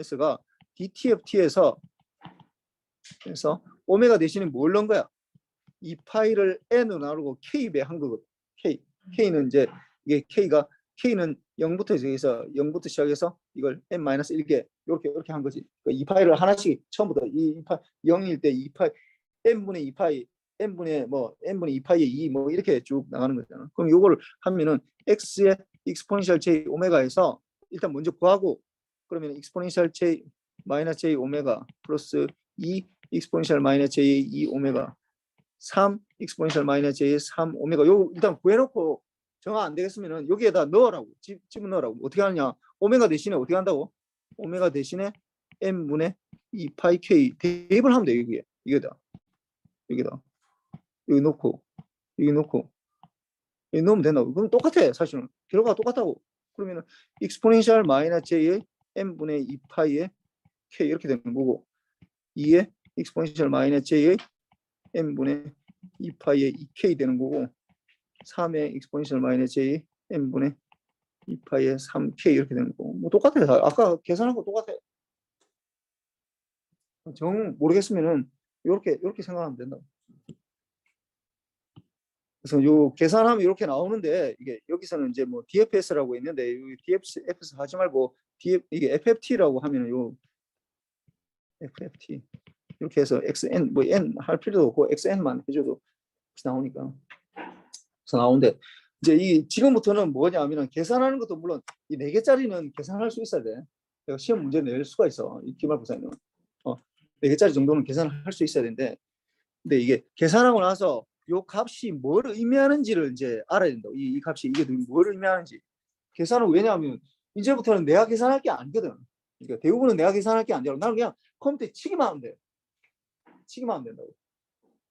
S가 DTFT에서 그래서 오메가 대신에 뭘 넣은 거야? 이 파이를 n으로 나누고 k 배 한 거거든. k는 이제 이게 k는 0부터 시작해서 0부터 시작해서 이걸 n-1개 이렇게 한 거지. 이 파이를 하나씩 처음부터 이 파이 0일 때 이 파이 n분의 2파이 n분의 2파이의 2 뭐 이렇게 쭉 나가는 거잖아. 그럼 이거를 하면은 x의 익스포넨셜 j 오메가에서 일단 먼저 구하고 그러면 익스포넨셜 j 마이너스 j 오메가 플러스 2 익스포넨셜 마이너스 j 2 오메가 3 익스포넨셜 마이너스 j 3 오메가 요 일단 구해놓고 정화 안 되겠으면은 여기에다 넣으라고 집어넣으라고. 어떻게 하느냐? 오메가 대신에 어떻게 한다고? 오메가 대신에 n분의 2파이 k 대입을 하면 돼. 여기다 여기 넣고 여기 넣으면 된다고. 그럼 똑같아. 사실은 결과가 똑같다고. 그러면은 익스포넨셜 마이너스 j의 n분의 2파이의 k 이렇게 되는 거고 2의 익스포넨셜 마이너스 j의 n분의 2파이의 2k 되는 거고 3의 익스포넨셜 마이너스 j n분의 2파이의 3k 이렇게 되는 거고 뭐 똑같아요. 아까 계산한 거 똑같아요. 정 모르겠으면은 이렇게 생각하면 된다고. 그래서 요 계산하면 이렇게 나오는데 이게 여기서는 이제 뭐 DFS라고 있는데 DFS 하지 말고 이게 FFT라고 하면은 요 FFT 이렇게 해서 XN 뭐 N 할 필요도 없고 XN만 해줘도 나오니까. 그래서 나오는데 이제 이 지금부터는 뭐냐면은 계산하는 것도 물론 이 4개짜리는 계산할 수 있어야 돼. 내가 시험 문제 낼 수가 있어. 이 기말고사에는 4개짜리 정도는 계산할 수 있어야 되는데 근데 이게 계산하고 나서 요 값이 뭘 의미하는지를 이제 알아야 된다. 이 값이 이게 뭘 의미하는지. 계산은 왜냐하면 이제부터는 내가 계산할 게 아니거든. 그러니까 대부분은 내가 계산할 게 아니라 나는 그냥 컴퓨터에 치기만 하면 돼. 치기만 하면 된다고.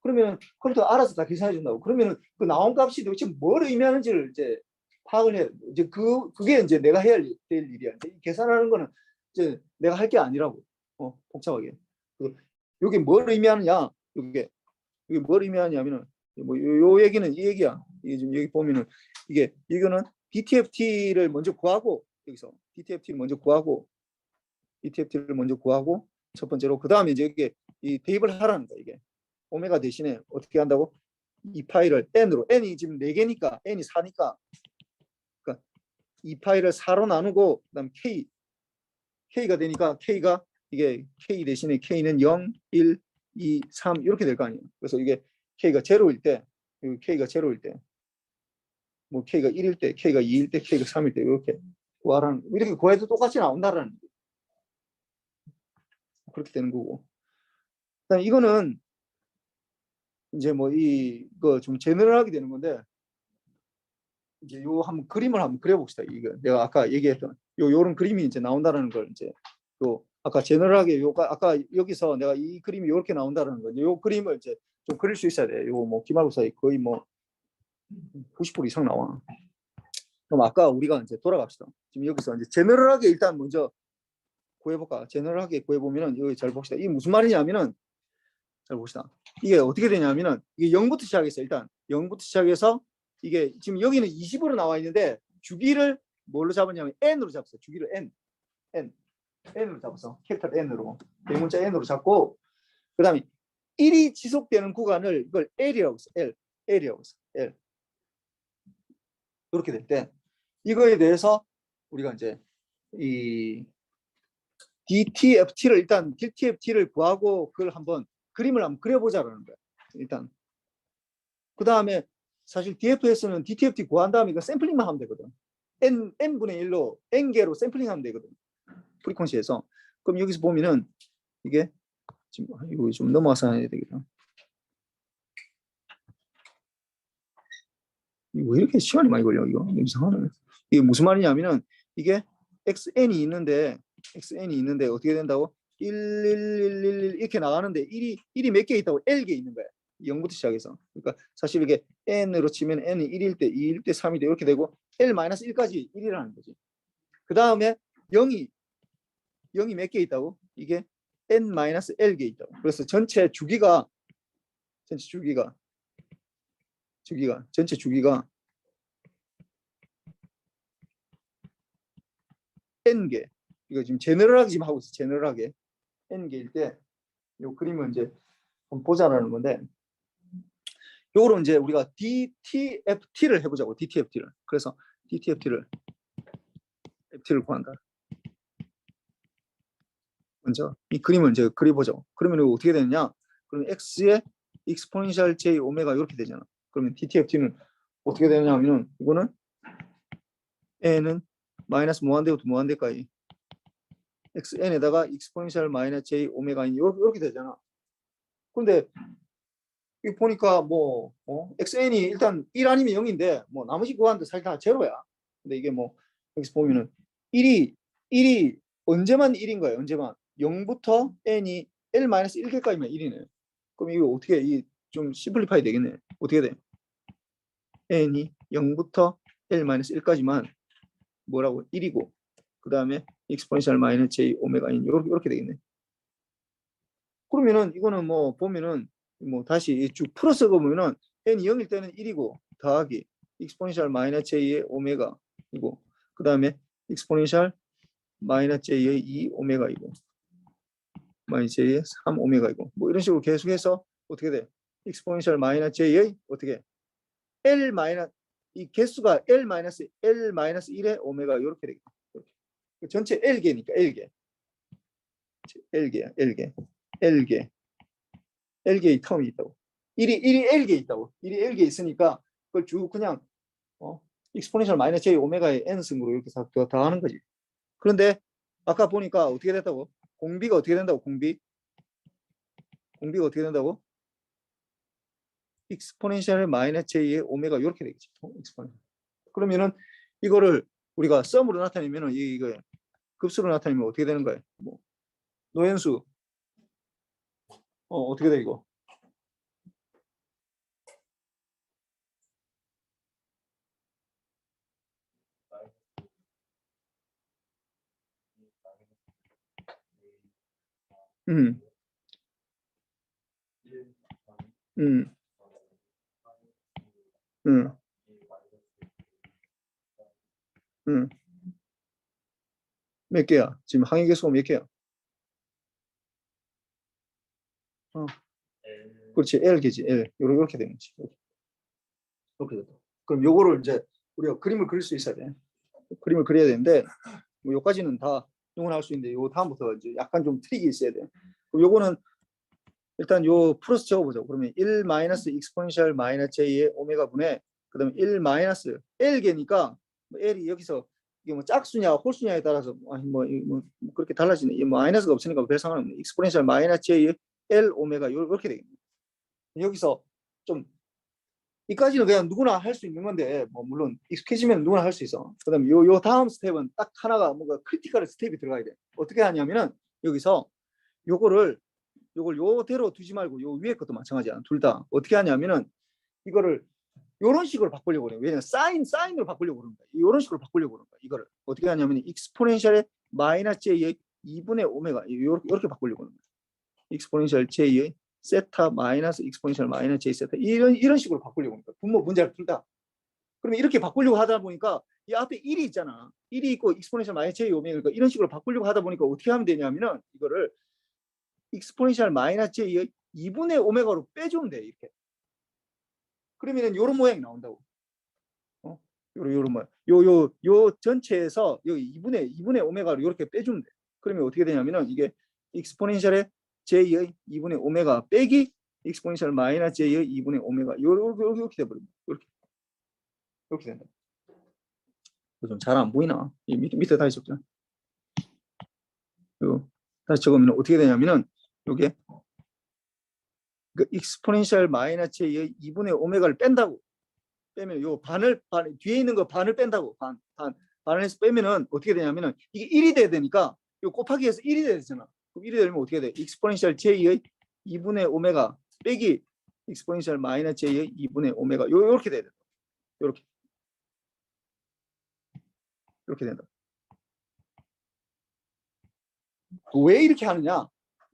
그러면 컴퓨터 알아서 다 계산해 준다고. 그러면 그 나온 값이 도대체 뭘 의미하는지를 이제 파악을 해. 이제 그게 이제 내가 해야 될 일이야. 이제 계산하는 거는 이제 내가 할 게 아니라고. 복잡하게. 이게 뭘 의미하느냐? 이게 뭘 의미하냐면은 뭐 요 얘기는 이 얘기야. 이게 지금 여기 보면은 이거는 DTFT를 먼저 구하고 여기서 DTFT를 먼저 구하고 첫 번째로 그 다음에 이제 이게 이 대입을 하라는 거야. 이게 오메가 대신에 어떻게 한다고? 이 파이를 n으로 n이 지금 4개니까 n이 4니까 그러니까 이 파이를 4로 나누고 그다음 k가 되니까 k가 이게 k 대신에 k는 0, 1, 2, 3 이렇게 될 거 아니에요. 그래서 이게 k가 0일 때, k가 0일 때, 뭐 k가 1일 때, k가 2일 때, k가 3일 때 이렇게 구하라는 이렇게 구해도 똑같이 나온다라는 그렇게 되는 거고. 그다음 이거는 이제 뭐 이거 좀 제너럴하게 되는 건데 이제 요 한번 그림을 한번 그려봅시다. 이거 내가 아까 얘기했던 요런 그림이 이제 나온다라는 걸 이제 요 아까 제너럴하게 아까 여기서 내가 이 그림이 이렇게 나온다라는 거. 요 그림을 이제 좀 그릴 수 있어야 돼. 요 뭐 기말고사에 거의 뭐 90% 이상 나와. 그럼 아까 우리가 이제 돌아갑시다. 지금 여기서 이제 제너럴하게 일단 먼저 구해볼까? 제너럴하게 구해보면은 여기 잘 봅시다. 이게 무슨 말이냐면은 잘 봅시다. 이게 어떻게 되냐면은 이게 0부터 시작해서 일단 0부터 시작해서 이게 지금 여기는 20으로 나와 있는데 주기를 뭘로 잡았냐면 n으로 잡았어. 주기를 n으로 잡았어. 캐피탈 n으로 대문자 n으로 잡고 그 다음에 1이 지속되는 구간을 이걸 L이라고 했어. L이라고 했어. L 이렇게 될 때 이거에 대해서 우리가 이제 이 DTFT를 구하고 그걸 한번 그림을 한번 그려보자라는 거야. 일단 그 다음에 사실 DFS는 DTFT 구한 다음에 이거 샘플링만 하면 되거든. n분의 1로 n개로 샘플링하면 되거든. 프리퀀시에서. 그럼 여기서 보면은 이게 지금 이거 좀 넘어가서 해야 되겠다. 이거 왜 이렇게 시간이 많이 걸려? 이거 이상하네. 이게 무슨 말이냐면은 이게 xn이 있는데 어떻게 된다고? 1, 1, 1, 1 이렇게 나가는데 1이 몇 개 있다고? L개 있는 거야. 0부터 시작해서. 그러니까 사실 이게 n으로 치면 n이 1일 때, 2일 때, 3일 때 이렇게 되고 L-1까지 1이라는 거지. 그 다음에 0이 몇 개 있다고? 이게 n-L개 있다고. 그래서 전체 주기가 n개 이거 지금 제너럴하게 지금 하고 있어. 제너럴하게 n개일 때 이 그림을 이제 한번 보자라는 건데, 요거로 이제 우리가 DTFT를 해보자고. DTFT를. 그래서 DTFT를 구한다. 먼저 이 그림을 이제 그려보죠. 그러면 이거 어떻게 되느냐? 그러면 x의 exponential j 오메가 이렇게 되잖아. 그러면 DTFT는 어떻게 되냐면은 이거는 n은 마이너스 무한대부터 무한대까지 xn에다가 exponential 마이너스 j 오메가 n 이렇게 되잖아. 근데 이 보니까 뭐 xn이 일단 1 아니면 0인데 뭐 나머지 구간도 사실 다 제로야. 근데 이게 뭐 여기서 보면은 1이 언제만 1인 거예요. 언제만 0부터 n이 l-1개까지만 1이네. 그럼 이거 어떻게 좀 심플리파이 되겠네. 어떻게 돼? n이 0부터 l-1까지만 뭐라고 1이고 그 다음에 exponential 마이너스 j 오메가 n 이렇게 되겠네. 그러면은 이거는 뭐 보면은 뭐 다시 쭉 풀어서 보면은 n이 0일 때는 1이고 더하기 exponential 마이너스 j의 오메가이고 그 다음에 exponential 마이너스 j의 2 오메가이고 마이너스 j의 3 오메가이고 뭐 이런 식으로 계속해서 어떻게 돼? exponential 마이너스 j의 어떻게 l 마이너스 이 개수가 l-1의 오메가 이렇게 되겠다. 전체 l개니까 l개. l개야 l개의 텀이 있다고. 1이 l개 있다고. 1이 l개 있으니까 그걸 쭉 그냥 exponential 마이너스 j 오메가의 n 승으로 이렇게 다 하는 거지. 그런데 아까 보니까 어떻게 됐다고? 공비가 어떻게 된다고? 공비가 어떻게 된다고? exponential 마이너스 j의 오메가 이렇게 되겠지. 그러면은 이거를 우리가 썸으로 나타내면은 이거 급수로 나타내면 어떻게 되는 거예요? 뭐 노현수 어떻게 돼 이거? 음, 음, 음, 음. 몇 개야? 지금 항의 개수가 몇 개야? 그렇지, L개지, L. 이렇게 되는 거지. 이렇게 됐다. 그럼 요거를 이제 우리가 그림을 그릴 수 있어야 돼. 그림을 그려야 되는데, 뭐 요까지는 다 응원할 수 있는데, 요 다음부터 이제 약간 좀 트릭이 있어야 돼. 그럼 요거는 일단 요 플러스 적어보자. 그러면 1 마이너스 익스포넨셜 마이너스 j의 오메가 분의 그다음에 1 마이너스 L개니까 뭐 L이 여기서 이게 뭐 짝수냐 홀수냐에 따라서 뭐 그렇게 달라지네. 이 마이너스가 없으니까 별 상관없네. 익스포넨셜 마이너스 j의 L 오메가 이렇게 되겠네. 여기서 좀 이까지는 그냥 누구나 할 수 있는 건데 뭐 물론 익숙해지면 누구나 할 수 있어. 그다음에 요 다음 스텝은 딱 하나가 뭔가 크리티컬 스텝이 들어가야 돼. 어떻게 하냐면은 여기서 요걸 요대로 두지 말고 요 위에 것도 마찬가지야. 둘 다 어떻게 하냐면은 이거를 요런 식으로 바꾸려고 그래요. 왜냐면 사인으로 바꾸려고 그러는 거야. 요런 식으로 바꾸려고 그러는 거야. 이거를 어떻게 하냐면 익스포넨셜의 마이너스 j의 2분의 오메가 이렇게 바꾸려고 하는 거야. 익스포넨셜 j의 세타 마이너스 익스포넨셜 마이너스 j 세타 이런 식으로 바꾸려고 하는 거야. 분모 분자를 둘 다. 그러면 이렇게 바꾸려고 하다 보니까 이 앞에 1이 있잖아. 1이 있고 익스포넨셜 마이너스 j 오메가 이런 식으로 바꾸려고 하다 보니까 어떻게 하면 되냐면은 이거를 익스포넨셜 마이너스 j의 2분의 오메가로 빼주면 돼. 이렇게. 그러면은 요런 모양이 나온다고. 요런 모양. 요 전체에서 여기 2분의 오메가로 이렇게 빼주면 돼. 그러면 어떻게 되냐면은 이게 익스포넨셜의 j의 2분의 오메가 빼기 익스포넨셜 마이너스 j의 2분의 오메가 이렇게 돼버립니다. 이렇게 된다. 좀 잘 안 보이나? 이 밑에 다시 적자. 다시 적으면 어떻게 되냐면은 요게 그 익스포넨셜 마이너스 j의 2분의 오메가를 뺀다고. 빼면 요 뒤에 있는 거 반을 뺀다고. 반을 해서 빼면은 어떻게 되냐면은 이게 1이 돼야 되니까 요 곱하기 해서 1이 돼야 되잖아. 그럼 1이 되면 어떻게 돼? 익스포넨셜 j의 2분의 오메가 빼기 익스포넨셜 마이너스 j의 2분의 오메가 요렇게 돼야 돼. 요렇게 된다.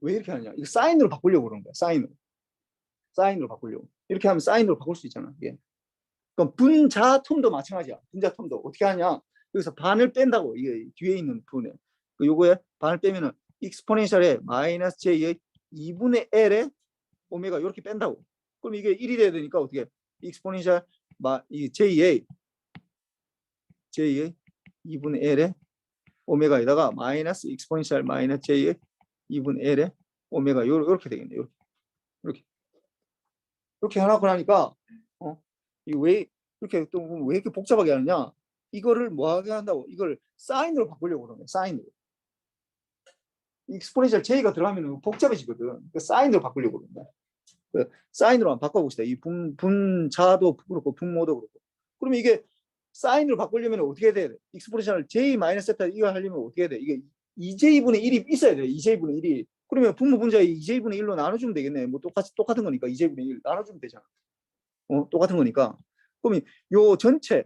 왜 이렇게 하느냐? 이거 사인으로 바꾸려고 그러는 거야. 사인으로 바꾸려고. 이렇게 하면 사인으로 바꿀 수 있잖아. 이게. 그럼 분자 텀도 마찬가지야. 분자 텀도 어떻게 하냐? 여기서 반을 뺀다고. 이게 뒤에 있는 분에 그 요거에 반을 빼면은 익스포넨셜의 마이너스 j의 2분의 L의 오메가 이렇게 뺀다고. 그럼 이게 1이 돼야 되니까 어떻게 익스포넨셜 이 j의 2분의 L의 오메가에다가 마이너스 익스포넨셜 마이너스 j의 2분의 L의 오메가 이렇게 되겠네요. 이렇게 해놓고 나니까 이왜 이렇게 또 왜 이렇게 복잡하게 하느냐? 이거를 뭐 하게 한다고? 이걸 사인으로 바꾸려고 그러네. 사인으로. 익스포넨셜 j가 들어가면 복잡해지거든. 그러니까 사인으로 바꾸려고 그러네. 그 사인으로 한번 바꿔봅시다. 이 분자도 그렇고 분모도 그렇고. 그러면 이게 사인으로 바꾸려면 어떻게 돼야 돼? 익스포넨셜 j 마이너스 세타 이거 하려면 어떻게 해야 돼? 이게 2j분의 1이 있어야 돼. 2j분의 1이. 그러면 분모 분자의 2j분의 1로 나눠주면 되겠네. 뭐 똑같은 거니까 2j분의 1 나눠주면 되잖아. 똑같은 거니까. 그러면 요 전체가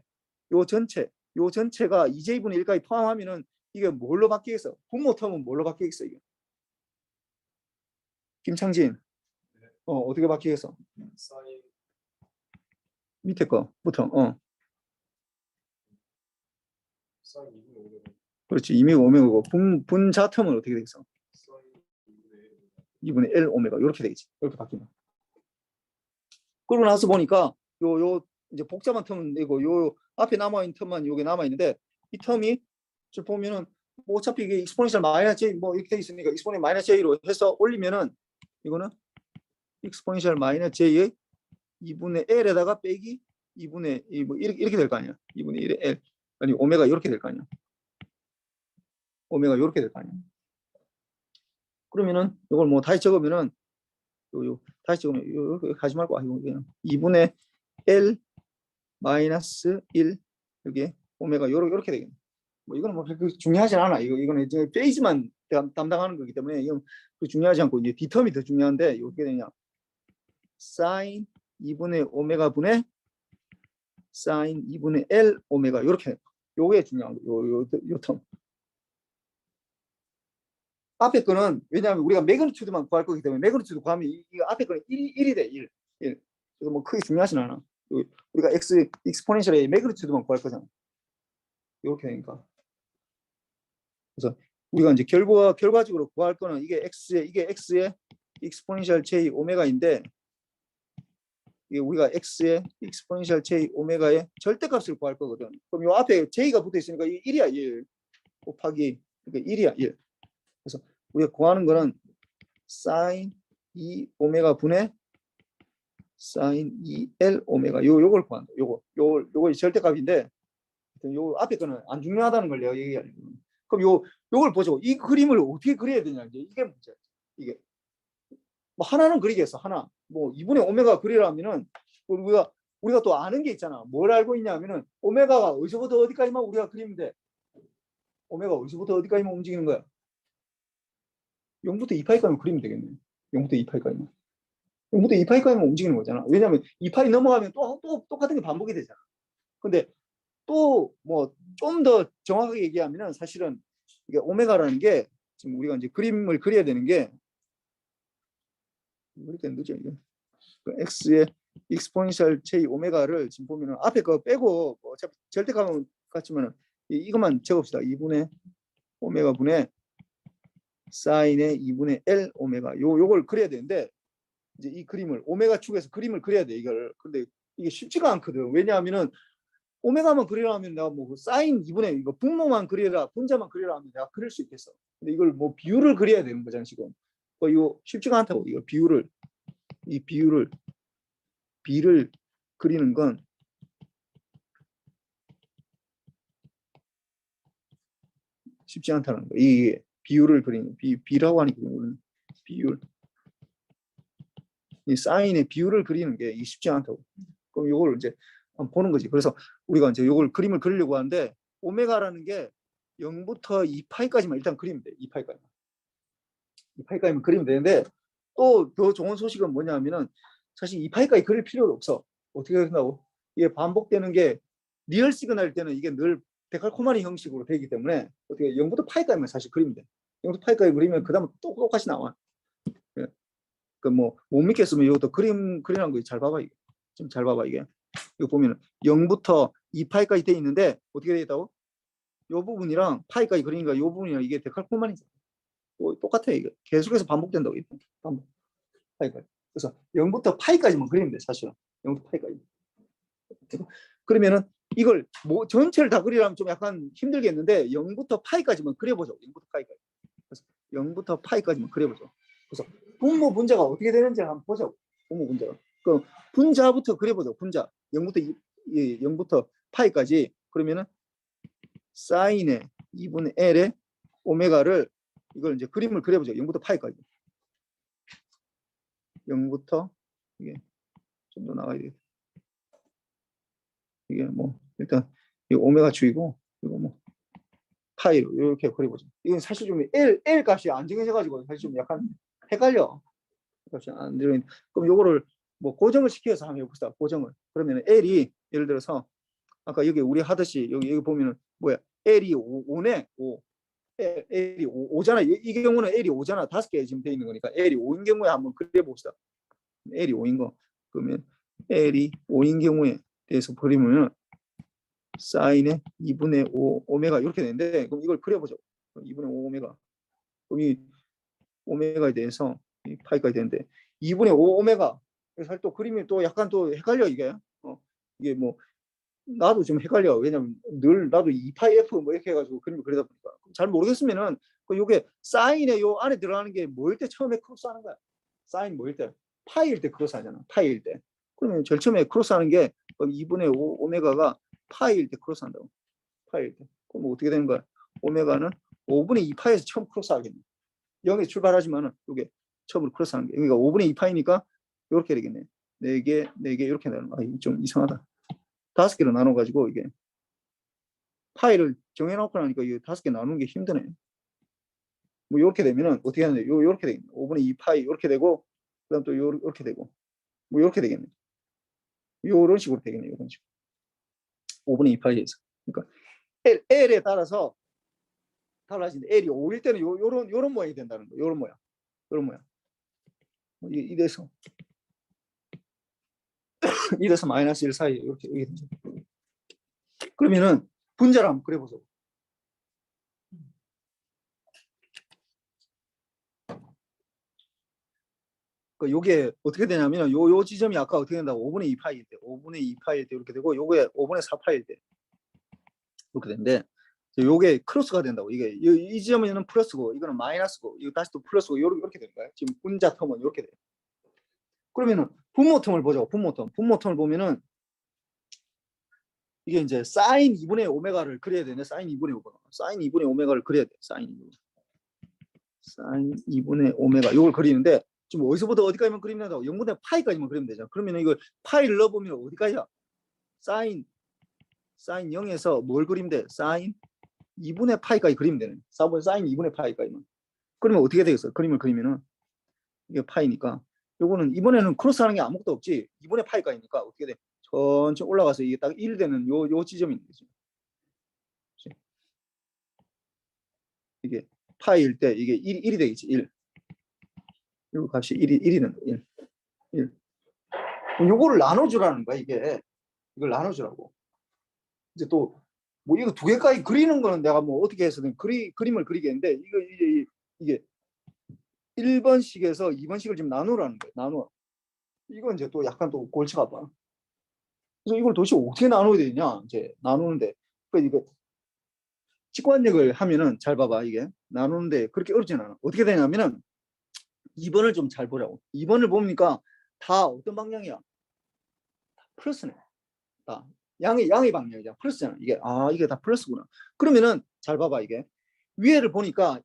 2j분의 1까지 포함하면은 이게 뭘로 바뀌겠어? 분모 텀은 뭘로 바뀌겠어 이게? 김창진. 어떻게 바뀌겠어? 밑에 거부터. 그렇지. 2분의 오메가고 분자 텀은 어떻게 되겠어? 2분의 L 오메가 이렇게 되겠지. 이렇게 바뀌면. 그러고 나서 보니까 요 이제 복잡한 텀은 되고 요 앞에 남아 있는 텀만 요게 남아 있는데 이 텀이 좀 보면은 뭐 어차피 이게 익스포넨셜 마이너스 j 뭐 이렇게 돼 있으니까 익스포넨셜 마이너스 j로 해서 올리면은 이거는 익스포넨셜 마이너스 j의 2분의 L에다가 빼기 2분의 뭐 이렇게 될 거 아니야. 2분의 1의 L 아니 오메가 이렇게 될 거 아니야. 오메가 이렇게 될 거 아니야. 그러면은 이걸 뭐 다시 적으면은 다시 적으면 이렇게 하지 말고 그냥 2분의 L 마이너스 1 여기 오메가 이렇게 되겠네. 뭐 이거는 뭐 그렇게 중요하진 않아. 이거는 이제 페이지만 담당하는 거기 때문에 이건 중요하지 않고 이제 디텀이 더 중요한데 이거 어떻게 되냐? 사인 2분의 오메가 분의 사인 2분의 L 오메가 이렇게 요게 중요한 거. 요 텀. 앞에 거는 왜냐하면 우리가 매그니튜드만 구할 거기 때문에 매그니튜드 구하면 이거 앞에 거는 1이 돼. 1. 그래서 뭐 크게 중요하진 않아. 우리가 익스포넨셜의 매그니튜드만 구할 거잖아. 이렇게 되니까. 그래서 우리가 이제 결과적으로 구할 거는 이게 x의 익스포넨셜 j 오메가인데 이게 우리가 x의 익스포넨셜 j 오메가의 절대값을 구할 거거든. 그럼 요 앞에 j가 붙어 있으니까 이 1이야 1 곱하기 그러니까 1이야 1. 그래서 우리가 구하는 거는 사인 2 오메가 분의 사인 2L 오메가 요걸 구한다. 요거 절대값인데 요 앞에 거는 안 중요하다는 걸 내가 얘기하려고. 그럼 요걸 보죠. 이 그림을 어떻게 그려야 되냐 이제 이게 문제야. 이게 뭐 하나는 그리겠어. 하나. 뭐 2분의 오메가 그리라면은 우리가 또 아는 게 있잖아. 뭘 알고 있냐면은 오메가가 어디서부터 어디까지만 우리가 그리면 돼. 오메가 어디서부터 어디까지만 움직이는 거야. 0부터 2파이까지만 그리면 되겠네. 0부터 2파이까지만. 0부터 2파이까지만 움직이는 거잖아. 왜냐하면 2파이 넘어가면 또 똑같은 게 반복이 되잖아. 근데 또 뭐 좀 더 정확하게 얘기하면은 사실은 이게 오메가라는 게 지금 우리가 이제 그림을 그려야 되는 게 이렇게 늦죠 이게. x의 익스포넨셜 j 오메가를 지금 보면은 앞에 거 빼고 어차피 절대값은 같지만은 이것만 적읍시다. 2분의 오메가 분의 사인의 2분의 L 오메가 요걸 그려야 되는데 이제 이 그림을 오메가 축에서 그림을 그려야 돼 이걸. 근데 이게 쉽지가 않거든. 왜냐하면은 오메가만 그리려면 내가 뭐 사인 2분의 이거 분모만 그리라 분자만 그리라 하면 내가 그릴 수 있겠어. 근데 이걸 뭐 비율을 그려야 되는 거잖아 지금. 이거 쉽지가 않다고. 이거 비율을 그리는 건 쉽지 않다는 거. 이 비율을 그리는 비라고 하니까 비율. 이 사인의 비율을 그리는 게 이게 쉽지 않다고. 그럼 이걸 이제 한번 보는 거지. 그래서 우리가 이제 이걸 그림을 그리려고 하는데 오메가라는 게 0부터 2파이까지만 일단 그리면 돼. 2파이까지만 그리면 되는데 또 더 좋은 소식은 뭐냐면은 사실 2파이까지 그릴 필요가 없어. 어떻게 된다고? 이게 반복되는 게 리얼 시그널일 때는 이게 늘 데칼코마니 형식으로 되기 때문에 어떻게 0부터 파이까지만 사실 그리면 돼. 0부터 파이까지 그리면 그 다음에 또 똑같이 나와. 그 뭐 못 믿겠으면 이것도 그리는 거 잘 봐봐 이게. 좀 잘 봐봐 이게. 이거 보면은 0부터 2파이까지 돼 있는데 어떻게 돼 있다고? 요 부분이랑 파이까지 그리니까 요 부분이랑 이게 데칼코마니죠. 똑같아요. 이게 계속해서 반복된다고. 반복. 파이까지. 그래서 0부터 파이까지만 그리면 돼, 사실은. 0부터 파이까지. 그러면은 이걸 뭐 전체를 다 그리려면 좀 약간 힘들겠는데 0부터 파이까지만 그려보죠. 0부터 파이까지. 그래서 0부터 파이까지만 그려보죠. 그래서 분모 분자가 어떻게 되는지 한번 보죠. 분모 분자가. 그 분자부터 그려보죠. 분자. 0부터 파이까지. 그러면은 사인의 2분의 L의 오메가를 이걸 이제 그림을 그려보죠. 0부터 파이까지. 0부터 이게 좀 더 나가야 되겠다. 이게 뭐 일단 이 오메가 주이고 이거 뭐 파이로 이렇게 그려보죠. 이건 사실 좀 L 값이 안 정해져가지고 사실 좀 약간 헷갈려. 값이 안 들어있는. 그럼 요거를 뭐 고정을 시켜서 한번 해봅시다. 고정을. 그러면 L이 예를 들어서 아까 여기 우리 하듯이 여기 보면은 뭐야 L이 5네 5. L이 5잖아. 이 경우는 L이 5잖아. 5개 지금 돼 있는 거니까 L이 5인 경우에 한번 그려봅시다. L이 5인 거. 그러면 L이 5인 경우에 대해서 그리면 사인의 2분의 5 오메가 이렇게 되는데 그럼 이걸 그려보죠. 2분의 5 오메가. 그럼 이 오메가에 대해서 이 파이까지 되는데 2분의 5 오메가. 그래서 또 그림이 또 약간 또 헷갈려 이게. 이게 뭐 나도 좀 헷갈려. 왜냐면 늘 나도 2파이 F 뭐 이렇게 해가지고 그림을 그리다 보니까 잘 모르겠으면은 요게 사인에 요 안에 들어가는 게 뭐일 때 처음에 크로스 하는 거야. 사인 뭐일 때? 파이일 때 크로스 하잖아. 파이일 때. 그러면 제일 처음에 크로스 하는 게 2분의 5 오메가가 파이일 때 크로스 한다고. 파이일 때. 그럼 뭐 어떻게 되는 거야? 오메가는 5분의 2파이에서 처음 크로스 하겠네. 0에서 출발하지만은 이게 처음으로 크로스 하는 게. 그러니까 5분의 2파이니까 이렇게 되겠네. 4개, 4개 이렇게 나누는 거야. 좀 이상하다. 5개로 나눠가지고 이게 파이를 정해놓고 나니까 이 5개 나누는 게 힘드네. 뭐 이렇게 되면은 어떻게 하는데 요렇게 되겠네. 5분의 2파이 이렇게 되고 그다음 또 요렇게 되고 뭐 이렇게 되겠네. 요런 식으로 되겠네. 이런 식으로. 5분의 2파이에서. 그러니까 L에 따라서 달라지는데 L이 5일 때는 요런 모양이 된다는 거. 요런 모양. 요런 모양. 이래서 이래서 마이너스 1 사이에 이렇게 되죠. 그러면은 분자를 한번 그려보죠. 요게 어떻게 되냐면 요 지점이 아까 어떻게 된다고 5분의 2파이일 때 5분의 2파이일 때 이렇게 되고 요게 5분의 4파이일 때 이렇게 되는데 요게 크로스가 된다고. 이게 이 지점에는 플러스고 이거는 마이너스고 이거 다시 또 플러스고 이렇게 되는 거예요. 지금 분자 텀은 이렇게 돼요. 그러면은 분모 텀을 보죠. 분모 텀을 보면은 이게 이제 사인 2분의 오메가를 그려야 되네. 사인 2분의 오메가를 그려야 돼. 사인 2분의 오메가 요걸 그리는데 지금 어디서부터 어디까지만 그리면 된다고? 0분의 파이까지만 그리면 되잖아. 그러면 이거 파이를 넣어보면 어디까지야? 사인 0에서 뭘 그리면 돼? 사인 2분의 파이까지 그리면 되네. 사인 2분의 파이까지만. 그러면 어떻게 되겠어? 그림을 그리면은 이게 파이니까 요거는 이번에는 크로스하는 게 아무것도 없지. 2분의 파이까지니까 어떻게 돼? 천천히 올라가서 이게 딱 1 되는 요 지점이 있는 거지. 이게 파이일 때 이게 1이 되겠지. 1. 요 값이 1이 된다. 1. 요거를 나눠주라는 거야. 이걸 나눠주라고. 이제 또 뭐 이거 2개까지 그리는 거는 내가 뭐 어떻게 해서든 그림을 그리겠는데 이게 1번씩에서 2번씩을 지금 나누라는 거예요. 나누어. 이건 이제 또 약간 또 골치가 아파. 그래서 이걸 도대체 어떻게 나눠야 되냐? 이제 나누는데 그러니까 이거 직관력을 하면은 잘 봐봐. 이게 나누는데 그렇게 어렵진 않아. 어떻게 되냐면은 2번을 좀 잘 보라고. 2번을 보니까 다 어떤 방향이야? 플러스네. 다 양의 방향이잖아. 플러스잖아. 이게 다 플러스구나. 그러면은 잘 봐봐. 이게 위에를 보니까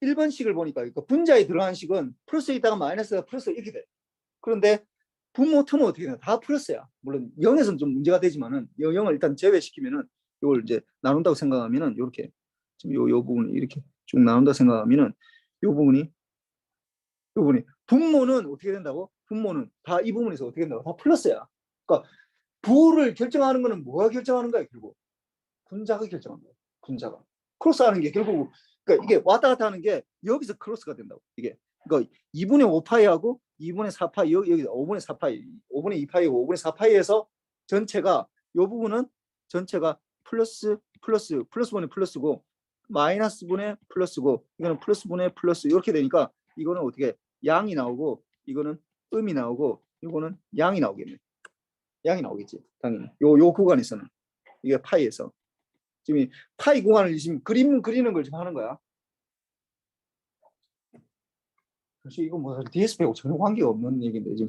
1번식을 보니까 그러니까 분자에 들어간 식은 플러스에 있다가 마이너스가 플러스 이렇게 돼. 그런데 분모 텀은 어떻게 되나? 다 플러스야. 물론 0에서는 좀 문제가 되지만은 0을 일단 제외시키면은 이걸 이제 나눈다고 생각하면은 이렇게 지금 요 부분이 이렇게 쭉 나눈다 생각하면은 요 부분이 분모는 어떻게 된다고? 분모는 다 이 부분에서 어떻게 된다고? 다 플러스야. 그러니까 부를 결정하는 거는 뭐가 결정하는 거야? 결국 분자가 결정하는 거야. 분자가 크로스하는 게 결국 그러니까 이게 왔다 갔다 하는 게 여기서 크로스가 된다고. 이게 그러니까 2분의 5파이하고 2분의 4파이 여기서 5분의 4파이 5분의 2파이 5분의 4파이에서 전체가 이 부분은 전체가 플러스분의 플러스고 마이너스분의 플러스고 이거는 플러스분의 플러스 이렇게 되니까 이거는 어떻게 양이 나오고 이거는 음이 나오고 이거는 양이 나오겠네. 양이 나오겠지 당연히 요 구간에서는 이게 파이에서 지금 이 파이 구간을 지금 그림 그리는 걸 지금 하는 거야. 사실 이거 뭐 DSP하고 전혀 관계가 없는 얘기인데 지금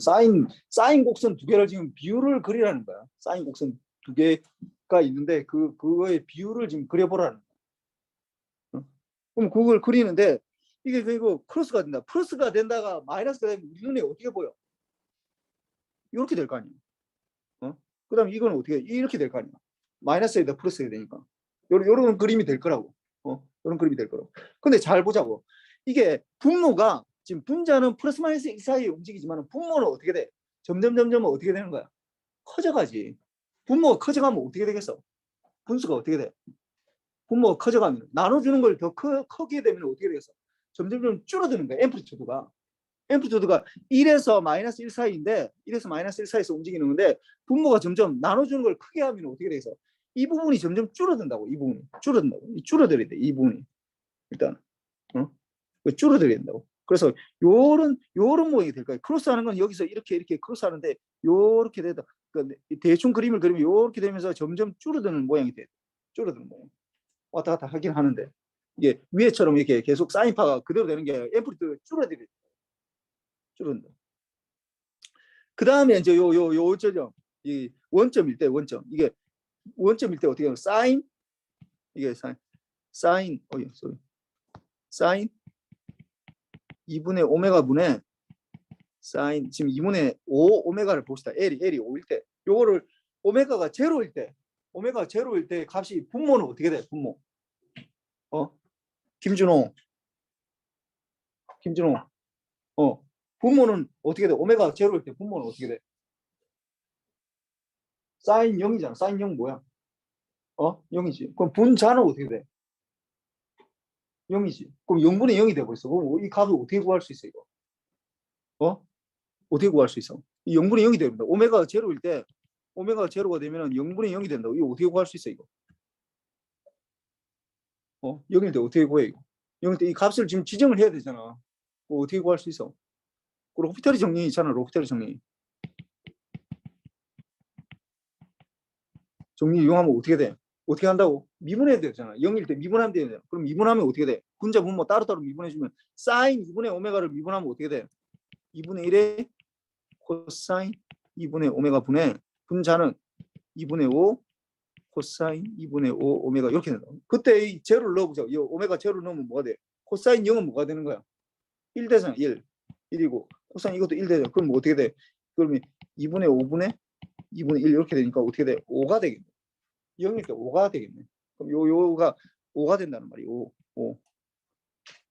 사인 곡선 두 개를 지금 비율을 그리라는 거야. 사인 곡선 두 개가 있는데 그거의 비율을 지금 그려보라는 거야. 그럼 그걸 그리는데 이게 이거 크로스가 된다. 플러스가 된다가 마이너스가 되면 우리 눈에 어떻게 보여? 이렇게 될 거 아니야. 그다음 이건 어떻게 이렇게 될 거 아니야. 마이너스에다 플러스가 되니까 요런 그림이 될 거라고. 요런 그림이 될 거라고. 근데 잘 보자고. 이게 분모가 지금 분자는 플러스 마이너스 1 사이에 움직이지만 분모는 어떻게 돼? 점점 어떻게 되는 거야? 커져가지. 분모가 커져가면 어떻게 되겠어? 분수가 어떻게 돼? 분모가 커져가면 나눠주는 걸 더 크게 되면 어떻게 되겠어? 점점 줄어드는 거야. 앰플리튜드가 1에서 마이너스 1 사이인데 1에서 마이너스 1 사이에서 움직이는 건데 분모가 점점 나눠주는 걸 크게 하면 어떻게 되겠어? 이 부분이 점점 줄어든다고. 이 부분이 줄어들어야 돼. 이 부분이 일단 줄어들어야 된다고. 그래서 요런 모양이 될 거예요. 크로스하는 건 여기서 이렇게 크로스하는데 요렇게 되다. 그러니까 대충 그림을 그리면 요렇게 되면서 점점 줄어드는 모양이 돼. 줄어드는 모양. 왔다 갔다 하긴 하는데 이게 위에처럼 이렇게 계속 사인파가 그대로 되는 게 아니라 앰플리튜드가 줄어든다. 그 다음에 이제 요점 이 원점일 때 원점 이게 원점일 때 어떻게 하면 사인 이게 사인 2분의 오메가 분의 사인 지금 2분의 5 오메가를 봅시다. L이 5일 때 요거를 오메가가 제로일 때 값이 분모는 어떻게 돼? 분모 김준호 분모는 어떻게 돼? 오메가 제로일 때 분모는 어떻게 돼? 사인 0이잖아. 사인 0 뭐야? 0이지. 그럼 분자는 어떻게 돼? 0이지. 그럼 0분의 0이 되고 있어. 그럼 이 값을 어떻게 구할 수 있어, 이거? 어떻게 구할 수 있어? 이 0분의 0이 됩니다. 오메가가 제로일 때, 오메가가 제로가 되면 0분의 0이 된다고. 이거 어떻게 구할 수 있어, 이거? 0일 때 어떻게 구해, 이거? 0일 때 이 값을 지금 지정을 해야 되잖아. 어떻게 구할 수 있어? 로피테리 정리 있잖아, 로피테리 정리. 정리 이용하면 어떻게 돼? 어떻게 한다고? 미분해야 되잖아. 0일 때 미분하면 되잖아. 그럼 미분하면 어떻게 돼? 분자 분모 따로따로 미분해주면 사인 2분의 오메가를 미분하면 어떻게 돼? 2분의 1에 코사인 2분의 오메가 분의 분자는 2분의 5 코사인 2분의 5 오메가 이렇게 된다. 그때 이 제로를 넣어보자. 이 오메가 제로를 넣으면 뭐가 돼? 코사인 0은 뭐가 되는 거야? 1 되잖아. 1이고 코사인 이것도 1 되잖아. 그럼 뭐 어떻게 돼? 그러면 2분의 5분의 2분의 1 이렇게 되니까 어떻게 돼? 5가 되겠네. 0일 때 5가 되겠네. 그럼 요가 5가 된다는 말이에요. 5.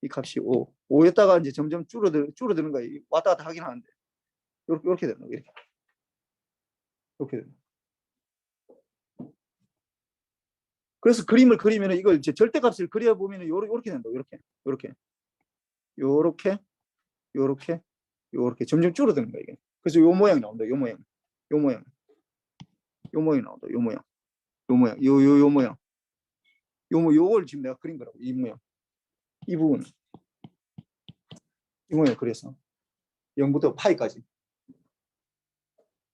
이 값이 5. 5였다가 이제 점점 줄어드는 거야. 왔다 갔다 하긴 하는데. 이렇게 된다. 이렇게 된다. 그래서 그림을 그리면 이걸 이제 절대값을 그려보면 이렇게 된다. 이렇게 점점 줄어드는 거야, 이게. 그래서 요 모양이 나온다. 요 모양이 나온다. 요 모양. 요걸 지금 내가 그린 거라고. 이 모양. 이 부분. 이 모양 그래서 0부터 파이까지.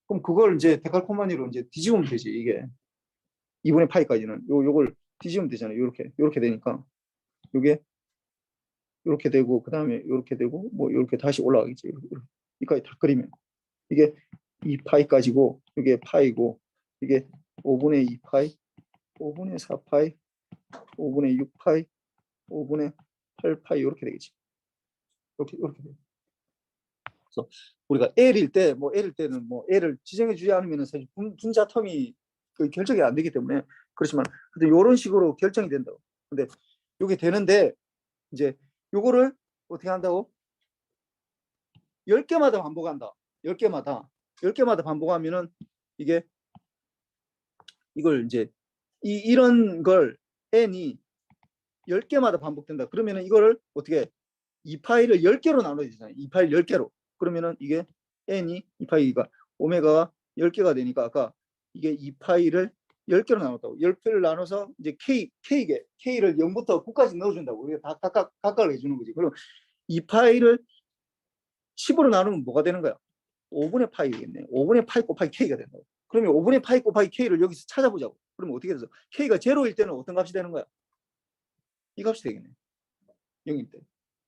그럼 그걸 이제 데칼코마니로 이제 뒤집으면 되지, 이게. 2분의 파이까지는 요걸 뒤집으면 되잖아요. 요렇게 되니까 요게 요렇게 되고 그다음에 요렇게 되고 뭐 요렇게 다시 올라가겠지. 여기까지 다 그리면 이게 2파이까지고 이게 파이고 이게 5분의 2파이 5분의 4파이 5분의 6파이 5분의 8파이 이렇게 되겠지. 이렇게 돼. 그래서 우리가 L일 때는 뭐 L을 지정해 주지 않으면 사실 분자 텀이 결정이 안 되기 때문에 그렇지만 근데 이런 식으로 결정이 된다고. 근데 이게 되는데 이제 요거를 어떻게 한다고? 10개마다 반복한다. 10개마다 반복하면은 이걸 이제 이런 걸 n이 10개마다 반복된다. 그러면은 이거를 어떻게 2파이를 10개로 나눠야 되잖아요. 2파이를 10개로. 그러면은 이게 n이 2파이가 오메가가 10개가 되니까 아까 이게 2파이를 10개로 나눴다고. 10개를 나눠서 이제 K를 0부터 9까지 넣어준다고. 이게 다 각각을 해주는 거지. 그럼 이 파이를 10으로 나누면 뭐가 되는 거야? 5분의 파이겠네. 5분의 파이 곱하기 K가 된다고. 그러면 5분의 파이 곱하기 K를 여기서 찾아보자고. 그러면 어떻게 돼서 K가 0일 때는 어떤 값이 되는 거야? 이 값이 되겠네. 0일 때.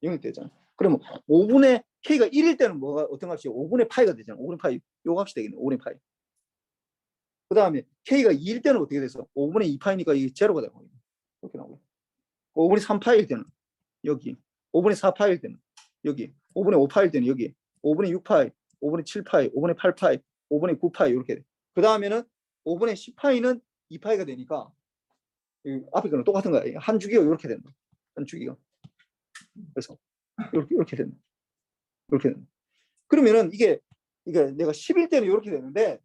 0일 때잖아. 그러면 5분의 K가 1일 때는 뭐가 어떤 값이 5분의 파이가 되잖아. 5분의 파이. 요 값이 되겠네. 5분의 파이. 그 다음에 K가 2일 때는 어떻게 돼서 5분의 2파이니까 이게 제로가 되고 이렇게 나오고 5분의 3파일 때는 여기 5분의 4파일 때는 여기 5분의 5파일 때는 여기 5분의 6파이 5분의 7파이 5분의 8파이 5분의 9파이 이렇게 돼. 그 다음에는 5분의 10파이는 2파이가 되니까 앞에 거는 똑같은 거야. 한 주기가 이렇게 된다. 한 주기가. 그래서 이렇게 된다. 이렇게 된다. 그러면은 이게 내가 10일 때는 이렇게 되는데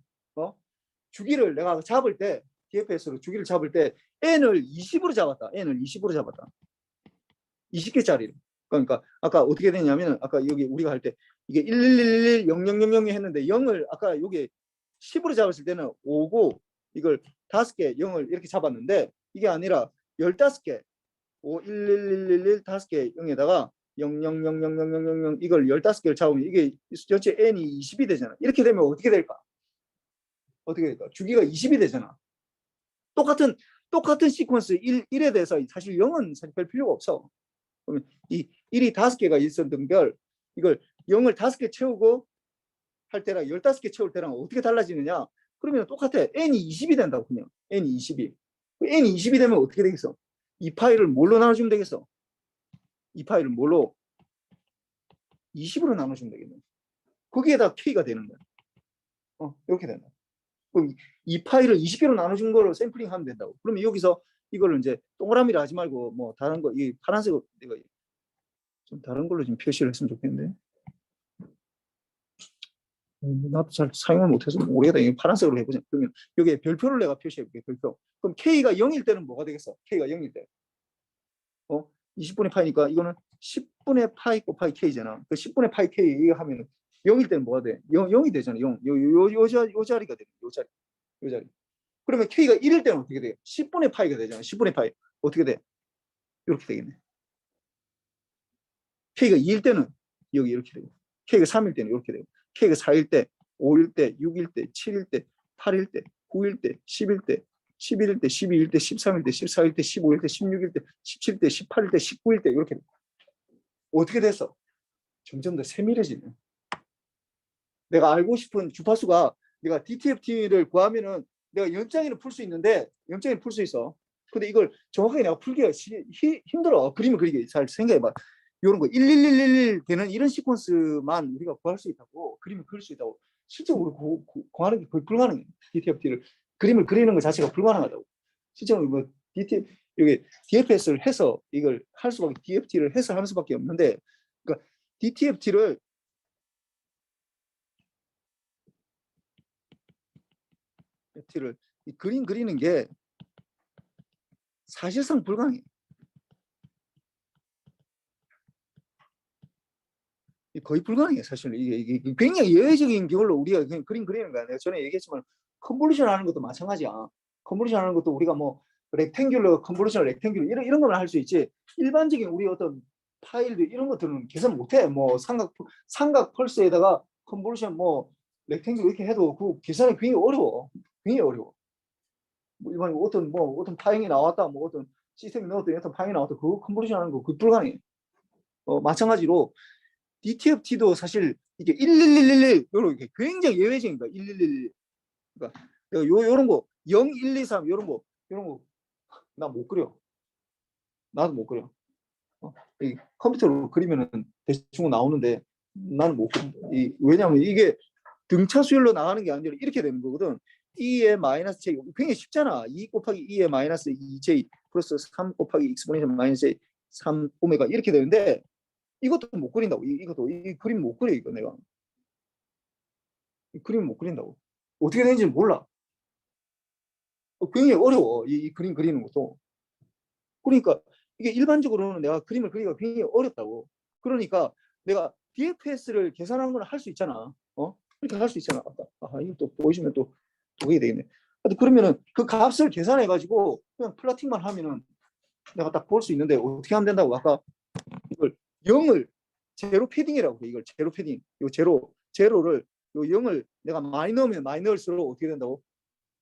주기를 내가 잡을 때 DFS로 주기를 잡을 때 n을 20으로 잡았다. n을 20으로 잡았다. 20개짜리를. 그러니까 아까 어떻게 되냐면 아까 여기 우리가 할 때 이게 1111 0000 했는데 0을 아까 여기 10으로 잡았을 때는 5고 이걸 5개 0을 이렇게 잡았는데 이게 아니라 15개 5 1111 5개 0에다가 00000000 이걸 15개를 잡으면 이게 전체 n이 20이 되잖아. 이렇게 되면 어떻게 될까? 어떻게 될까? 주기가 20이 되잖아. 똑같은 시퀀스 1에 대해서 사실 0은 사실 별 필요가 없어. 그러면 이 1이 5개가 있었던 걸 이걸 0을 5개 채우고 할 때랑 15개 채울 때랑 어떻게 달라지느냐? 그러면 똑같아. n이 20이 된다고 그냥. n이 20이. n이 20이 되면 어떻게 되겠어? 이 파일을 뭘로 나눠주면 되겠어? 이 파일을 뭘로? 20으로 나눠주면 되겠네. 거기에다 k가 되는 거야. 이렇게 된다. 그럼 이 파일을 20개로 나눠준 거를 샘플링 하면 된다고. 그러면 여기서 이걸 이제 동그라미를 하지 말고 뭐 다른 거, 이 파란색으로 내가 좀 다른 걸로 좀 표시를 했으면 좋겠는데. 나도 잘 사용을 못해서 모르겠다. 이 파란색으로 해보자. 그러면 여기에 별표를 내가 표시해볼게. 별표. 그럼 K가 0일 때는 뭐가 되겠어? K가 0일 때. 20분의 파이니까 이거는 10분의 파이 곱하기 K잖아. 그 10분의 파이 K 이거 하면은 0일 때는 뭐가 돼? 0이 되잖아. 0. 요 자리가 돼. 요 자리. 요 자리. 그러면 K가 1일 때는 어떻게 돼요? 10분의 파이가 되잖아. 10분의 파이. 어떻게 돼? 이렇게 되겠네. K가 2일 때는 여기 이렇게 되고, K가 3일 때는 이렇게 되고, K가 4일 때, 5일 때, 6일 때, 7일 때, 8일 때, 9일 때, 10일 때, 11일 때, 12일 때, 13일 때, 14일 때, 15일 때, 16일 때, 17일 때, 18일 때, 19일 때 이렇게 돼. 어떻게 됐어? 점점 더 세밀해지네. 내가 알고 싶은 주파수가 내가 DTFT를 구하면은 내가 연장이를 풀 수 있는데 연장이를 풀 수 있어. 근데 이걸 정확하게 내가 풀기가 힘들어. 그림을 그리기 잘 생각해봐. 이런 거 1111 되는 이런 시퀀스만 우리가 구할 수 있다고 그림을 그릴 수 있다고. 실제로 구하는 게 거의 불가능해. DTFT를 그림을 그리는 것 자체가 불가능하다고. 실제로 뭐 여기 DFS를 해서 이걸 할 수밖에 DFT를 해서 하는 수밖에 없는데 그러니까 DTFT를 이 그림 그리는 게 사실상 불가능해. 거의 불가능해 사실은. 이게 굉장히 예외적인 경우로 우리가 그냥 그림 그리는 거야. 내가 전에 얘기했지만 컨볼루션 하는 것도 마찬가지야. 컨볼루션 하는 것도 우리가 뭐 렉탱귤러 컨볼루션 렉탱귤러 이런 거는 할 수 있지. 일반적인 우리 어떤 파일들 이런 것들은 계산 못해. 뭐 삼각 펄스에다가 컨볼루션 뭐 렉탱귤 이렇게 해도 그 계산이 굉장히 어려워. 굉장히 어려워. 뭐 일반 어떤 파형이 나왔다, 뭐 어떤 시스템이 넣었더니 어떤 파형이 나왔다, 그거 컨볼루션 하는 거 그 불가능해. 마찬가지로 DTFT도 사실 이게 1111 이렇게 굉장히 예외적인 거야. 1111. 그러니까 요런 거 0, 1, 2, 3 요런 거 나 못 그려. 나도 못 그려. 이 컴퓨터로 그리면은 대충 나오는데 나는 못 그려. 왜냐하면 이게 등차 수열로 나가는 게 아니라 이렇게 되는 거거든. 2의 마이너스 j 굉장히 쉽잖아. 2 곱하기 2의 마이너스 2j 플러스 3 곱하기 익스포넨셜 마이너스 j 3 오메가 이렇게 되는데 이것도 못 그린다고. 이것도 이 그림 못 그려. 이거 내가 이 그림 못 그린다고. 어떻게 되는지 몰라. 굉장히 어려워. 이 그림 그리는 것도. 그러니까 이게 일반적으로는 내가 그림을 그리기가 굉장히 어렵다고. 그러니까 내가 DFS를 계산하는 건 할 수 있잖아. 이렇게 할 수 있잖아. 이거 또 보여주면 또 그게 되겠네. 그러면은 그 값을 계산해 가지고 그냥 플러팅만 하면은 내가 딱 볼 수 있는데 어떻게 하면 된다고? 아까 이걸 0을 제로 패딩이라고 해. 이걸 제로 패딩. 요 제로를 요 0을 내가 많이 넣으면 많이 넣을수록 어떻게 된다고?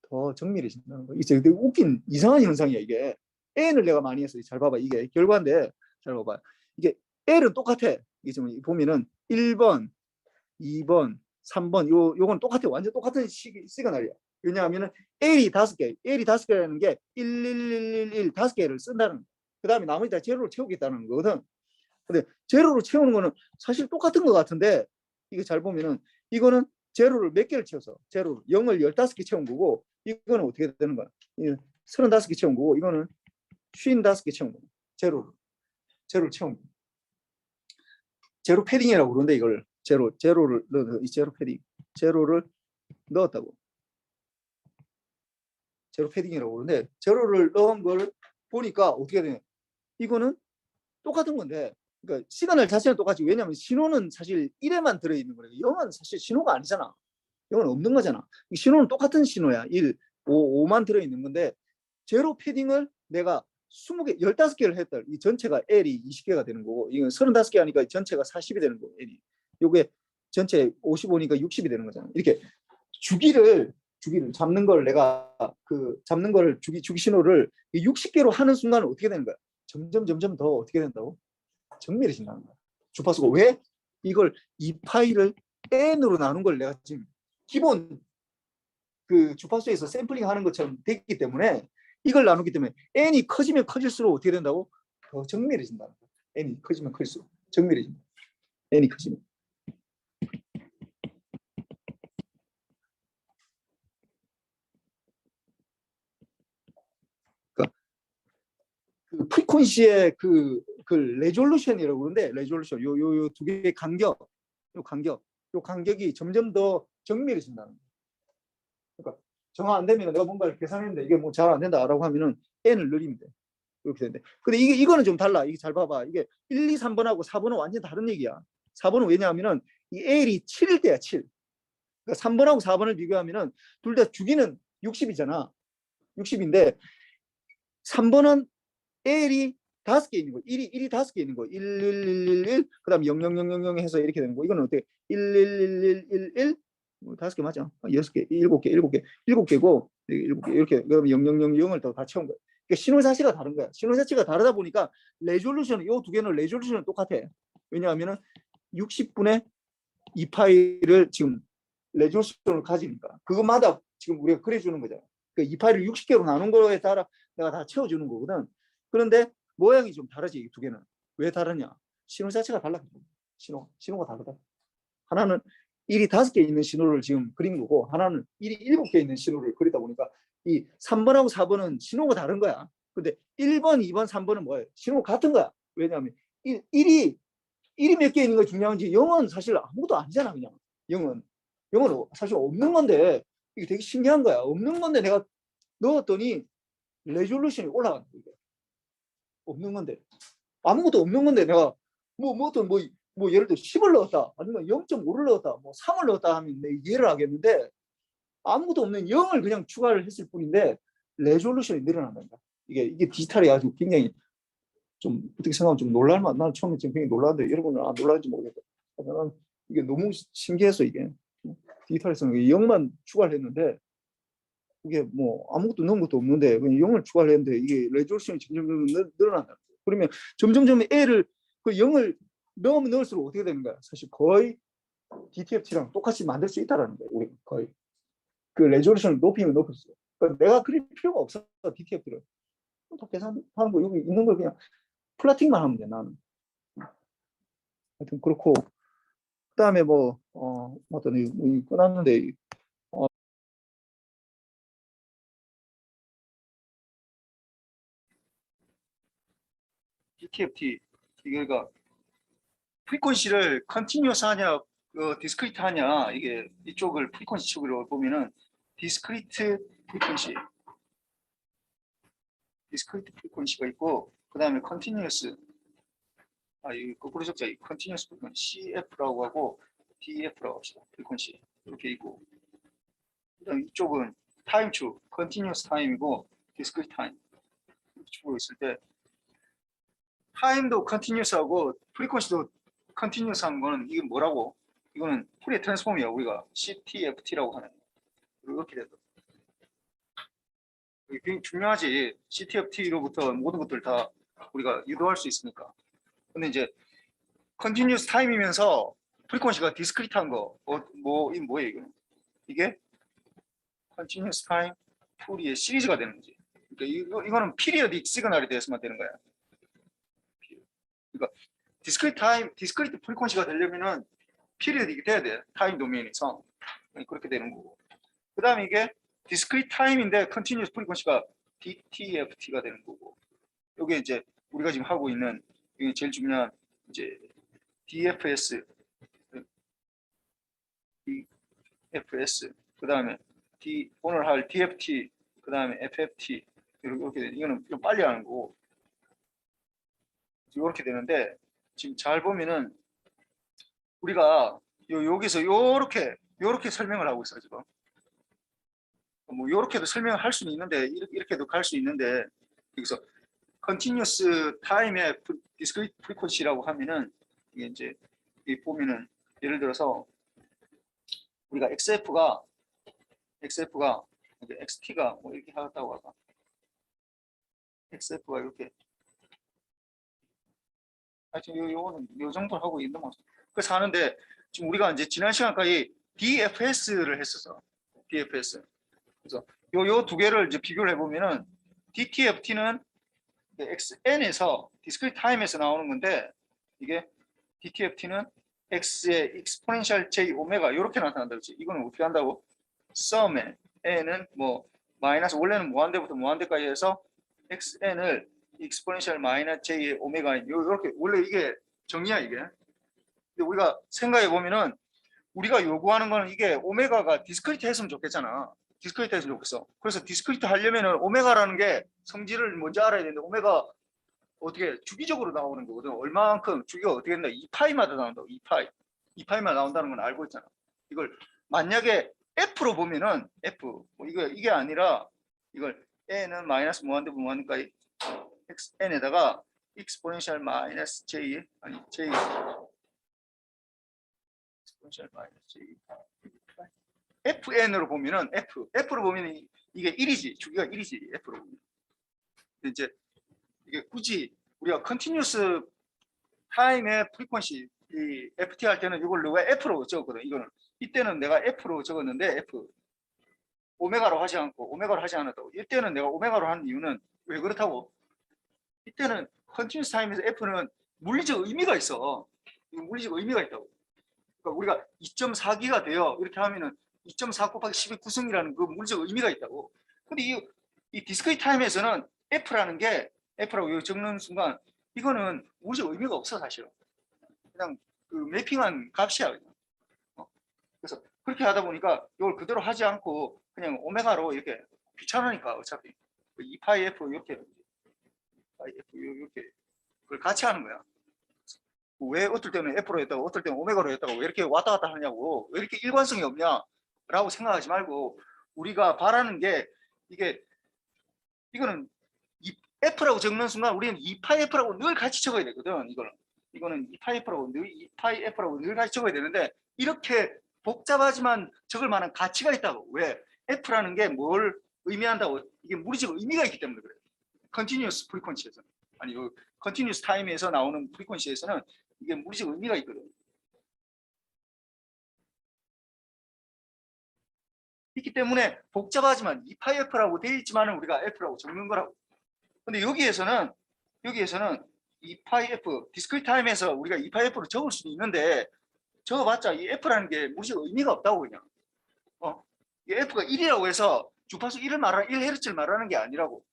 더 정밀해진다는 거. 이게 되게 웃긴 이상한 현상이야 이게. n을 내가 많이 했어. 잘 봐봐. 이게 결과인데 잘 봐봐. 이게 l은 똑같아. 이게 지금 보면은 1번, 2번, 3번 요건 똑같아. 완전 똑같은 시그널이야. 왜냐하면은 L이 5개, L이 5개라는 게 1, 1, 1, 1, 1 5개를 쓴다는. 그 다음에 나머지 다 제로로 채우겠다는 거거든. 근데 제로로 채우는 거는 사실 똑같은 것 같은데 이거 잘 보면은 이거는 제로를 몇 개를 채워서 제로 0을 15개 채운 거고 이거는 어떻게 되는 거야? 35개 채운 거고 이거는 55개 채운 거야. 제로를 채운 거. 제로 패딩이라고 그러는데 이걸 제로를 넣어 제로 패딩 제로를 넣었다고. 제로 패딩이라고 그러는데 제로를 넣은 걸 보니까 어떻게 되냐? 이거는 똑같은 건데 그러니까 시그널 자체는 똑같지. 왜냐하면 신호는 사실 1에만 들어있는 거예요. 0은 사실 신호가 아니잖아. 0은 없는 거잖아. 신호는 똑같은 신호야. 1, 5만 들어있는 건데 제로 패딩을 내가 20개, 15개를 했다. 이 전체가 L이 20개가 되는 거고 이건 35개 하니까 전체가 40이 되는 거고 L이. 요게 전체 55니까 60이 되는 거잖아. 이렇게 주기를 잡는 걸 내가 잡는 거를 주기 신호를 60개로 하는 순간 어떻게 되는 거야? 점점 더 어떻게 된다고? 정밀해진다는 거야. 주파수가 왜 이걸 이 파일을 n으로 나눈 걸 내가 지금 기본 그 주파수에서 샘플링 하는 것처럼 됐기 때문에 이걸 나누기 때문에 n이 커지면 커질수록 어떻게 된다고? 더 정밀해진다는 거야. n이 커지면 클수록 정밀해진다. n이 커지면. 그러니까 그 프리퀀시의 그 레졸루션이라고 그러는데 레졸루션 요 두 개의 요 간격이 점점 더 정밀해진다는 거야. 그러니까 정화 안 되면 내가 뭔가를 계산했는데 이게 뭐 잘 안 된다라고 하면은 n을 늘리면 돼. 이렇게 되는데. 근데 이거는 좀 달라. 이게 잘 봐봐. 이게 1, 2, 3번하고 4번은 완전 다른 얘기야. 4번은 왜냐하면은 이 L이 7일 때야, 7. 그러니까 3번하고 4번을 비교하면은 둘 다 주기는 60이잖아. 60인데 3번은 L이 5개 있는 거. 1이 5개 있는 거. 1, 1, 1, 1, 1, 그다음에 0, 0, 0, 0, 0 해서 이렇게 되는 거. 이거는 어떻게? 1, 1, 1, 1, 1, 1, 뭐 5개 맞아. 6개, 7개, 7개, 7개고 7개 이렇게 그러면 0, 0, 0, 0을 다 채운 거야. 그러니까 신호 자체가 다른 거야. 신호 자체가 다르다 보니까 레졸루션은 이 두 개는 레졸루션은 똑같아. 왜냐하면은 60분의 이 파일을 지금 레졸루션을 가지니까 그것마다 지금 우리가 그려주는 거잖아. 그러니까 이 파일을 60개로 나눈 거에 따라 내가 다 채워주는 거거든. 그런데 모양이 좀 다르지 이 두 개는. 왜 다르냐? 신호 자체가 달라. 신호가 다르다. 하나는 1이 5개 있는 신호를 지금 그린 거고 하나는 1이 7개 있는 신호를 그리다 보니까 이 3번하고 4번은 신호가 다른 거야. 근데 1번, 2번, 3번은 뭐예요? 신호가 같은 거야. 왜냐하면 1이 몇 개 있는 거 중요한지 0은 사실 아무것도 아니잖아. 그냥 0은 사실 없는 건데 이게 되게 신기한 거야. 없는 건데 내가 넣었더니 레졸루션이 올라간다. 이게. 없는 건데 아무것도 없는 건데 내가 뭐 예를 들어 10을 넣었다 아니면 0.5를 넣었다 뭐 3을 넣었다 하면 내 이해를 하겠는데 아무것도 없는 0을 그냥 추가를 했을 뿐인데 레졸루션이 늘어난다. 이게 디지털이 아주 굉장히 좀 어떻게 생각하면 좀 놀랄만. 나는 처음에 지금 굉장히 놀랐는데 여러분은 안 놀랄지 모르겠다. 나는 이게 너무 신기해서 이게 디지털에서는 0만 추가를 했는데 이게 뭐 아무것도 넣은 것도 없는데 그냥 0을 추가를 했는데 이게 레졸루션이 점점 늘어난다. 그러면 점점 A를 그 0을 넣으면 넣을수록 어떻게 되는 거야? 사실 거의 DTFT랑 똑같이 만들 수 있다라는 거예요. 우리 거의 그 레졸루션을 높이면 높일수록. 그러니까 내가 그릴 필요가 없어 DTFT를. 다 계산하는 거 여기 있는 걸 그냥 플라팅만 하면 돼 나는. 하여튼 그렇고 그다음에 어떤 끝났는데 DTFT 이게가 프리퀀시를 컨티뉴어스 하냐 디스크리트 하냐 이게 이쪽을 프리퀀시 쪽으로 보면은 디스크리트 프리퀀시가 있고 그 다음에 컨티뉴어스 이 거꾸로 적자 컨티뉴어스 프리퀀시 CF라고 하고 DF라고 합시다. 프리퀀시 이렇게 있고 그다음 이쪽은 타임 추, 컨티뉴어스 타임이고 디스크리트 타임 추로 있을 때 타임도 컨티뉴어스하고 프리퀀시도 컨티뉴어스한 거는 이게 뭐라고? 이거는 푸리에 트랜스폼이야. 우리가 CTFT라고 하는 이렇게 된다. 이게 굉장히 중요하지. CTFT로부터 모든 것들 다 우리가 유도할 수 있으니까. 근데 이제 컨티뉴어스 타임이면서 프리퀀시가 디스크리트한 거, 이 뭐예요 이거? 이게 컨티뉴어스 타임 푸리의 시리즈가 되는 거지. 그러니까 이거는 피리어딕 시그널에 대해서만 되는 거야. 그러니까 디스크리트 프리퀀시가 되려면은 피리어딕이 돼야 돼. 타임 도메인에서 그렇게 되는 거고. 그다음에 이게 디스크리트 타임인데 컨티뉴어스 프리퀀시가 DTFT가 되는 거고. 이게 이제 우리가 지금 하고 있는 이게 제일 중요한 이제 DFS, 그다음에 오늘 할 DFT, 그다음에 FFT 이렇게 이거는 좀 빨리 하는 거고 이렇게 되는데 지금 잘 보면은 우리가 여기서 요렇게 설명을 하고 있어요 지금. 뭐 요렇게도 설명을 할 수는 있는데 이렇게도 갈 수 있는데 여기서 컨티뉴어스 타임의 디스크리트 프리퀀시라고 하면은 이게 이제 여기 보면은 예를 들어서 우리가 XF가 XT가 뭐 이렇게 하였다고 하다. XF가 이렇게 하여튼 요거는 요 정도 하고 있는 거. 그래서 하는데 지금 우리가 이제 지난 시간까지 DFS를 했었어. DFS. 그래서 요 두 개를 이제 비교를 해보면은 DTFT는 XN에서 디스크리트 타임에서 나오는 건데 이게 DTFT는 X의 익스포넨셜 J 오메가 이렇게 나타난다 그렇지. 이거는 어떻게 한다고? 썸에 N은 뭐 마이너스 원래는 무한대부터 무한대까지 해서 XN을 익스포넨셜 마이너스 J의 오메가 이렇게 원래 이게 정의야 이게. 근데 우리가 생각해 보면은 우리가 요구하는 거는 이게 오메가가 디스크리트 했으면 좋겠잖아. 디스크리트 했으면 좋겠어. 그래서 디스크리트 하려면은 오메가라는 게 성질을 먼저 알아야 되는데 오메가 어떻게 주기적으로 나오는 거거든. 얼마만큼 주기가 어떻게 된다. 2파이마다 나온다고. 2파이만 나온다는 건 알고 있잖아. 이걸 만약에 F로 보면은 F 뭐 이게 아니라 이걸 N은 마이너스 무한대 무한대까지 XN에다가 익스포넨셜 마이너스 J 아니 J 익스포넨셜 마이너스 J FN으로 보면은 F로 보면 이게 1이지. 주기가 1이지. F로 보면. 이제 이게 굳이 우리가 컨티뉴어스 타임의 프리퀀시 이 FT 할 때는 이걸 누가 F로 적었거든. 이거는 이때는 내가 F로 적었는데 F 오메가로 하지 않고 오메가로 하지 않았다고. 이때는 내가 오메가로 한 이유는 왜 그렇다고? 이때는 컨티뉴어스 타임에서 F는 물리적 의미가 있어. 물리적 의미가 있다고. 그러니까 우리가 2.4기가 돼요. 이렇게 하면은 2.4 곱하기 10의 구성이라는 그 물리적 의미가 있다고. 근데 이 디스크리트 타임에서는 F라는 게 F라고 적는 순간 이거는 물리적 의미가 없어 사실은. 그냥 그 매핑한 값이야. 그냥. 그래서 그렇게 하다 보니까 이걸 그대로 하지 않고 그냥 오메가로 이렇게 귀찮으니까 어차피 2파이 F 이렇게 2파이 F 이렇게 그걸 같이 하는 거야. 왜 어떨 때는 F로 했다고 어떨 때는 오메가로 했다고 왜 이렇게 왔다 갔다 하냐고 왜 이렇게 일관성이 없냐라고 생각하지 말고 우리가 바라는 게 이거는 F라고 적는 순간 우리는 2파이 F라고 늘 같이 적어야 되거든. 이거는 2파이 F라고 늘 같이 적어야 되는데 이렇게 복잡하지만 적을 만한 가치가 있다고. 왜? F라는 게 뭘 의미한다고? 이게 물리적 의미가 있기 때문에 그래요. 컨티뉴어스 프리퀀시에서 아니 컨티뉴어스 타임에서 나오는 프리퀀시에서는 이게 물리적 의미가 있거든. 있기 때문에 복잡하지만 2파이 F라고 되어 있지만은 우리가 F라고 적는 거라고. 근데 여기에서는 2파이 F 디스크리트 타임에서 우리가 2파이 F로 적을 수도 있는데 적어봤자 이 F라는 게 무슨 의미가 없다고 그냥. 이 F가 1이라고 해서 주파수 1을 말하는 1Hz를 말하는 게 아니라고.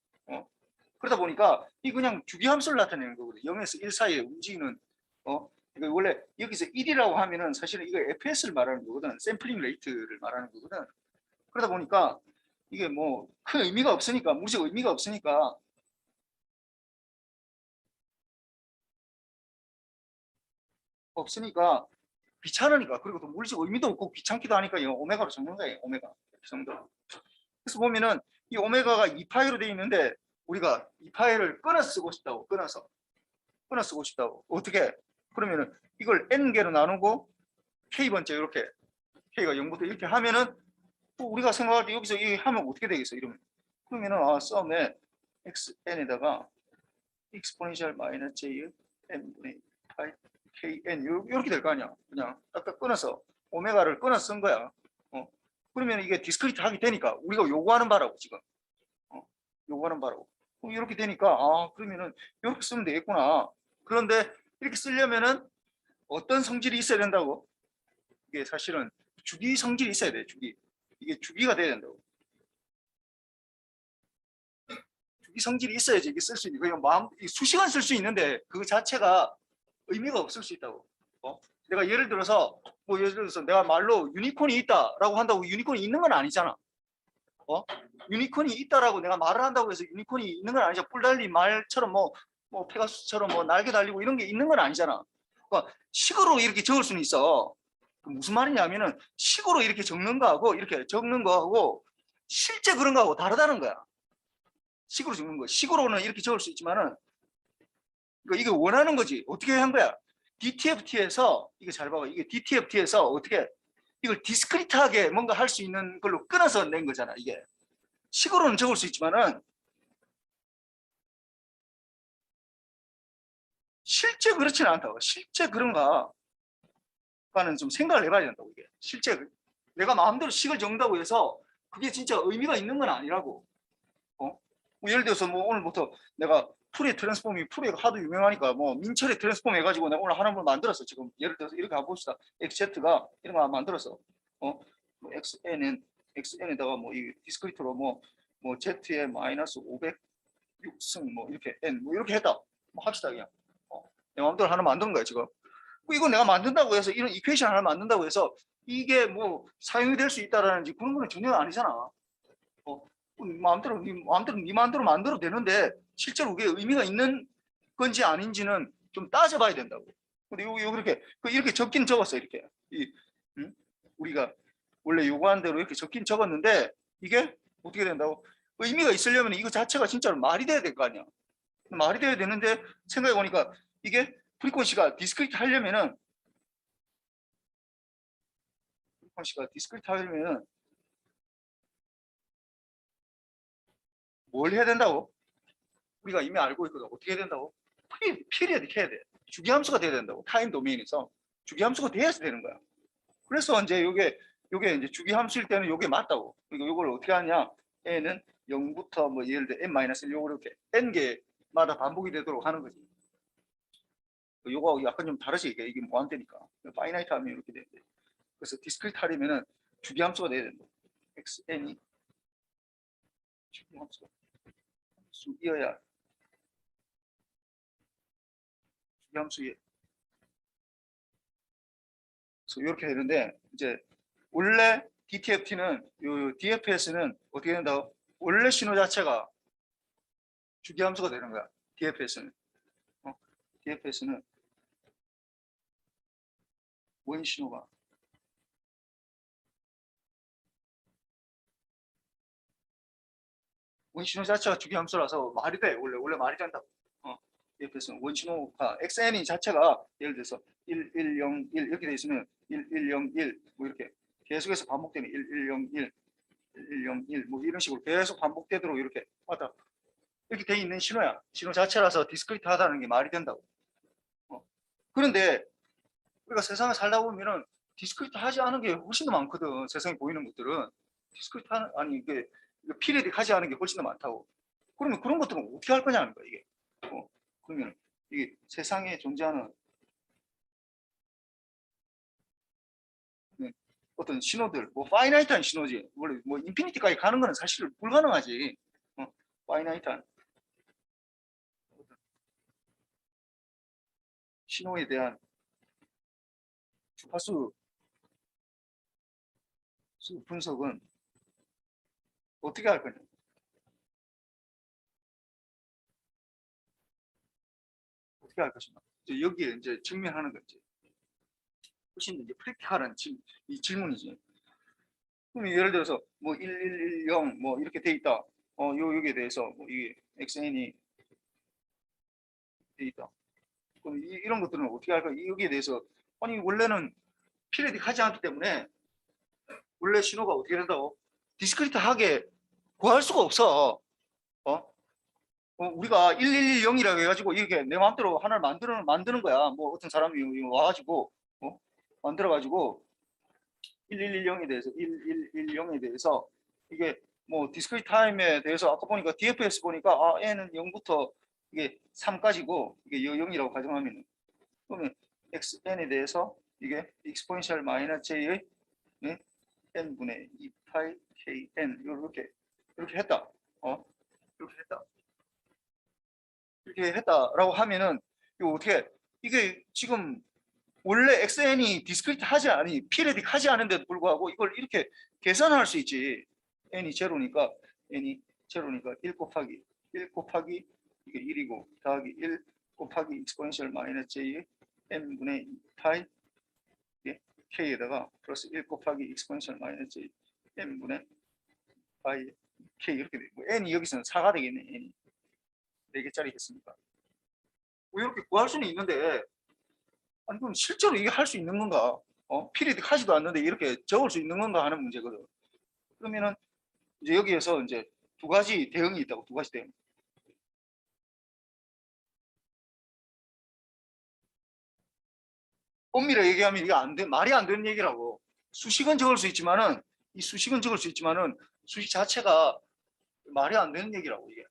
그러다 보니까 이 그냥 주기함수를 나타내는 거거든. 0에서 1 사이에 움직이는 이거 원래 여기서 1이라고 하면은 사실은 이거 FS를 말하는 거거든. 샘플링 레이트를 말하는 거거든. 그러다 보니까 이게 뭐 큰 의미가 없으니까 무슨 의미가 없으니까 귀찮으니까 그리고 또 물리적 의미도 없고 귀찮기도 하니까 이 오메가로 적는 거예요. 오메가 이 정도. 그래서 보면은 이 오메가가 2파이로 되어 있는데 우리가 2파이를 끊어 쓰고 싶다고, 끊어 쓰고 싶다고. 어떻게? 그러면은 이걸 n개로 나누고 k번째 이렇게 k가 0부터 이렇게 하면은 또 우리가 생각할 때 여기서 이 하면 어떻게 되겠어? 이러면 그러면은 썸에 xn에다가 exponential 마이너스 j n분의 파이 kn 이렇게 될 거 아니야. 그냥 아까 끊어서 오메가를 끊어 쓴 거야. 그러면 이게 디스크리트 하게 되니까 우리가 요구하는 바라고 지금 요구하는 바라고 이렇게 되니까 그러면은 이렇게 쓰면 되겠구나. 그런데 이렇게 쓰려면은 어떤 성질이 있어야 된다고? 이게 사실은 주기 성질이 있어야 돼. 주기. 이게 주기가 돼야 된다고. 주기 성질이 있어야지 이게 쓸 수 있는. 그냥 수시간 쓸 수 있는데 그 자체가 의미가 없을 수 있다고. 내가 예를 들어서 내가 말로 유니콘이 있다라고 한다고 유니콘이 있는 건 아니잖아. 유니콘이 있다라고 내가 말을 한다고 해서 유니콘이 있는 건 아니죠. 뿔 달린 말처럼 뭐 페가수스처럼 뭐 날개 달리고 이런 게 있는 건 아니잖아. 그러니까 식으로 이렇게 적을 수는 있어. 무슨 말이냐면은 식으로 이렇게 적는 거하고 이렇게 적는 거하고 실제 그런 거하고 다르다는 거야. 식으로 적는 거. 식으로는 이렇게 적을 수 있지만은 이게 원하는 거지. 어떻게 한 거야? DTFT에서 이거 잘 봐봐. 이게 DTFT에서 어떻게 이걸 디스크리트하게 뭔가 할 수 있는 걸로 끊어서 낸 거잖아. 이게 식으로는 적을 수 있지만은 실제 그렇지는 않다고. 실제 그런가는 좀 생각을 해봐야 된다고. 이게 실제 내가 마음대로 식을 적는다고 해서 그게 진짜 의미가 있는 건 아니라고. 뭐 예를 들어서 뭐 오늘부터 내가 풀의 트랜스폼이 풀이가 하도 유명하니까 뭐 민철의 트랜스폼 해가지고 내가 오늘 하나 걸 만들었어. 지금 예를 들어서 이렇게 한번 봅시다. XZ가 이런 거 만들었어. 뭐 XN에다가 뭐 이 디스크리트로 뭐 Z에 마이너스 506승 뭐 이렇게 N 뭐 이렇게 했다. 뭐 합시다 그냥. 내 마음대로 하나 만드는 거야 지금. 이거 내가 만든다고 해서 이런 이퀘이션 하나 만든다고 해서 이게 뭐 사용이 될 수 있다라는지 그런 거는 전혀 아니잖아. 마음대로 네 마음대로 만들어도 되는데 실제로 그게 의미가 있는 건지 아닌지는 좀 따져봐야 된다고. 근데 이렇게 적긴 적었어 이렇게. 우리가 원래 요구한 대로 이렇게 적긴 적었는데 이게 어떻게 된다고? 의미가 있으려면 이거 자체가 진짜로 말이 돼야 될 거 아니야. 말이 돼야 되는데 생각해 보니까 이게 프리퀀시가 디스크리트 하려면은 뭘 해야 된다고? 우리가 이미 알고 있거든. 어떻게 해야 된다고? 피리어드 해야 돼. 주기함수가 돼야 된다고. 타임 도메인에서 주기함수가 돼야지 되는 거야. 그래서 이제 요게 이제 주기함수일 때는 요게 맞다고. 그러니까 요걸 어떻게 하냐? n은 0부터 뭐 예를 들어 n-1 요거 이렇게 n 개마다 반복이 되도록 하는 거지. 요거하고 약간 좀 다르지 이게 무한대니까. 파이나이트 하면 이렇게 되는데. 그래서 디스크리트 하려면은 주기함수가 돼야 된다. xn이 주기함수가 수이어야 주기함수에 이렇게 되는데 이제 원래 DTFT는 요 DFS는 어떻게 된다고? 원래 신호 자체가 주기함수가 되는 거야. DFS는 DFS는 원 신호가 원 신호 자체가 주기함수라서 말이 돼. 원래 말이 된다고. DFS는 원 신호가 XN이 자체가 예를 들어서 1, 1, 0, 1 이렇게 돼 있으면 1, 1, 0, 1 뭐 이렇게 계속해서 반복되는 1, 1, 0, 1 1, 0, 1 뭐 이런 식으로 계속 반복되도록 이렇게 왔다 이렇게 돼 있는 신호야. 신호 자체라서 디스크리트 하다는 게 말이 된다고. 그런데 우리가 세상을 살다 보면은 디스크리트 하지 않은 게 훨씬 더 많거든. 세상에 보이는 것들은 디스크리트 하는 아니 이게 피리어딕 하지 않은 게 훨씬 더 많다고. 그러면 그런 것들은 어떻게 할 거냐는 거야 이게. 그러면 이게 세상에 존재하는 어떤 신호들, 뭐 파이나이트한 신호지. 원래 뭐 인피니티까지 가는 거는 사실 불가능하지. 파이나이트한 신호에 대한 주파수 분석은 어떻게 할 거냐? 어떻게 할 것인가? 여기에 이제 직면하는 거지. 훨씬 이제 프랙티컬한 이 질문이지. 그럼 예를 들어서 뭐 1110 뭐 이렇게 돼 있다. 여기에 대해서 뭐 이게 xn이 돼 있다. 그럼 이런 것들은 어떻게 할까? 여기에 대해서 아니 원래는 피리딕하지 않기 때문에 원래 신호가 어떻게 된다고? 디스크리트하게 구할 수가 없어. 우리가 1110이라고 해가지고 이렇게 내 마음대로 하나를 만드는 거야. 뭐 어떤 사람이 와가지고 만들어가지고 1110에 대해서 1110에 대해서 이게 뭐 디스크리트 타임에 대해서 아까 보니까 DFS 보니까 n은 0부터 이게 3까지고 이게 0이라고 가정하면 그러면 xn에 대해서 이게 exponential 마이너스 j의 n분의 2파이 kn 이렇게 했다. 이렇게 했다. 이렇게 했다라고 하면은 이거 어떻게 이게 지금 원래 xn이 디스크리트 하지 않니 피리딕 하지 않은데도 불구하고 이걸 이렇게 계산할 수 있지. n이 제로니까 1 곱하기 이게 1이고 더하기 1 곱하기 exponential 마이너스 j의 n분의 2파이 k에다가 플러스 1 곱하기 exponential 마이너스 j n분의 파이 k 이렇게 되고 n이 여기서는 4가 되겠네. n이 4개짜리 했으니까 이렇게 구할 수는 있는데 아니 그럼 실제로 이게 할 수 있는 건가? 피리딕 하지도 않는데 이렇게 적을 수 있는 건가 하는 문제거든. 그러면은 이제 여기에서 이제 두 가지 대응이 있다고. 두 가지 대응. 엄밀히 얘기하면 이게 말이 안 되는 얘기라고. 수식은 적을 수 있지만은 수식 자체가 말이 안 되는 얘기라고. 이게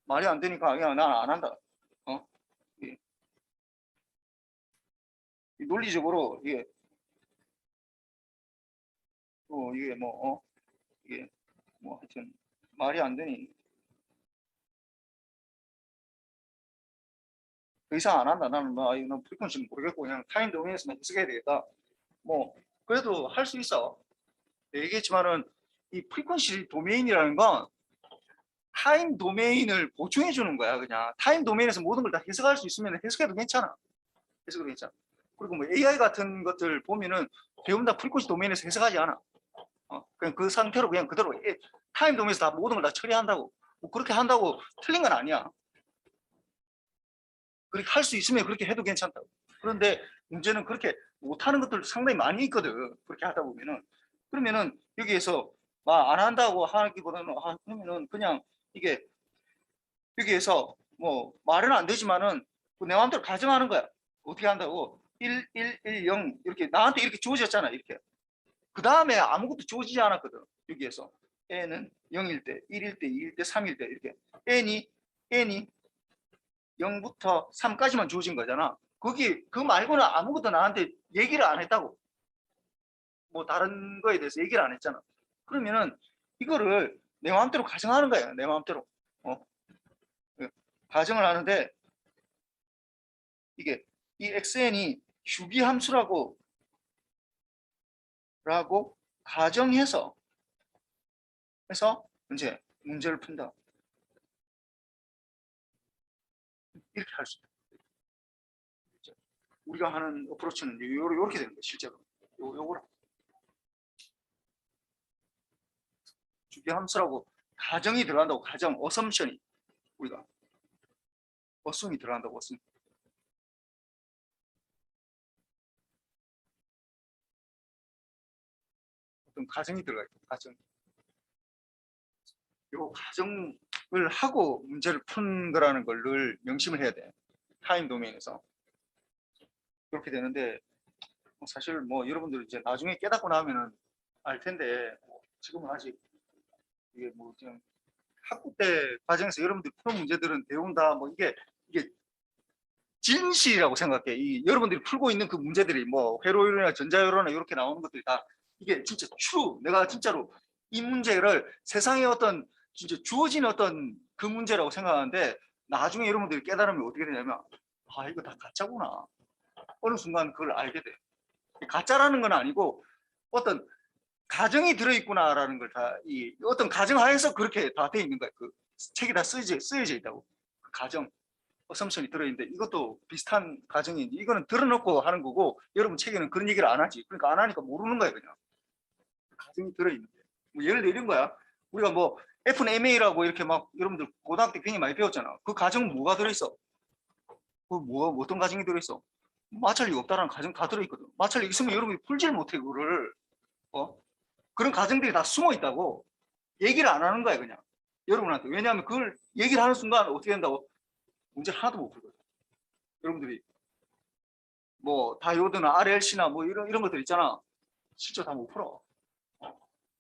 말이 안 되니까 그냥 난 안 한다. 예. 논리적으로 이게 이게 뭐 하여튼 말이 안 되니 더 이상 안 한다. 나는 이건 프리퀀시는 모르겠고 그냥 타임 도메인에서만 해석해야 되겠다. 뭐 그래도 할 수 있어. 얘기했지만은 이 프리퀀시 도메인이라는 건 타임 도메인을 보충해 주는 거야. 그냥 타임 도메인에서 모든 걸 다 해석할 수 있으면 해석해도 괜찮아. 해석해도 괜찮아. 그리고 뭐 AI 같은 것들 보면은 대부분 다 프리퀀시 도메인에서 해석하지 않아. 그냥 그 상태로 그냥 그대로 타임 도메인에서 다 모든 걸 다 처리한다고. 뭐 그렇게 한다고 틀린 건 아니야. 그렇게 할 수 있으면 그렇게 해도 괜찮다고. 그런데 문제는 그렇게 못하는 것들 상당히 많이 있거든. 그렇게 하다 보면은. 그러면은 여기에서 안 한다고 하기보다는 그러면은 그냥 이게 여기에서 뭐 말은 안 되지만은 내 마음대로 가정하는 거야. 어떻게 한다고? 1, 1, 1, 0 이렇게 나한테 이렇게 주어졌잖아. 이렇게. 그 다음에 아무것도 주어지지 않았거든. 여기에서 n은 0일 때, 1일 때, 2일 때, 3일 때 이렇게 n이 0부터 3까지만 주어진 거잖아. 거기 그 말고는 아무것도 나한테 얘기를 안 했다고. 뭐 다른 거에 대해서 얘기를 안 했잖아. 그러면은 이거를 내 마음대로 가정하는 거야. 내 마음대로. 가정을 하는데 이게 이 xn이 주기함수라고 가정해서 이제 문제를 푼다. 이렇게 할 수 있다. 우리가 하는 어프로치는 이렇게 되는 거예요. 실제로. 요거랑 주기함수라고 가정이 들어간다고. 가정, 어썸션이 우리가 어썸이 들어간다고. 어썸. 어떤 가정이 들어가 있고 가정. 요 가정을 하고 문제를 푼 거라는 걸 늘 명심을 해야 돼. 타임 도메인에서. 그렇게 되는데 사실 뭐 여러분들 이제 나중에 깨닫고 나면은 알 텐데 지금은 아직 이게 뭐 그냥 학부 때 과정에서 여러분들이 푸는 문제들은 대부분 다 뭐 이게 진실이라고 생각해. 여러분들이 풀고 있는 그 문제들이 뭐 회로이론이나 전자회로나 이렇게 나오는 것들이 다 이게 진짜 내가 진짜로 이 문제를 세상에 어떤 진짜 주어진 어떤 그 문제라고 생각하는데 나중에 여러분들이 깨달으면 어떻게 되냐면 이거 다 가짜구나. 어느 순간 그걸 알게 돼. 가짜라는 건 아니고 어떤 가정이 들어있구나라는 걸 다 어떤 가정하에서 그렇게 다 돼 있는 거야. 그 책이 다 쓰여져 있다고. 그 가정 어썸션이 들어있는데 이것도 비슷한 가정인데 이거는 들어놓고 하는 거고 여러분 책에는 그런 얘기를 안 하지. 그러니까 안 하니까 모르는 거야. 그냥 가정이 들어있는데 뭐 예를 들어 이런 거야. 우리가 뭐 FMA라고 이렇게 막 여러분들 고등학교 때 굉장히 많이 배웠잖아. 그 가정은 뭐가 들어있어? 그 뭐 어떤 가정이 들어있어? 마찰력이 없다라는 가정 다 들어있거든. 마찰력 있으면 여러분이 풀지를 못해 그거를. 그런 가정들이 다 숨어 있다고. 얘기를 안 하는 거야 그냥 여러분한테. 왜냐하면 그걸 얘기를 하는 순간 어떻게 된다고? 문제를 하나도 못 풀거든. 여러분들이 뭐 다이오드나 RLC나 뭐 이런 것들 있잖아. 실제 다 못 풀어.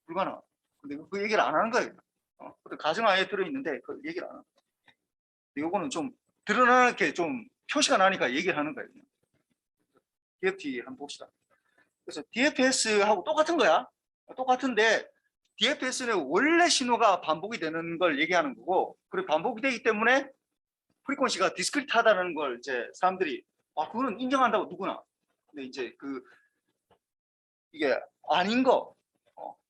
불가능. 근데 그 얘기를 안 하는 거예요. 가정 안에 들어있는데 그 얘기를 안 하는 거예요. 요거는 좀 드러나게 좀 표시가 나니까 얘기를 하는 거예요. DFT 한번 봅시다. 그래서 DFS하고 똑같은 거야. 똑같은데 DFS는 원래 신호가 반복이 되는 걸 얘기하는 거고, 그리고 반복이 되기 때문에 프리퀀시가 디스크리트하다는 걸 이제 사람들이 그거는 인정한다고 누구나. 근데 이제 이게 아닌 거,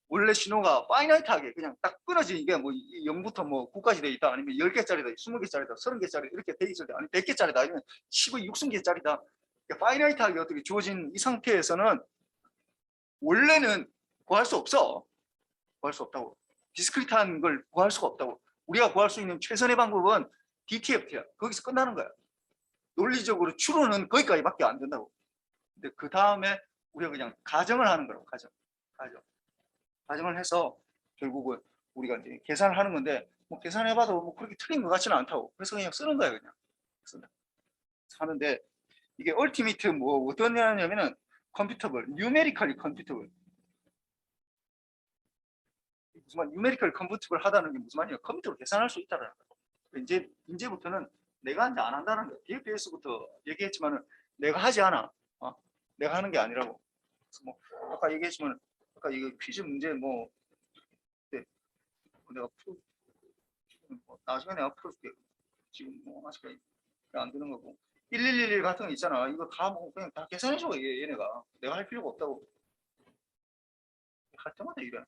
원래 신호가 파이나이트하게 그냥 딱 끊어지는 게 뭐 0부터 뭐 9까지 돼 있다, 아니면 10개짜리다, 20개짜리다, 30개짜리 이렇게 돼 있을 때, 아니면 100개짜리다, 아니면 15, 60개짜리다, 파이나이트하게 어떻게 주어진 이 상태에서는 원래는 구할 수 없어. 구할 수 없다고. 디스크리트한 걸 구할 수가 없다고. 우리가 구할 수 있는 최선의 방법은 DTFT야. 거기서 끝나는 거야. 논리적으로 추론은 거기까지밖에 안 된다고. 근데 그 다음에 우리가 그냥 가정을 하는 거라고. 가정을 해서 결국은 우리가 이제 계산을 하는 건데, 뭐 계산해봐도 뭐 그렇게 틀린 것 같지는 않다고. 그래서 그냥 쓰는 거야 그냥. 하는데 이게 얼티미트 뭐 어떤 냐면은 컴퓨터블, 뉴메리컬리 컴퓨터블. 무슨 말, 뉴메리컬 컴퓨터블 하다는 게 무슨 말이야? 컴퓨터로 계산할 수 있다는 거야. 이제부터는 내가 이제 안 한다는 거야. DFS부터 얘기했지만은 내가 하지 않아. 내가 하는 게 아니라고. 그래서 뭐 아까 얘기했지만 아까 이거 퀴즈 문제 뭐 네, 내가 나중에 내가 풀어줄게. 지금 뭐 아직 안 되는 거고. 1111 같은 거 있잖아. 이거 다 뭐 그냥 다 계산해줘 얘네가. 내가 할 필요가 없다고. 할 때마다 이래.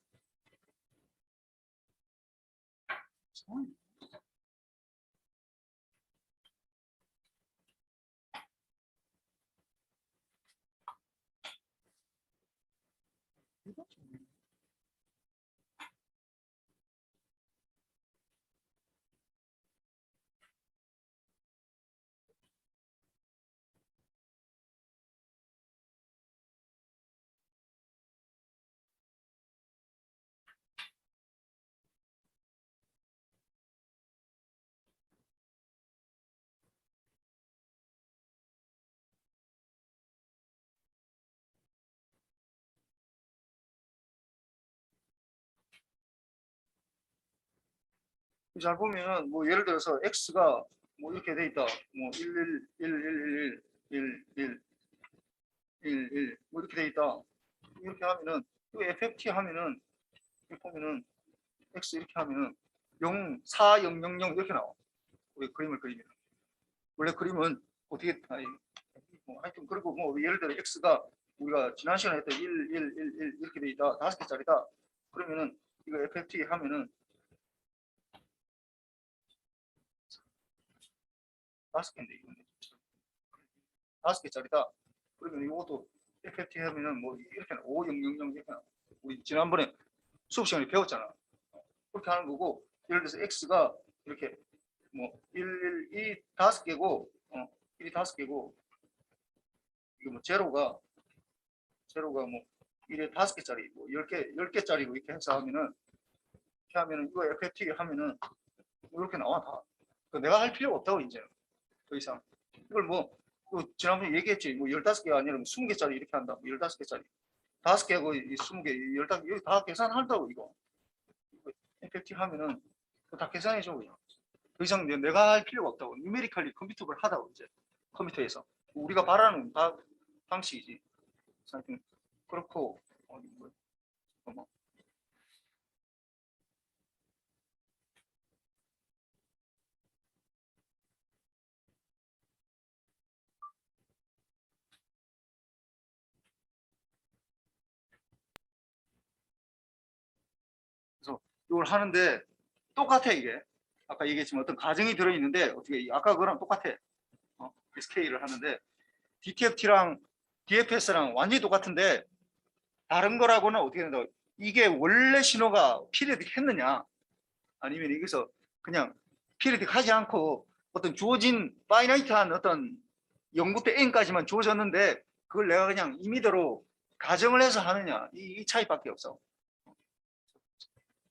잘 보면 뭐 예를 들어서 x가 뭐 이렇게 돼 있다. 뭐 1111111111 뭐 이렇게 돼 있다. 이렇게 하면은 또 FFT 하면은 이렇게 보면은 x 이렇게 하면은 0, 4, 0, 0, 0 이렇게 나와. 우리 그림을 그리면 원래 그림은 어떻게 뭐 하여튼 그리고 뭐 예를 들어 x가 우리가 지난 시간에 했던 1, 1, 1, 1 이렇게 돼 있다. 5개짜리다. 그러면은 이거 FFT 하면은 5개인데 이건 5개짜리다. 그러면 이것도 FFT 하면은 뭐 이렇게 5, 0, 0, 0 이렇게 나와. 우리 지난번에 수업 시간에 배웠잖아. 그렇게 하는 거고, 예를 들어서 x가 이렇게 뭐 1, 1, 2, 5개고 1이 5개고 이거 뭐 제로가 뭐 1에 5개짜리 뭐 10개짜리고 이렇게 해서 하면은 이렇게 하면은 이거 FFT 하면은 이렇게 나와 다. 내가 할 필요가 없다고 이제 더 이상. 이걸 뭐 지난번에 얘기했지. 뭐 15개가 아니라 20개짜리 이렇게 한다. 뭐 15개짜리. 5개하고 20개, 15개 여기 다 계산한다고 이거. FFT 하면은 다 계산해줘 그냥. 더 이상 내가 할 필요가 없다고. 뉴메리컬리 컴퓨터블 하다고 이제 컴퓨터에서 우리가 바라는 방식이지. 그렇고 뭐. 그래서 이걸 하는데 똑같아 이게. 아까 얘기했지만 어떤 가정이 들어있는데 어떻게 아까 그거랑 똑같아. SK를 하는데 DTFT랑 DFS랑 완전히 똑같은데 다른 거라고는 어떻게 된다? 이게 원래 신호가 피리어딕 했느냐 아니면 여기서 그냥 피리어딕 하지 않고 어떤 주어진 파이나이트한 어떤 0부터 n까지만 주어졌는데 그걸 내가 그냥 임의대로 가정을 해서 하느냐 이 차이밖에 없어.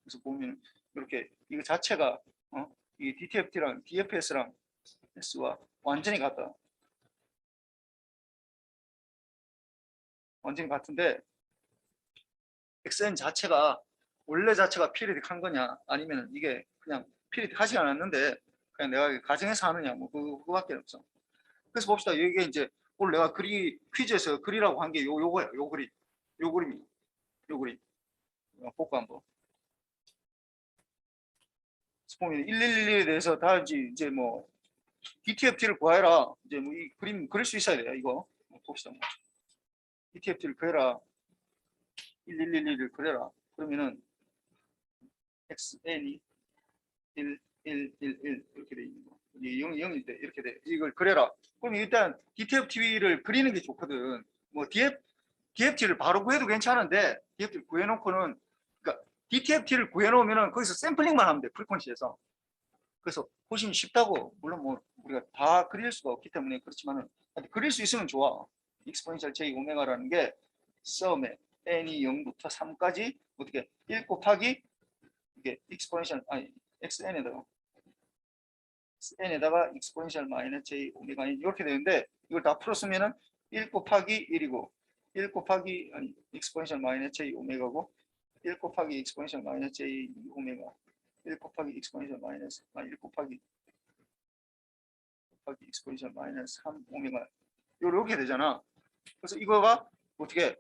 그래서 보면 이렇게 이거 자체가 이 DTFT랑 DFS랑 S와 완전히 같다. 완전히 같은데 XN 자체가 원래 자체가 피리어딕 한 거냐 아니면 이게 그냥 피리어딕 하지 않았는데 그냥 내가 가정해서 하느냐 뭐 그거밖에 없어. 그래서 봅시다. 이게 이제 오늘 내가 퀴즈에서 글이라고 한 게 요거야. 요 그림. 요 그림이. 요 그림. 볼까 한번. 보면 1111에 대해서 다 이제 뭐 DTFT를 구해라. 이제 뭐 이 그림 그릴 수 있어야 돼요. 이거 봅시다. DTFT를 구해라. 1111을 그려라. 그러면은 XN이 1, 1, 1, 1 이렇게 돼 있는 거. 0, 0일 때 이렇게 돼. 이걸 그려라. 그럼 일단 DTFT를 그리는 게 좋거든. 뭐 DFT를 바로 구해도 괜찮은데 DFT를 구해놓고는 그러니까 DTFT를 구해놓으면은 거기서 샘플링만 하면 돼. 프리퀀시에서. 그래서 보시면 쉽다고. 물론 뭐 우리가 다 그릴 수가 없기 때문에 그렇지만은 그릴 수 있으면 좋아. 익스포넨셜 J 오메가라는 게 썸에 n이 0부터 3까지 어떻게 1 곱하기 이게 익스포넨셜 아니 xn에다가 익스포넨셜 마이너스 j 오메가 이렇게 되는데 이걸 다 풀었으면은 1 곱하기 1이고 1 곱하기 아니 익스포넨셜 마이너스 j 오메가고 1 곱하기 익스포넨셜 마이너스 j 오메가 1 곱하기 익스포넨셜 마이너스 1 곱하기 익스포넨셜 마이너스 3 오메가 이렇게 되잖아. 그래서 이거가 어떻게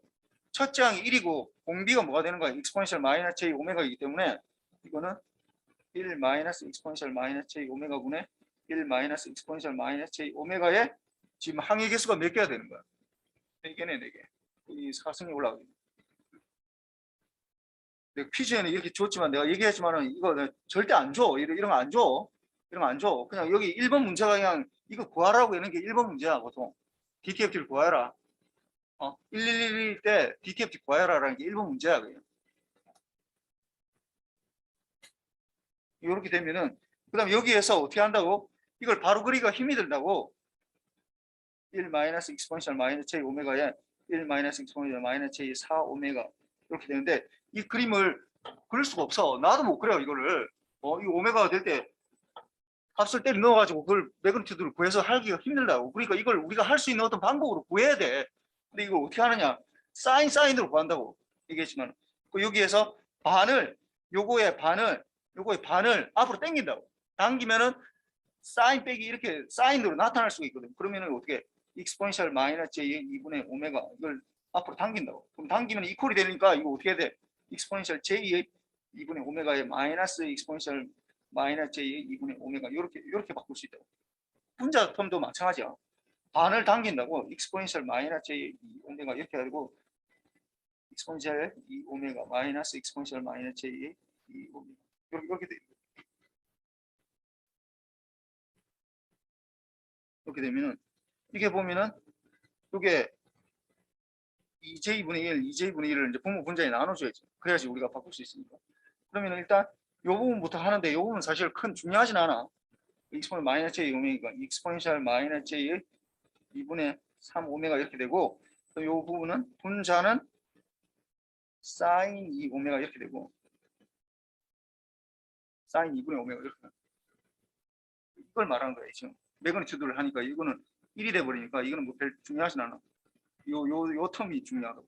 첫째 항이 1이고 공비가 뭐가 되는 거야? 익스포넨셜 마이너스 j 오메가이기 때문에 이거는 1 마이너스 익스포넨셜 마이너스 j 오메가분의 1 마이너스 익스포넨셜 마이너스 j 오메가의 지금 항의 개수가 몇 개가 되는 거야? 4개네, 4개. 이 4승이 올라가게. 내가 퀴즈에는 이렇게 줬지만 내가 얘기했지만은 이거 절대 안 줘. 이런 거 안 줘. 이런 거 안 줘. 그냥 여기 1번 문제가 그냥 이거 구하라고 하는 게 1번 문제야, 보통. DTFT를 구하라. 1111 때 DTFT 구하라라는 게 1번 문제야, 그냥. 이렇게 되면은 그다음 여기에서 어떻게 한다고? 이걸 바로 그리기가 힘이 들다고. 1 마이너스 익스포넨셜 마이너스 j 오메가에 1 마이너스 익스포넨셜 마이너스 j 4 오메가 이렇게 되는데 이 그림을 그릴 수가 없어. 나도 못 그려 이거를. 이 오메가가 될 때 값을 때려 넣어가지고 그걸 매그니튜드를 구해서 하기가 힘들다고. 그러니까 이걸 우리가 할 수 있는 어떤 방법으로 구해야 돼. 근데 이거 어떻게 하느냐? 사인으로 구한다고 얘기했지만 여기에서 요거의 반을 앞으로 당긴다고. 당기면은 사인 빼기 이렇게 사인으로 나타날 수가 있거든. 그러면은 어떻게 익스포넨셜 마이너스 j 2분의 오메가 이걸 앞으로 당긴다고. 그럼 당기면 이퀄이 되니까 이거 어떻게 돼? 익스포넨셜 j의 2분의 오메가의 마이너스 익스포넨셜 마이너스 j의 2분의 오메가 이렇게 바꿀 수 있다고. 분자 텀도 마찬가지야. 반을 당긴다고. 익스포넨셜 마이너스 j 오메가 이렇게 되고 익스포넨셜 2 오메가 마이너스 익스포넨셜 마이너스 j의 2 오메가 이렇게 돼. 이렇게 되면은 이게 보면은 이게 2j분의 1, 2j분의 1을 이제 분모 분자에 나눠줘야지. 그래야지 우리가 바꿀 수 있으니까. 그러면 일단 이 부분부터 하는데 이 부분은 사실 큰 중요하진 않아. 익스포넨셜 마이너스 j 오메가 익스포넨셜 마이너스 j의 2분의 3 오메가 이렇게 되고 이 부분은 분자는 사인 2 오메가 이렇게 되고 사인 2분의 오메가 이렇게 되고 이걸 말하는 거예요. 지금 매그니튜드를 하니까 이거는 1이 돼버리니까 이거는 뭐 별 중요하진 않아. 요 텀이 중요하다고.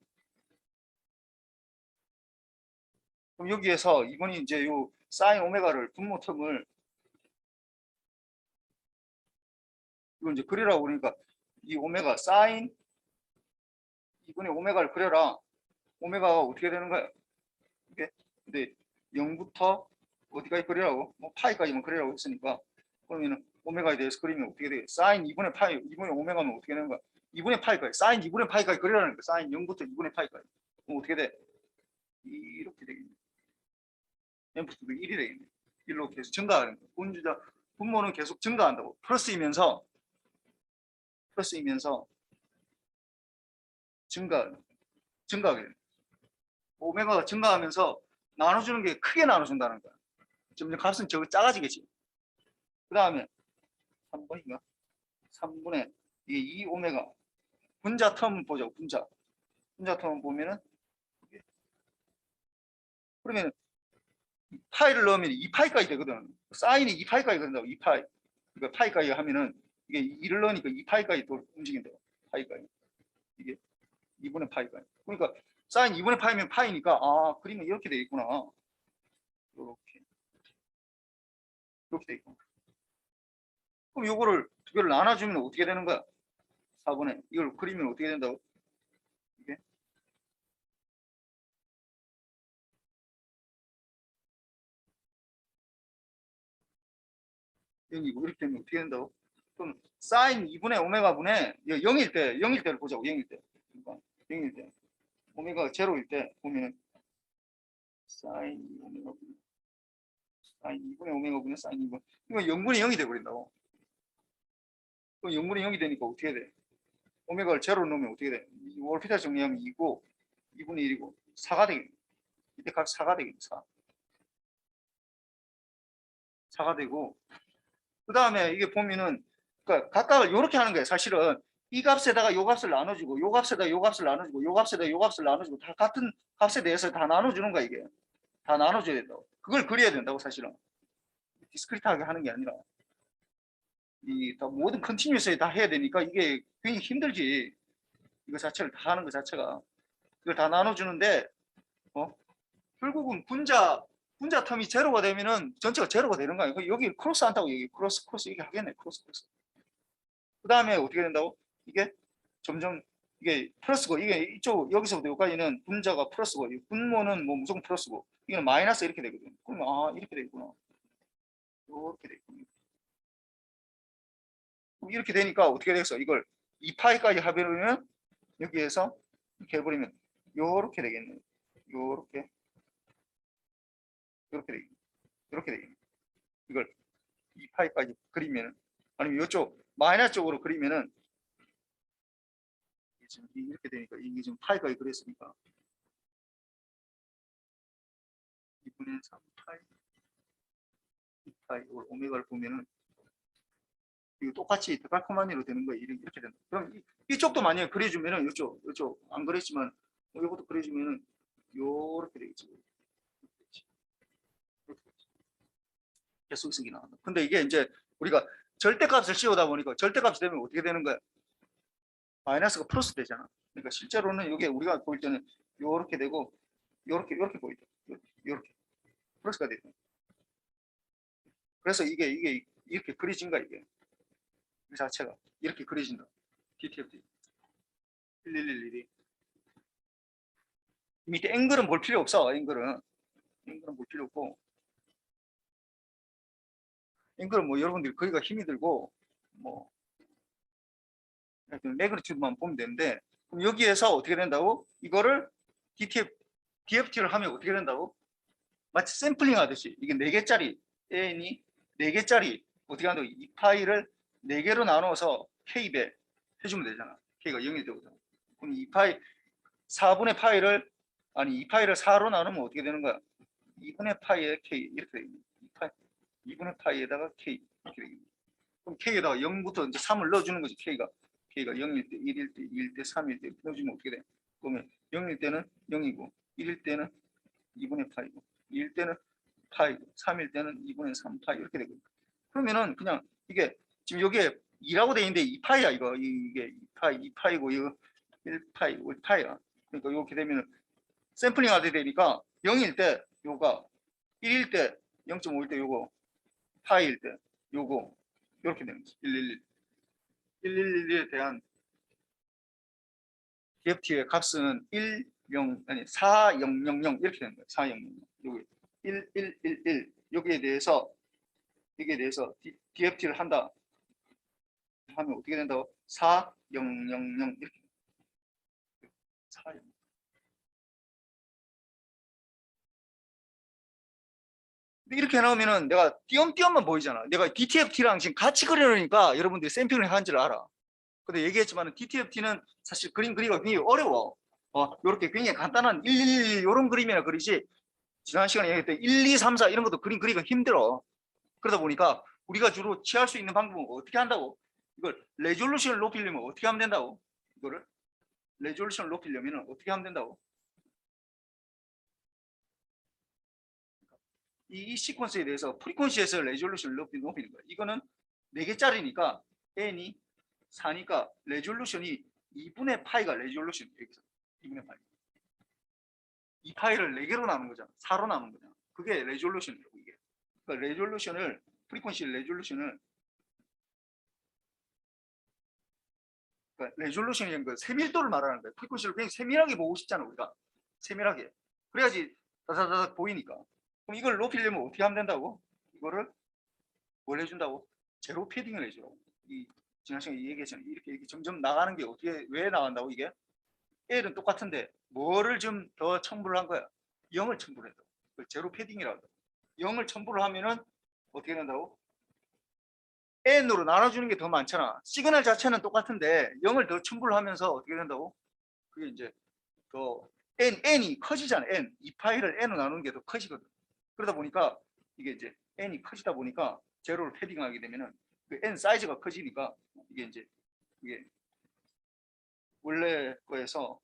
그럼 여기에서 이번이 이제 요 사인 오메가를 분모 텀을 이거 이제 그리라고 그러니까 이 오메가 사인 2분의 오메가를 그려라. 오메가가 어떻게 되는 거야? 이게 근데 0부터 어디까지 그리라고? 뭐 파이까지만 그리라고 했으니까 그러면은 오메가에 대해서 그리면 어떻게 돼? 사인 2분의 파이 2분의 오메가는 어떻게 되는 거야? 2분의 파이까지 사인 2분의 파이까지 그리라는 거야. 사인 0부터 2분의 파이까지. 그럼 어떻게 돼? 이렇게 되겠네. m부터도 1이 되겠네. 1로 계속 증가하는 거야. 분모는 계속 증가한다고. 플러스이면서 증가하게 됩니다. 오메가가 증가하면서 나눠주는 게 크게 나눠준다는 거야. 점점 값은 저거 작아지겠지. 그 다음에 3번인가? 3분의 이게 2 오메가. 분자 텀 보죠. 분자 텀 보면은 그러면 파이를 넣으면 2파이까지 되거든. 사인이 2파이까지 된다고. 2파이. 그러니까 파이까지 하면은 이게 2를 넣으니까 2파이까지 또 움직인다고. 파이까지. 이게 2분의 파이까지. 그러니까 사인 2분의 파이면 파이니까 아 그림은 이렇게 되어 있구나. 이렇게 되어 있구나. 그럼 요거를 두 개를 나눠주면 어떻게 되는 거야? 4분의 이걸 그리면 어떻게 된다고? 이게 여기고 이렇게 되면 어떻게 된다고? 그럼 사인 2분의 오메가분의 0일 때를 보자고. 0일 때. 그러니까 0일 때. 오메가가 제로일 때 보면 사인 2오메가분의 사인 2분의 오메가분의 사인 2분. 이거 0분의 0이 돼버린다고. 그럼 0분의 0이 되니까 어떻게 돼? 오메가를 제로로 넣으면 어떻게 돼? 월피타 정리하면 2고 2분의 1이고 4가 되겠네. 이때 각 4가 되겠네. 4가 되고 그 다음에 이게 보면은 그러니까 각각을 이렇게 하는 거예요. 사실은 이 값에다가 요 값을 나눠주고 요 값에다가 요 값을 나눠주고 요 값에다가 요 값을 나눠주고 다 같은 값에 대해서 다 나눠주는 거야. 이게 다 나눠줘야 된다고. 그걸 그려야 된다고. 사실은 디스크리트하게 하는 게 아니라 이 다 모든 컨티뉴스에 다 해야 되니까 이게 굉장히 힘들지. 이거 자체를 다 하는 것 자체가 이걸 다 나눠주는데 결국은 분자 텀이 제로가 되면은 전체가 제로가 되는 거예요. 여기 크로스 한다고 여기 크로스 이게 하겠네. 크로스. 그 다음에 어떻게 된다고? 이게 점점 이게 플러스고 이게 이쪽 여기서부터 여기까지는 분자가 플러스고 분모는 뭐 무조건 플러스고 이게 마이너스 이렇게 되거든요. 그러면 아 이렇게 되겠구나. 이렇게 되겠구나. 이렇게 되니까 어떻게 되겠어? 이걸 2파이까지 합해보면 여기에서 이렇게 해버리면 요렇게 되겠네. 요렇게 되겠네. 이렇게 되겠네. 이걸 2파이까지 그리면 아니면 이쪽 마이너스 쪽으로 그리면은 지금 이렇게 되니까 이게 지금 파이까지 그랬으니까 2분의 3파이 2파이 오메가를 보면은 이거 똑같이 데칼코마니로 되는 거예요. 이렇게 된다. 그럼 이쪽도 만약에 그려주면은 이쪽 안 그랬지만 이것도 그려주면은 요렇게 되겠지. 계속성이 나온다. 근데 이게 이제 우리가 절대값을 씌우다 보니까 절대값이 되면 어떻게 되는 거야? 마이너스가 플러스 되잖아. 그러니까 실제로는 이게 우리가 볼 때는 요렇게 되고 요렇게 보이죠. 요렇게 플러스가 되죠. 그래서 이게 이렇게 그려진 거야. 이게 이 자체가 이렇게 그려진다. DTFT 1111이 밑에 앵글은 볼 필요 없어. 앵글은 볼 필요 없고 앵글은 뭐 여러분들이 거기가 힘이 들고 뭐 매그니튜드만 보면 되는데 그럼 여기에서 어떻게 된다고? 이거를 DFT를 하면 어떻게 된다고? 마치 샘플링 하듯이 이게 4개짜리 n이 4개짜리 어떻게 한다고? 이 파일을 4개로 나눠서 k배 해주면 되잖아. k가 0이 되거든. 그럼 이 파일 4분의 파일을 아니 이 파일을 4로 나누면 어떻게 되는 거야? 2분의 파이에 k 이렇게 되겠네. 2분의 파이에다가 k 이렇게 되겠네. 그럼 k에다가 0부터 이제 3을 넣어주는 거지. k가 0일 때, 1일 때, 2일 때, 3일 때 넣어주면 어떻게 돼? 그러면 0일 때는 0이고 1일 때는 2분의 파이고 2일 때는 파이고 3일 때는 2분의 3파이 이렇게 되거든요. 그러면은 그냥 이게 지금 여기에 2라고 돼 있는데 2파이야 이거. 이게 2파이고 이거 1파이, 5파이야. 그러니까 이렇게 되면 샘플링 하게 되니까 0일 때 요가 1일 때 0.5일 때 요거 파이일 때 요거 이렇게 되는 거지. 111에 대한 DFT의 값은 4000 이렇게 되는 거예요. 4000 여기 1111 여기에 대해서 DFT를 한다 하면 어떻게 된다고? 4000 이렇게 4000 이렇게 해놓으면은 내가 띄엄띄엄만 보이잖아. 내가 DTFT랑 지금 같이 그려놓으니까 여러분들이 샘플링을 한 줄 알아. 근데 얘기했지만 DTFT는 사실 그림 그리기가 굉장히 어려워. 이렇게 굉장히 간단한 1, 1, 1 이런 그림이나 그리지 지난 시간에 얘기했던 1, 2, 3, 4 이런 것도 그림 그리기가 힘들어. 그러다 보니까 우리가 주로 취할 수 있는 방법은 어떻게 한다고? 이걸 레졸루션을 높이려면 어떻게 하면 된다고? 이거를 레졸루션을 높이려면 어떻게 하면 된다고? 이 시퀀스에 대해서 프리퀀시에서 레졸루션을 높이는 거야. 이거는 4개짜리니까 n이 4니까 레졸루션이 2분의 파이가 레졸루션 여기서 2분의 파이. 이 파이를 4개로 나눈 거잖아. 4로 나눈 거잖아. 그게 레졸루션이라고 이게. 그러니까 레졸루션을 프리퀀시 레졸루션을 그러니까 레졸루션이 그 세밀도를 말하는 거야. 프리퀀시를 굉장히 세밀하게 보고 싶잖아 우리가. 세밀하게. 그래야지 다다다닥 보이니까. 그럼 이걸 높이려면 어떻게 하면 된다고? 이거를 뭘 해준다고? 제로 패딩을 해주라고. 이 지난 시간에 얘기했잖아요. 이렇게 점점 나가는 게 어떻게 왜 나간다고 이게? L은 똑같은데 뭐를 좀 더 첨부를 한 거야? 0을 첨부를 했다고. 제로 패딩이라고. 0을 첨부를 하면은 어떻게 된다고? n으로 나눠주는 게 더 많잖아. 시그널 자체는 똑같은데 0을 더 첨부를 하면서 어떻게 된다고? 그게 이제 더 n이 커지잖아. 이 파일을 n으로 나누는 게 더 커지거든. 그러다 보니까 이게 이제 n이 커지다 보니까 제로를 패딩하게 되면은 그 n 사이즈가 커지니까 이게 이제 이게 원래 거에서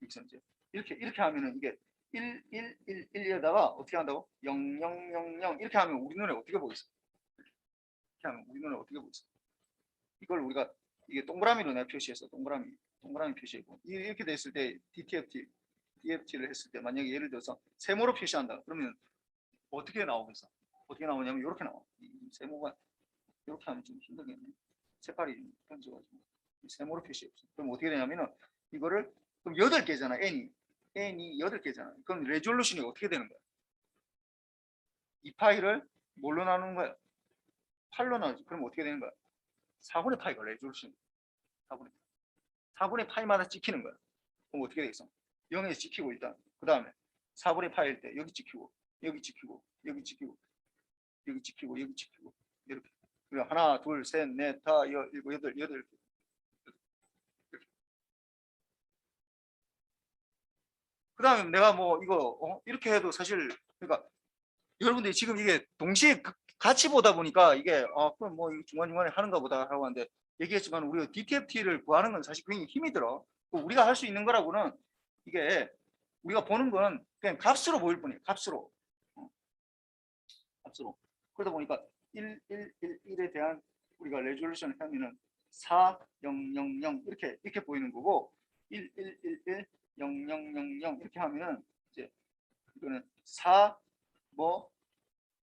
이제 이렇게 하면은 이게 1, 1, 1, 1에다가 어떻게 한다고? 0, 0, 0, 0 이렇게 하면 우리 눈에 어떻게 보이겠어? 이렇게 하면 우리 눈에 어떻게 보이겠어? 이걸 우리가 이게 동그라미로 내가 표시했어. 동그라미 표시했고 이렇게 됐을 때 DFT를 했을 때 만약에 예를 들어서 세모로 표시한다. 그러면 어떻게 나오겠어? 어떻게 나오냐면 이렇게 나와. 이 세모가 이렇게 하면 좀 힘들겠네. 색깔이 좀 번져가지고 세모로 표시했어. 그럼 어떻게 되냐면은 이거를 그럼 8개잖아. n이 8개잖아. 그럼 레졸루션이 어떻게 되는 거야? 이 파일을 뭘로 나누는 거야? 8로 나누지. 그럼 어떻게 되는 거야? 4분의 파이가 레졸루션. 4분의 파이마다 찍히는 거야. 그럼 어떻게 되겠어? 0에 찍히고 일단 그 다음에 4분의 파일 때 여기 찍히고 여기 찍히고 여기 찍히고 여기 찍히고 여기 찍히고 이렇게. 그리고 하나 둘 셋 넷 다 일곱 여덟 이렇게. 그 다음에 내가 뭐 이거 이렇게 해도 사실 그러니까 여러분들이 지금 이게 동시에 같이 보다 보니까 이게 그럼 뭐 중간중간에 하는가 보다 하고 하는데 얘기했지만 우리가 DTFT를 구하는 건 사실 굉장히 힘이 들어. 우리가 할 수 있는 거라고는 이게 우리가 보는 건 그냥 값으로 보일 뿐이에요. 값으로. 값으로. 그러다 보니까 1에 대한 우리가 레졸루션을 하면은 4, 0, 0, 0 이렇게 보이는 거고 1, 1, 1, 1, 0, 0, 0, 0 이렇게 하면은 이제 이거는 4, 뭐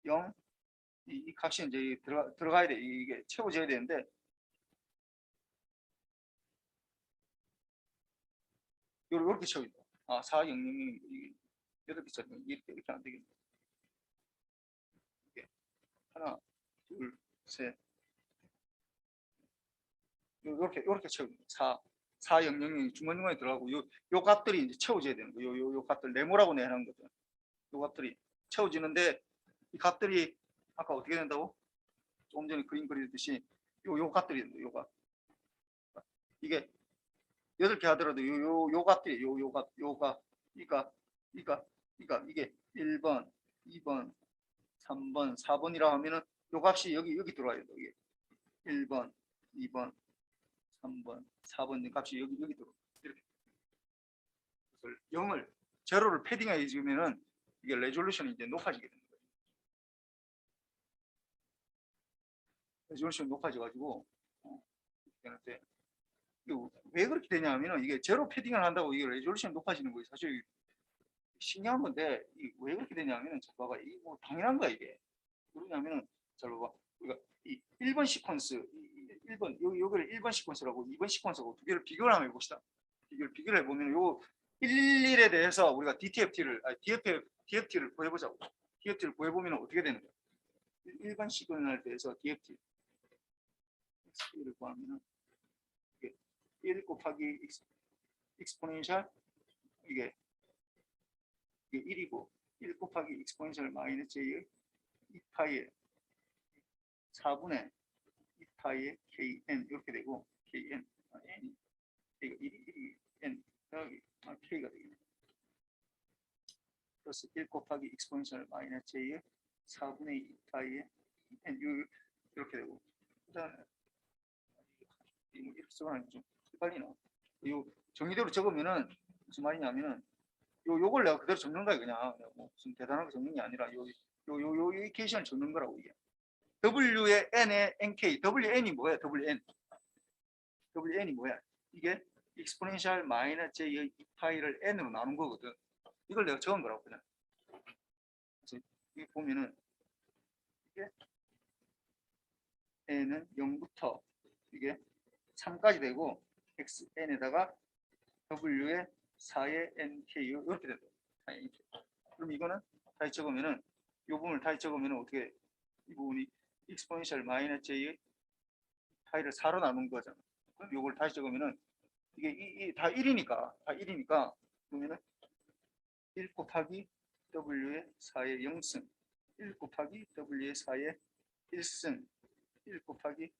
0, 이 값이 이제 들어가야 돼. 이게 채워져야 되는데 이렇게 채워진다. 4, 0, 0, 0 이렇게 채워 이렇게 안 되겠네. 이게 하나, 둘, 셋 이렇게 채워진다. 4, 0, 0, 0이 중간중간에 들어가고 요 값들이 이제 채워져야 되는 거. 요 값들 네모라고 내는 거죠. 요 값들이 채워지는데 이 값들이 아까 어떻게 된다고? 조금 전에 그림 그리듯이 요 값들이 된다. 요 값. 이게 8개 하더라도 요 값들이 요 값, 이게 1번, 2번, 3번, 4번이라 하면은 요 값이 여기 들어와야 돼. 이게 1번, 2번, 3번, 4번 값이 여기 들어와. 이렇게. 그래서 0을 제로를 패딩해 주면은 이게 레졸루션이 이제 높아지게 됩니다. 레졸루션이 높아져 가지고 되는데 왜 그렇게 되냐면은 이게 제로 패딩을 한다고 이게 레졸루션이 높아지는 거예요. 사실 신기한 건데 왜 그렇게 되냐면은 잘 봐봐. 이게 뭐 당연한 거야 이게. 그러냐면은 잘 봐봐. 우리가 이 1번 시퀀스 1번 요거를 1번 시퀀스라고 2번 시퀀스하고 두 개를 비교를 한번 해봅시다. 비교를 해보면 요 111에 대해서 우리가 DFT를 구해보자고. DFT를 구해보면 어떻게 되는 거야? 1번 시퀀스에 대해서 DFT를 구하면은 이게 1 곱하기 익스포넨셜 이게 1이고 1 곱하기 익스포넨셜 마이너스 j의 2파이의 4분의 2파이의 kn 이렇게 되고 플러스 1 곱하기 익스포넨셜 마이너스 j의 4분의 2 파이의 n 이렇게 되고 그다음에 이렇게 써가는 좀 헷갈리나? 이 정의대로 적으면은 무슨 말이냐면은 요걸 내가 그대로 적는 거야 그냥 뭐 무슨 대단한 거 적는 게 아니라 요 이케이션을 적는 거라고 이게. W의 n의 nk, Wn이 뭐야? Wn이 뭐야? 이게 익스포넨셜 마이너스 j의 2파이를 n으로 나눈 거거든. 이걸 내가 적은 거라고 그냥. 그래서 여기 보면은 이게 n은 0부터 이게 3까지 되고 xn에다가 w의 4의 nk 이렇게 된다. 그럼 이거는 다시 적으면은 이 부분을 다시 적으면은 어떻게 이 부분이 익스포넨셜 마이너스 j의 파이를 4로 나눈 거잖아. 그럼 이걸 다시 적으면은 이게 다 1이니까 그러면은 1 곱하기 w의 4의 0승 1 곱하기 w의 4의 1승 1 곱하기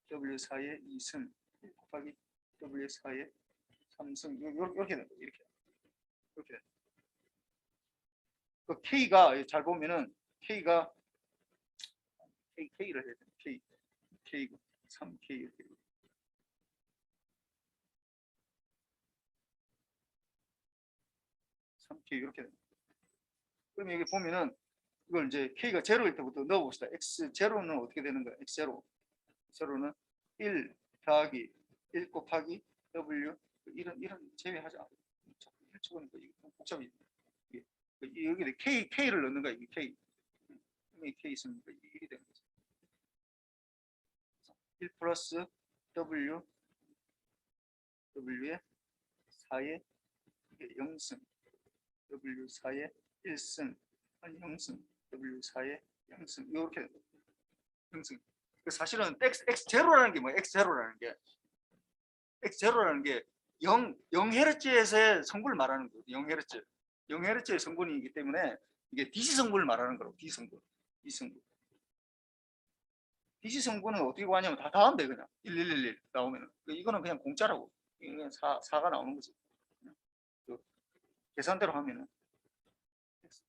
w 4의 2승 1 곱하기 w 4의 3승 이렇게 된다. 이렇게 된다. 그 k가 잘 보면은 k가 k를 해야 돼. k 3k 이렇게 3k 이렇게 됩니다. 그럼 여기 보면은 이걸 이제 k가 0일 때부터 넣어봅시다. x0는 어떻게 되는 거야? x0는 1 더하기 1 곱하기 w 이런 제외하자. 1초니까 이게 복잡해. 여기 k를 넣는 거야. 이게 k 있으니까 1이 되는 거죠. 1 플러스 w의 4의 0승 w 4의 1승 아니 0승 w 4의 0승 이렇게 됩니다. 0승. 사실은 x0라는 게 뭐야? x0라는 게 0헤르츠에서의 성분을 말하는 거예요. 0헤르츠의 성분이기 때문에 이게 DC 성분을 말하는 거라고. DC 성분은 어떻게 구하냐면 다 더하면 그냥 1111 나오면은 이거는 그냥 공짜라고. 그냥 4가 나오는 거지. 계산대로 하면은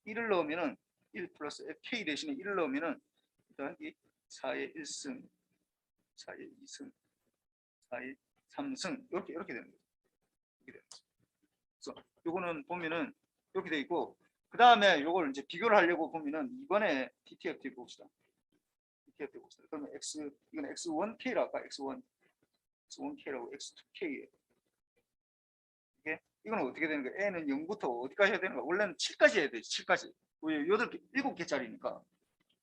1을 넣으면은 1 플러스 k 대신에 1을 넣으면은 더하기 4의 1승 4의 2승 4의 3승 이렇게 되는 거죠. 그래서 요거는 보면은 이렇게 돼 있고 그 다음에 요걸 이제 비교를 하려고 보면은 이번에 DTFT 봅시다. 그러면 이건 x1k라고 할까? x1k라고 x2k예요. 이건 어떻게 되는 거야? n은 0부터 어디까지 해야 되는 거야? 원래는 7까지 해야 되지. 7까지. 왜 7개짜리니까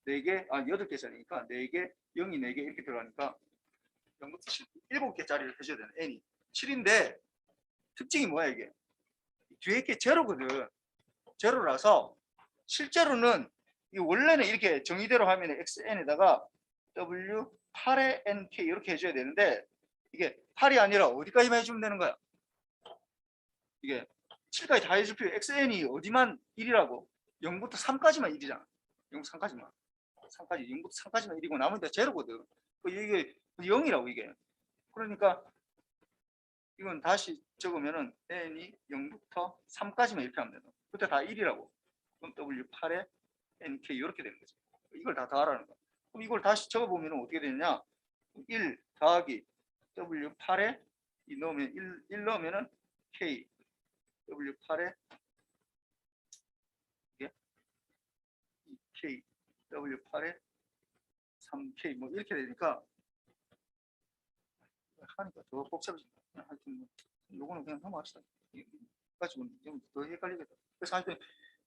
4개, 8개짜리니까 4개, 0이 4개 이렇게 들어가니까 0부터 7개짜리를 해줘야 되는 n이 7인데 특징이 뭐야 이게? 뒤에 게 제로거든. 제로라서 실제로는 이 원래는 이렇게 정의대로 하면 xn에다가 w 8의 nk 이렇게 해줘야 되는데 이게 8이 아니라 어디까지만 해주면 되는 거야? 이게 7까지 다 해줄 필요 xn이 어디만 1이라고? 0부터 3까지만 1이잖아. 0부터 3까지만. 0부터 3까지만 1이고 나머지 다 제로거든. 이게 0이라고 이게. 그러니까 이건 다시 적으면은 n이 0부터 3까지만 이렇게 하면 된다. 그때 다 1이라고. 그럼 w8에 nk 이렇게 되는 거죠. 이걸 다 더하라는 거야. 그럼 이걸 다시 적어보면 어떻게 되느냐? 1 더하기 w8에 넣으면 1 넣으면은 k w8에 이게 2k w8에 3k 뭐 이렇게 되니까 하니까 더 복잡해진다. 하여튼 요거는 그냥 넘어갑시다. 가지고 좀 더 헷갈리겠다. 그래서 하여튼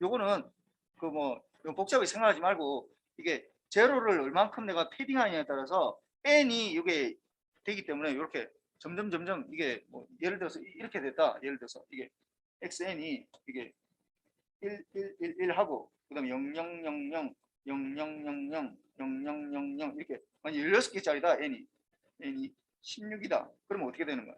요거는 그 뭐 복잡하게 생각하지 말고 이게 제로를 얼만큼 내가 패딩하느냐에 따라서 n이 이게 되기 때문에 이렇게 점점 이게 뭐 예를 들어서 이렇게 됐다. 예를 들어서 이게 xn이 이게 1 하고 그다음에 0000 0000 0000 이렇게 만약 16개짜리다 n이 16이다. 그러면 어떻게 되는 거야?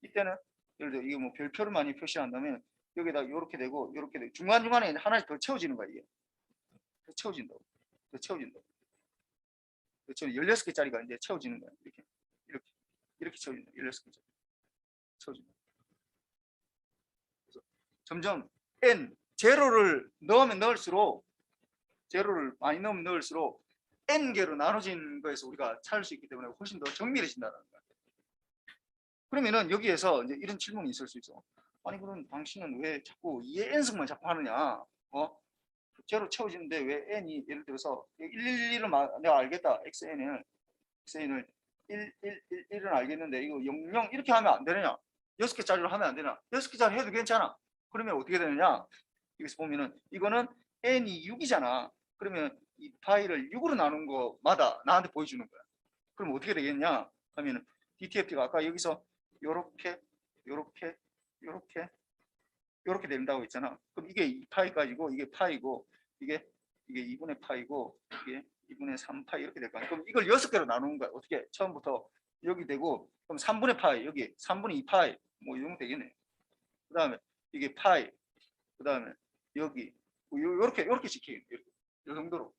이때는 예를 들어 이게 뭐 별표를 많이 표시한다면 여기다 이렇게 되고 중간중간에 하나씩 더 채워지는 거야 이게. 더 채워진다고. 16개짜리가 이제 채워지는 거야. 이렇게 채워진다. 16개짜리 채워진다. 그래서 점점 n 제로를 넣으면 넣을수록 제로를 많이 넣으면 넣을수록 n개로 나눠진 거에서 우리가 찾을 수 있기 때문에 훨씬 더 정밀해진다는 거예요. 그러면은 여기에서 이제 이런 질문이 있을 수 있어. 아니 그럼 당신은 왜 자꾸 2의 n승만 자꾸 하느냐? 제로 채워지는데 왜 n이 예를 들어서 111을 내가 알겠다. xn을 1은 알겠는데 이거 00 이렇게 하면 안 되느냐? 6개짜리로 하면 안 되나? 6개짜리 해도 괜찮아. 그러면 어떻게 되느냐? 여기서 보면은 이거는 n이 6이잖아. 그러면 이 파이를 6으로 나눈 거마다 나한테 보여주는 거야. 그럼 어떻게 되겠냐? 하면은 DTFT가 아까 여기서 요렇게 요렇게 요렇게 요렇게 된다고 했잖아. 그럼 이게 2파이까지고 이게 파이고 이게 2분의 파이고 이게 2분의 3파이 이렇게 될 거야. 그럼 이걸 6개로 나누는 거야. 어떻게? 처음부터 여기 되고 그럼 3분의 파이 여기 3분의 2파이 뭐 이 정도 되겠네. 그 다음에 이게 파이 그 다음에 여기 요렇게 지키겠네. 이 정도로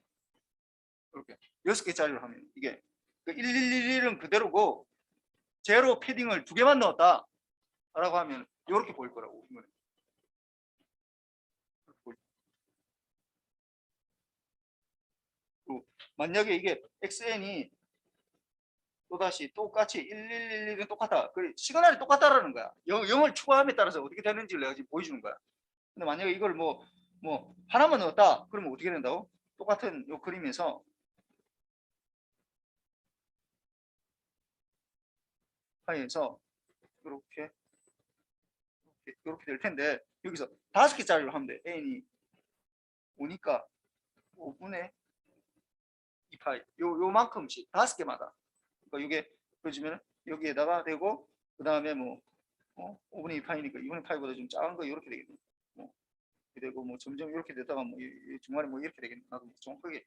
이렇게 6개짜리로 하면 이게 111은 그대로고 제로 패딩을 2개만 넣었다 라고 하면 이렇게 보일 거라고. 만약에 이게 xn이 또다시 똑같이 1111은 똑같다. 시그널이 똑같다라는 거야. 0을 추가함에 따라서 어떻게 되는지를 내가 지금 보여주는 거야. 근데 만약에 이걸 뭐 하나만 넣었다. 그러면 어떻게 된다고? 똑같은 요 그림에서 파이에서 이렇게 될 텐데 여기서 5개짜리로 하면 돼. n이 오니까 5분의 2파이 요만큼씩 5개마다. 그러니까 이게 보여주면 여기에다가 되고 그 다음에 5분의 2파이니까 2분의 파이보다 좀 작은 거 이렇게 되겠네. 되고 점점 이렇게 되다가 중간에 이렇게 되겠네. 나도 정확하게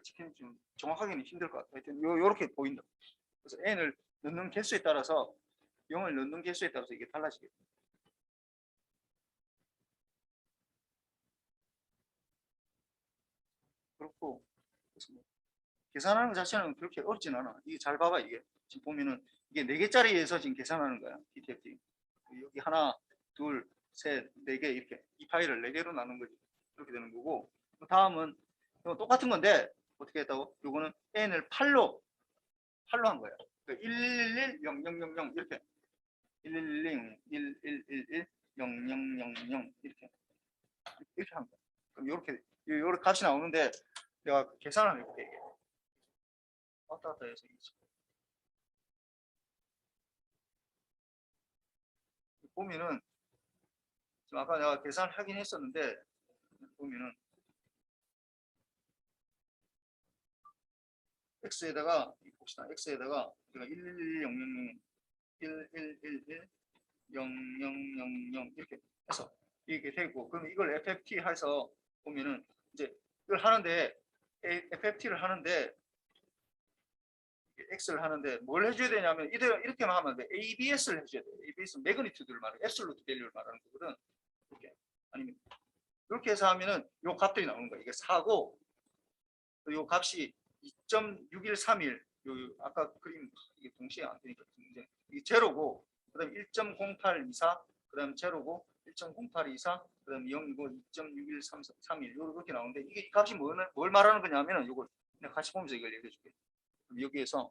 지키는 좀 정확하게는 힘들 것 같아. 하여튼 요렇게 보인다. 그래서 n을 넣는 개수에 따라서 0을 넣는 개수에 따라서 이게 달라지겠다. 그렇고 그래서 계산하는 것 자체는 그렇게 어렵진 않아. 이게 잘 봐봐. 이게 지금 보면은 이게 4개짜리에서 지금 계산하는 거야. DTFT. 여기 하나, 둘, 셋, 4개 이렇게 이 파일을 4개로 나눈 거지. 이렇게 되는 거고. 다음은 똑같은 건데 어떻게 했다고? 요거는 n을 8로 한 거야. 111 0000 이렇게 111 1111 0000 이렇게 한 거야. 그럼 요렇게 값이 나오는데 내가 계산을 해볼게. 왔다 갔다 해서 보면은 지금 아까 내가 계산을 하긴 했었는데 보면은 x에다가 봅시다. x에다가 우리가 11100 1111 0000 이렇게 해서 이게 되고 그럼 이걸 FFT 해서 보면은 이제 이걸 하는데 FFT를 하는데 X를 하는데 뭘 해줘야 되냐면 이렇게만 하면 돼. ABS를 해줘야 돼. ABS 매그니튜드를 말해. 앱솔루트 밸류를 말하는 거거든. 이렇게 아니면 이렇게 해서 하면은 요 값들이 나오는 거야. 이게 4고 요 값이 2.6131. 요 아까 그림 이게 동시에 안 되니까 이제 이게 제로고 그다음 1.0824 그다음 제로고 1.0824 그다음 0이고 2.6131 이렇게 나오는데 이게 값이 뭘 말하는 거냐면은 요걸 그냥 같이 보면서 이걸 얘기해 줄게. 여기에서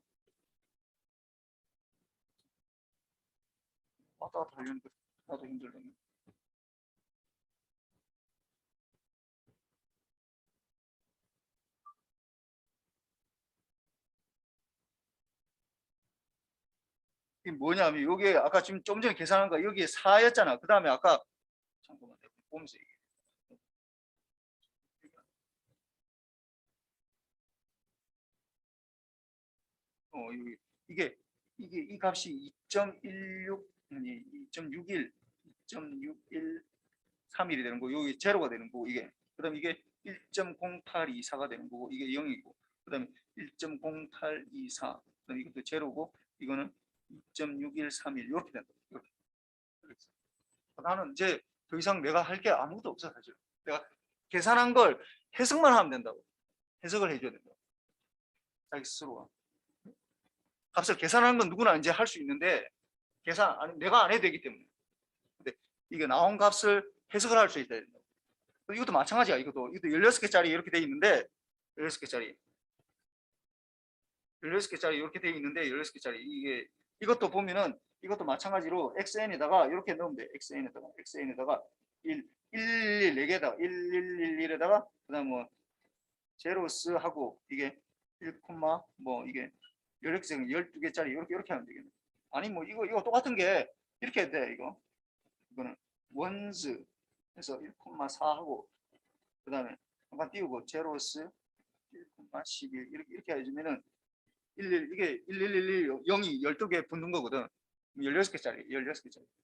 왔다 갔다 하려니까 나도 힘들네. 이게 뭐냐면 여기에 아까 지금 좀 전에 계산한 거 여기에 4였잖아. 그 다음에 아까 잠깐만 보면서 얘기해. 이게 이 값이 2.16 아니 2.61 2.6131이 되는 거 여기 제로가 되는 거고 이게 그다음 이게 1.0824가 되는 거고 이게 0이고 그다음에 1.0824 그다음 이것도 제로고 이거는 2.6131 이렇게 된다. 이렇게. 나는 이제 더 이상 내가 할 게 아무것도 없어 사실. 내가 계산한 걸 해석만 하면 된다고. 해석을 해줘야 된다고. 자기 스스로가. 값을 계산하는 건 누구나 이제 할 수 있는데 계산 아니 내가 안 해도 되기 때문에. 근데 이게 나온 값을 해석을 할 수 있다. 이것도 마찬가지야. 이것도 16개짜리 이렇게 돼 있는데 16개짜리 이렇게 돼 있는데 16개짜리 이것도 보면은 이것도 마찬가지로 xn에다가 이렇게 넣으면 돼. xn에다가 1, 4개에다가 1111에다가 그다음 뭐 제로스 하고 이게 1, 뭐 이게 16개짜리 12개짜리 이렇게 하면 되겠네. 아니 뭐 이거 똑같은 게 이렇게 해도 돼. 이거는 원즈 해서 1,4 하고 그다음에 잠깐 띄우고 제로스 1,11 이렇게 해주면은 11 이게 1111 0이 12개 붙는 거거든. 16개짜리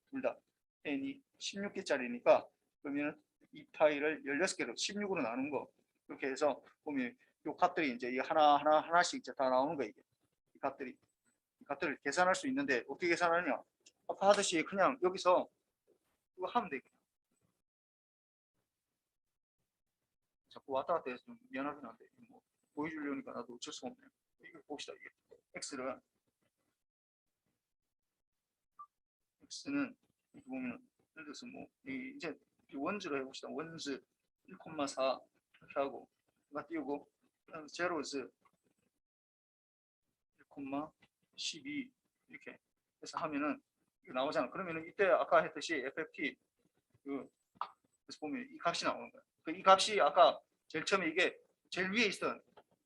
둘 다 n이 16개짜리니까 그러면 이 파일을 16개로 16으로 나눈 거 이렇게 해서 보면 요 값들이 이제 하나씩 이제 다 나오는 거야. 이게 이 값들을 계산할 수 있는데 어떻게 계산하느냐? 아까 하듯이 그냥 여기서 이거 하면 돼. 자꾸 왔다 갔다 해서 좀 미안하긴 한데 뭐 보여주려니까 나도 어쩔 수가 없네요. 이거 봅시다. 이게 x는 이렇게 보면 예를 들어서 뭐 이제 원즈로 해봅시다. 원즈 1,4 이렇게 하고 가 띄우고 그다음 제로즈 1,12 이렇게 해서 하면은 이거 나오잖아. 그러면은 이때 아까 했듯이 FFT 그래서 보면 이 값이 나오는 거야. 이 값이 아까 제일 처음에 이게 제일 위에 있던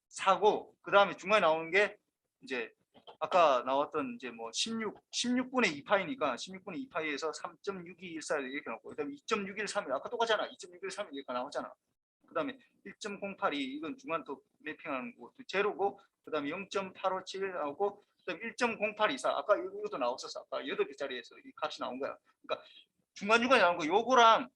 4고 그 다음에 중간에 나오는 게 이제 아까 나왔던 이제 뭐 16분의 2파이니까 16분의 2파이에서 3.6214 이렇게 나오고 그다음에 2.613 아까 똑같잖아. 2.613 이렇게 나오잖아. 그다음에 1.082 이건 중간 또 매핑하는 거 제로고 그다음에 0.857 나오고 그다음에 1.0824 아까 이것도 나왔었어. 아까 8개짜리에서 이 값이 나온 거야. 그러니까 중간중간에 나온 거 요거랑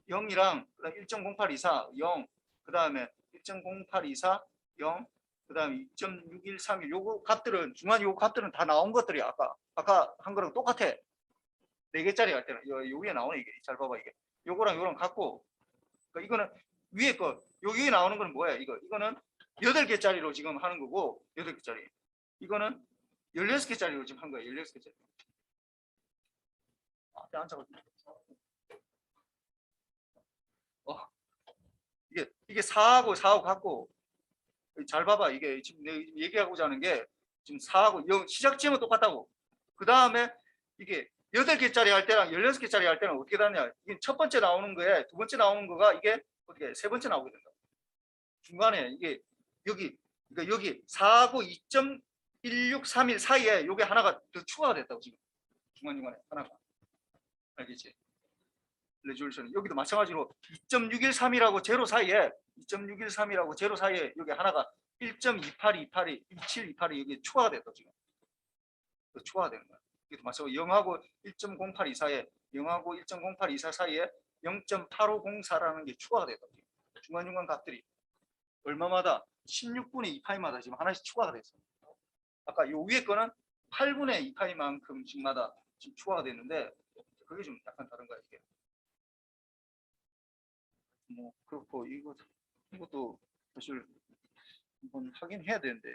0이랑 1.0824 0 그다음에 1.0824 0 그다음에 2.6131 요거 값들은 중간 요거 값들은 다 나온 것들이 아까 한 거랑 똑같아. 4개짜리 할 때는 요 위에 나오네. 이게 잘 봐봐. 이게 요거랑 요랑 같고 그러니까 이거는 위에 거 여기 나오는 건 뭐야? 이거는 8개짜리로 지금 하는 거고 8개짜리 이거는 16개짜리로 지금 한 거야. 16개짜리 앞에 앉아가지고 이게 4하고 같고 잘 봐봐. 이게 지금 내가 얘기하고자 하는 게 지금 4하고 시작점은 똑같다고. 그 다음에 이게 8개짜리 할 때랑 16개짜리 할 때는 어떻게 다르냐. 이게 첫 번째 나오는 거에 두 번째 나오는 거가 이게 어떻게 세 번째 나오게 된다. 중간에 이게 그러니까 여기 4하고 2.1631 사이에 이게 하나가 더 추가가 됐다고 지금. 중간중간에 하나가. 알겠지? 레졸루션 여기도 마찬가지로 2.613이라고 제로 사이에 2.613이라고 제로 사이에 여기 하나가 1.2828이 2728이 여기 추가가 됐다 지금. 추가가 되는 거야. 이것도 마찬가지로 0하고 1.08 이사에 0하고 1.08 이사 사이에 0.8504라는 게 추가가 됐다. 중간중간 값들이 얼마마다 16분의 2파이마다 지금 하나씩 추가가 됐어요. 아까 요 위에 거는 8분의 2파이만큼씩마다 지금 추가가 됐는데 그게 좀 약간 다른 거야 이게. 뭐 그렇고 이것도 사실 한번 하긴 해야 되는데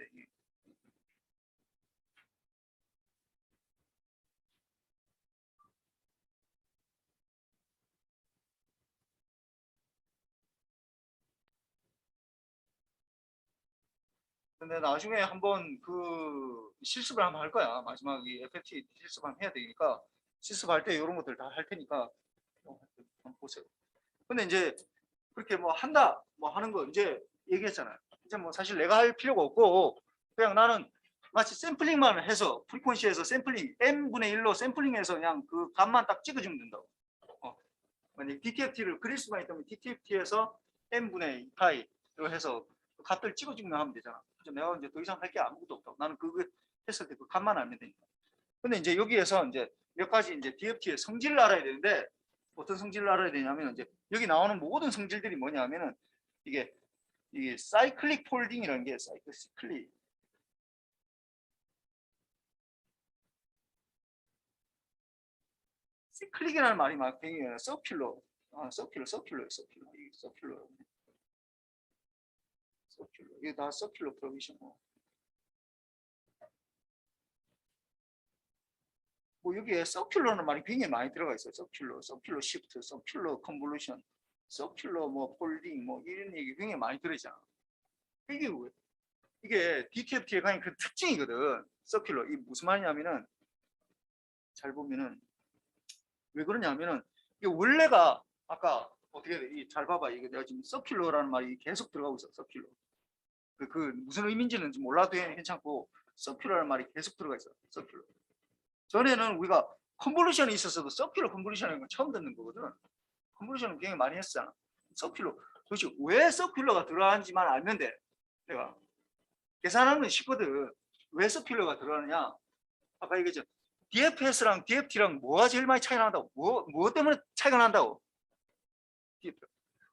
근데 나중에 한번 그 실습을 한번 할 거야. 마지막 이 FFT 실습 한번 해야 되니까 실습할 때 이런 것들 다 할 테니까 한번 보세요. 근데 이제 그렇게 뭐 한다 뭐 하는 거 이제 얘기했잖아요. 이제 뭐 사실 내가 할 필요가 없고 그냥 나는 마치 샘플링만 해서 프리퀀시에서 샘플링 n분의 1로 샘플링해서 그냥 그 값만 딱 찍어주면 된다고. 만약 DTFT를 그릴 수만 있다면 DTFT에서 n분의 2파이로 해서 그 값들 찍어주면 하면 되잖아. 그래서 내가 이제 더 이상 할 게 아무것도 없다고. 나는 그거 했을 때 그 값만 알면 되니까. 근데 이제 여기에서 이제 몇 가지 이제 DFT의 성질을 알아야 되는데 어떤 성질을 알아야 되냐면 이제 여기 나오는 모든 성질들이 뭐냐면은 이게 사이클릭 폴딩이라는 게 시클릭이라는 말이 막 되게 서큘러 이게 다 서큘러 프로비션 뭐 뭐 여기에 서큘러는 말이 굉장히 많이 들어가 있어요. 서큘러 시프트, 서큘러 컨볼루션, 서큘러 뭐 폴딩 뭐 이런 얘기 굉장히 많이 들어있잖아. 이게 DTFT의 가장 그 특징이거든. 서큘러. 이 무슨 말이냐면은 잘 보면은 왜 그러냐면은 이게 원래가 아까 어떻게 돼? 잘 봐봐. 이게 내가 지금 서큘러라는 말이 계속 들어가고 있어. 서큘러. 그 무슨 의미인지는 몰라도 괜찮고 서큘러라는 말이 계속 들어가 있어. 서큘러. 전에는 우리가 컨볼루션이 있었어도 서큘러 컨볼루션이라는 건 처음 듣는 거거든. 컨볼루션은 굉장히 많이 했잖아. 서큘러. 도대체 왜 서큘러가 들어가는지만 알면 돼. 내가 계산하는 건 쉽거든. 왜 서큘러가 들어가느냐? 아까 얘기했죠. DFS랑 DFT랑 뭐가 제일 많이 차이가 난다고? 뭐 때문에 차이가 난다고?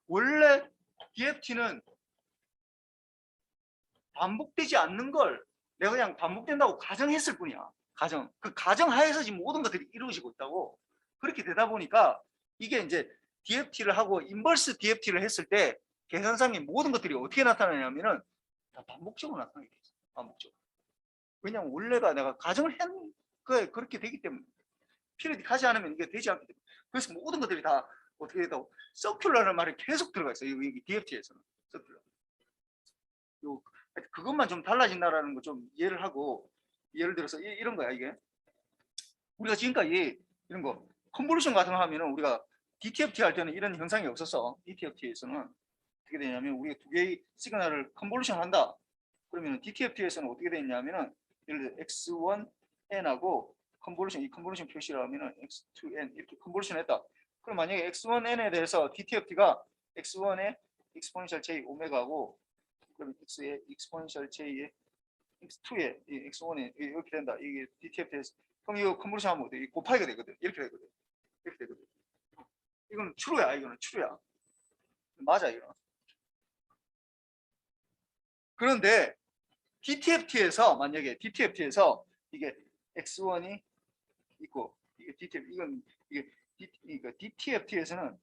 원래 DFT는 반복되지 않는 걸 내가 그냥 반복된다고 가정했을 뿐이야. 그 가정하에서 지금 모든 것들이 이루어지고 있다고. 그렇게 되다 보니까 이게 이제 DFT를 하고 인버스 DFT를 했을 때 계산상의 모든 것들이 어떻게 나타나냐면은 다 반복적으로 나타나게 돼 있어. 반복적으로. 왜냐면 원래가 내가 가정을 한 거에 그렇게 되기 때문에 피리디하지 않으면 이게 되지 않기 때문에. 그래서 모든 것들이 다 어떻게 된다고? 서큘러라는 말이 계속 들어가 있어요. 여기 DFT에서는 서큘러. 그것만 좀 달라진다라는 거 좀 이해를 하고, 예를 들어서 이런 거야. 이게 우리가 지금까지 이런 거 컨볼루션 같은 거 하면은 우리가 DTFT 할 때는 이런 현상이 없었어. DTFT에서는 어떻게 되냐면 우리가 두 개의 시그널을 컨볼루션 한다. 그러면 DTFT에서는 어떻게 되냐면은 예를 들어 X1N하고 컨볼루션, 이 컨볼루션 표시를 하면은 X2N 이렇게 컨볼루션 했다. 그럼 만약에 X1N에 대해서 DTFT가 X1의 익스포넨셜 J 오메가고, 그럼 X의 익스포넨셜 J의 X2의 X1에 이렇게 된다. 이게 DTFT에서. 그럼 이거 컨볼루션 하면 어때? 곱하기가 되거든. 이렇게 되거든. 이렇게 되거든. 이거는 추루야. 이거는 추루야. 맞아, 이거. 그런데 DTFT에서 만약에 DTFT에서 이게 X1이 있고 이게 DTFT 이게 DTFT에서는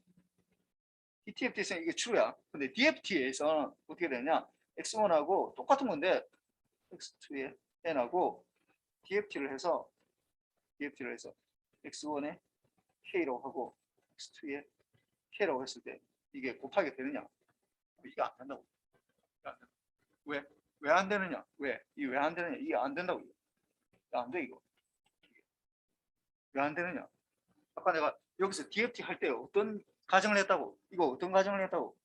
이게 추루야. 근데 DFT에서는 어떻게 되냐? X1하고 똑같은 건데 X2의 N하고 DFT를 해서 X1의 K라고 하고 X2의 K라고 했을 때 이게 곱하기가 되느냐? 이게 안 된다고. 왜? 왜 안 되느냐? 왜 안 되느냐? 이게 안 된다고. 안 돼, 이거. 왜 안 되느냐? 아까 내가 여기서 DFT 할 때 어떤 가정을 했다고? 이거 어떤 가정을 했다고?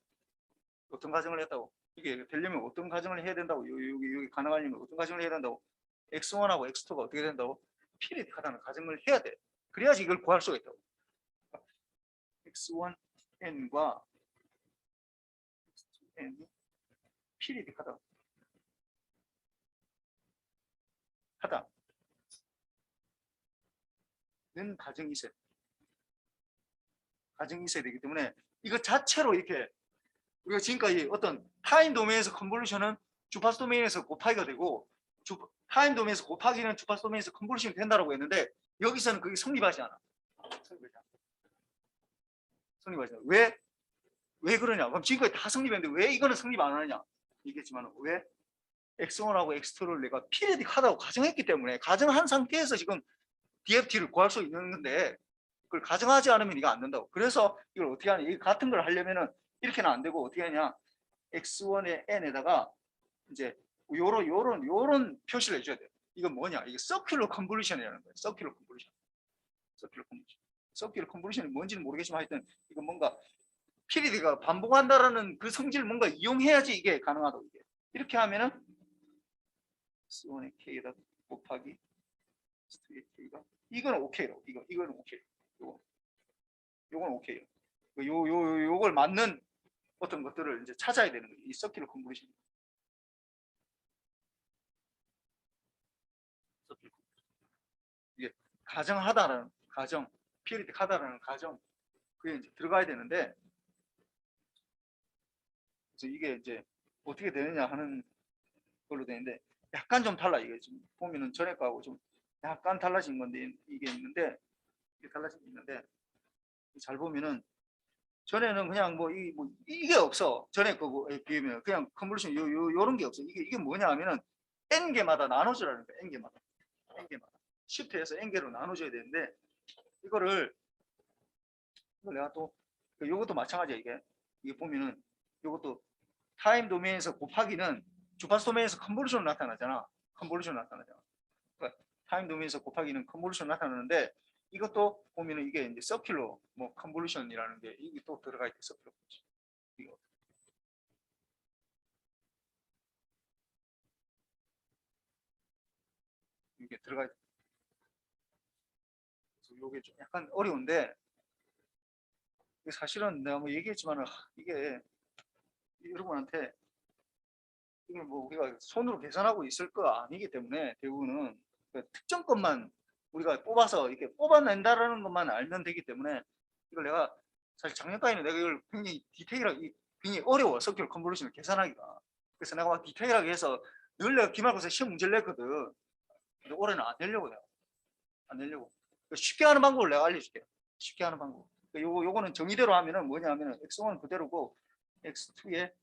이게 되려면 어떤 가정을 해야 된다고? 여기 가능하려면 어떤 가정을 해야 된다고? X1하고 X2가 어떻게 된다고? 피리디하다는 가정을 해야 돼. 그래야지 이걸 구할 수가 있다고. X1N과 X2N이 피리디하다. 는 가정이 있어야 되기 때문에 이거 자체로 이렇게 우리가 지금까지 어떤 타임 도메인에서 컨볼루션은 주파수 도메인에서 곱하기가 되고 타임 도메인에서 곱하기는 주파수 도메인에서 컨볼루션이 된다고 했는데 여기서는 그게 성립하지 않아. 성립하지 않아. 왜 그러냐? 그럼 지금까지 다 성립했는데 왜 이거는 성립 안 하느냐? 얘기했지만 왜? X1하고 X2를 내가 피리딕하다고 가정했기 때문에 가정한 상태에서 지금 DFT를 구할 수 있는 건데 그걸 가정하지 않으면 이거 안 된다고. 그래서 이걸 어떻게 하냐? 이 같은 걸 하려면은 이렇게는 안 되고 어떻게 하냐? X1의 N에다가 이제 요런 표시를 해줘야 돼. 이건 뭐냐? 이게 서큘러 컨볼루션이라는 거예요. 서큘러 컨볼루션이 뭔지는 모르겠지만 하여튼 이건 뭔가 피리디가 반복한다라는 그 성질을 뭔가 이용해야지 이게 가능하다고. 이게. 이렇게 하면은 X1의 K에다 곱하기 X2의 K가 이거는 오케이로. 이거는 오케이. 요건 오케이요. 요걸 맞는 어떤 것들을 이제 찾아야 되는 거예요. 이 서큘러 컨볼루션. 이게 가정하다라는 가정, 피리딕하다라는 가정, 그게 이제 들어가야 되는데, 그래서 이게 이제 어떻게 되느냐 하는 걸로 되는데, 약간 좀 달라. 이게 지금 보면은 전에 거하고 좀 약간 달라진 건데 이게 있는데, 잘 보면은 전에는 그냥 뭐 이게 없어. 전에 거에 비하면 그냥 컨볼루션 요런 게 없어. 이게 뭐냐 하면은 n 개마다 나눠주라는 거야. n 개마다. 시프트해서 n개로 나눠줘야 되는데 이걸 내가 또 요것도 마찬가지야. 이게 보면은 요것도 타임 도메인에서 곱하기는 주파수 도메인에서 컨볼루션으로 나타나잖아. 그러니까 타임 도메인에서 곱하기는 컨볼루션으로 나타나는데 이것도 보면은 이게 이제 서큘러 뭐 컨볼루션이라는 게 이게 또 들어가 있대. 서큘러 이거 이게 들어가 있. 이게 좀 약간 어려운데 사실은 내가 뭐 얘기했지만은 이게 여러분한테 이걸 뭐 우리가 손으로 계산하고 있을 거 아니기 때문에 대부분은 그 특정 것만 우리가 뽑아서 이렇게 뽑아낸다라는 것만 알면 되기 때문에 이걸 내가 사실 작년까지는 내가 이걸 굉장히 디테일하게 굉장히 어려워. 서큘 컨볼루션을 계산하기가. 그래서 내가 막 디테일하게 해서 늘 내가 기말고사 시험 문제를 냈거든. 근데 올해는 안 내려고 내가. 안 내려고. 쉽게 하는 방법을 내가 알려줄게. 쉽게 하는 방법. 요거는 정의대로 하면은 뭐냐 하면은 x1은 그대로고 x2에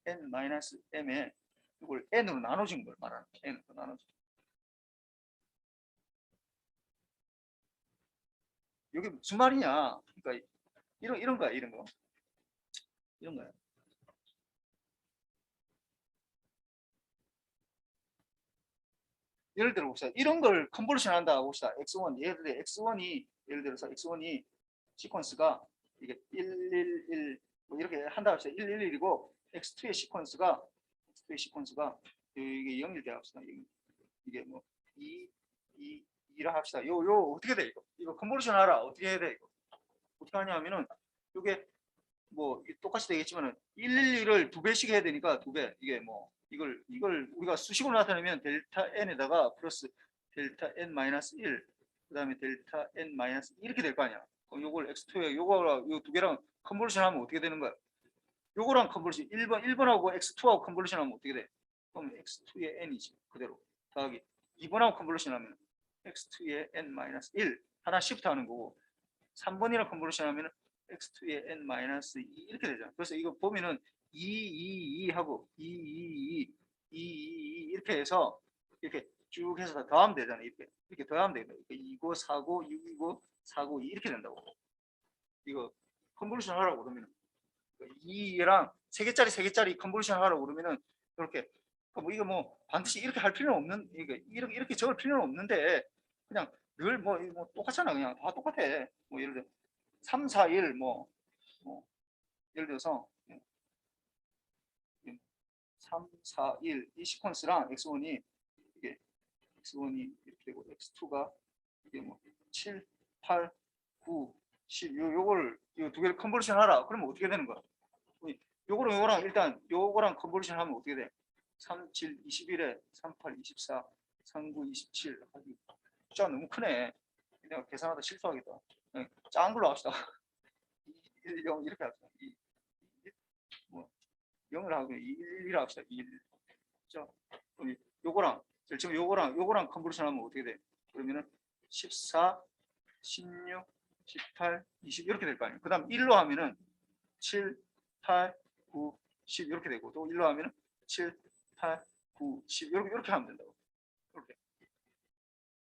n-m에 이걸 n으로 나눠진 걸 말하는 거야. n으로 나눠진. 이게 무슨 말이냐? 그러니까 이런 거야, 이런 거. 이런 거야. 예를 들어 봅시다. 이런 걸 컨볼루션 한다 봅시다. x1 예를 들어 x1이 예를 들어서 x1이 시퀀스가 이게 111 뭐 이렇게 한다 합시다. 111이고 x2의 시퀀스가 이게 0일 때 합시다. 이게 뭐 2라 합시다. 요 어떻게 돼 이거? 이거 컨볼루션 하라. 어떻게 해야 돼 이거? 어떻게 하냐면은 이게 뭐 똑같이 되겠지만은 111을 2배씩 해야 되니까 2배. 이게 뭐 이걸 우리가 수식으로 나타내면 델타 n에다가 플러스 델타 n 마이너스 1 그다음에 델타 n 마이너스 이렇게 될 거 아니야. 그럼 요걸 x2에 요거랑 요 두 개랑 컨볼루션 하면 어떻게 되는 거야? 요거랑 컨볼루션 1번하고 x2하고 컨볼루션 하면 어떻게 돼? 그럼 x2의 n이지. 그대로. 더하기 2번하고 컨볼루션 하면 x2의 n 마이너스 1 하나 시프트 하는 거고 3번이랑 컨볼루션 하면 x2의 n 마이너스 2 이렇게 되잖아. 그래서 이거 보면은 2 하고 2 이렇게 해서 이렇게 쭉 해서 다 더하면 되잖아. 이렇게 더하면 되겠다. 2고 4고 6이고 4고 2 이렇게 된다고. 이거 컨볼루션 하라고 그러면 2랑 3개짜리 컨볼루션 하라고 그러면은 이렇게 뭐 이거 뭐 반드시 이렇게 할 필요는 없는 이렇게 적을 필요는 없는데 그냥 늘 뭐 똑같잖아. 그냥 다 똑같아. 뭐 예를 들어 3, 4, 1 뭐 예를 들어서 3, 4, 1 이 시퀀스랑 x1이 이게 x1이 이렇게 되고 x2가 이게 뭐 7, 8, 9, 10 요걸 요 두 개를 컨볼루션 하라. 그러면 어떻게 되는 거야? 요거랑 일단 요거랑 컨볼루션 하면 어떻게 돼? 3, 7, 21에 3, 8, 24, 3, 9, 27 숫자가 너무 크네. 내가 계산하다 실수하겠다. 작은 걸로 합시다. 1, 0 이렇게 합시다. 2, 뭐 0을 하고 1 합시다. 1. 그렇죠? 그럼 요거랑 컨볼루션 하면 어떻게 돼? 그러면은 14, 16, 18, 20 이렇게 될 거 아니에요. 그다음 1로 하면은 7, 8, 9, 10 이렇게 되고 또 1로 하면은 7, 8, 9, 10 이렇게 하면 된다고.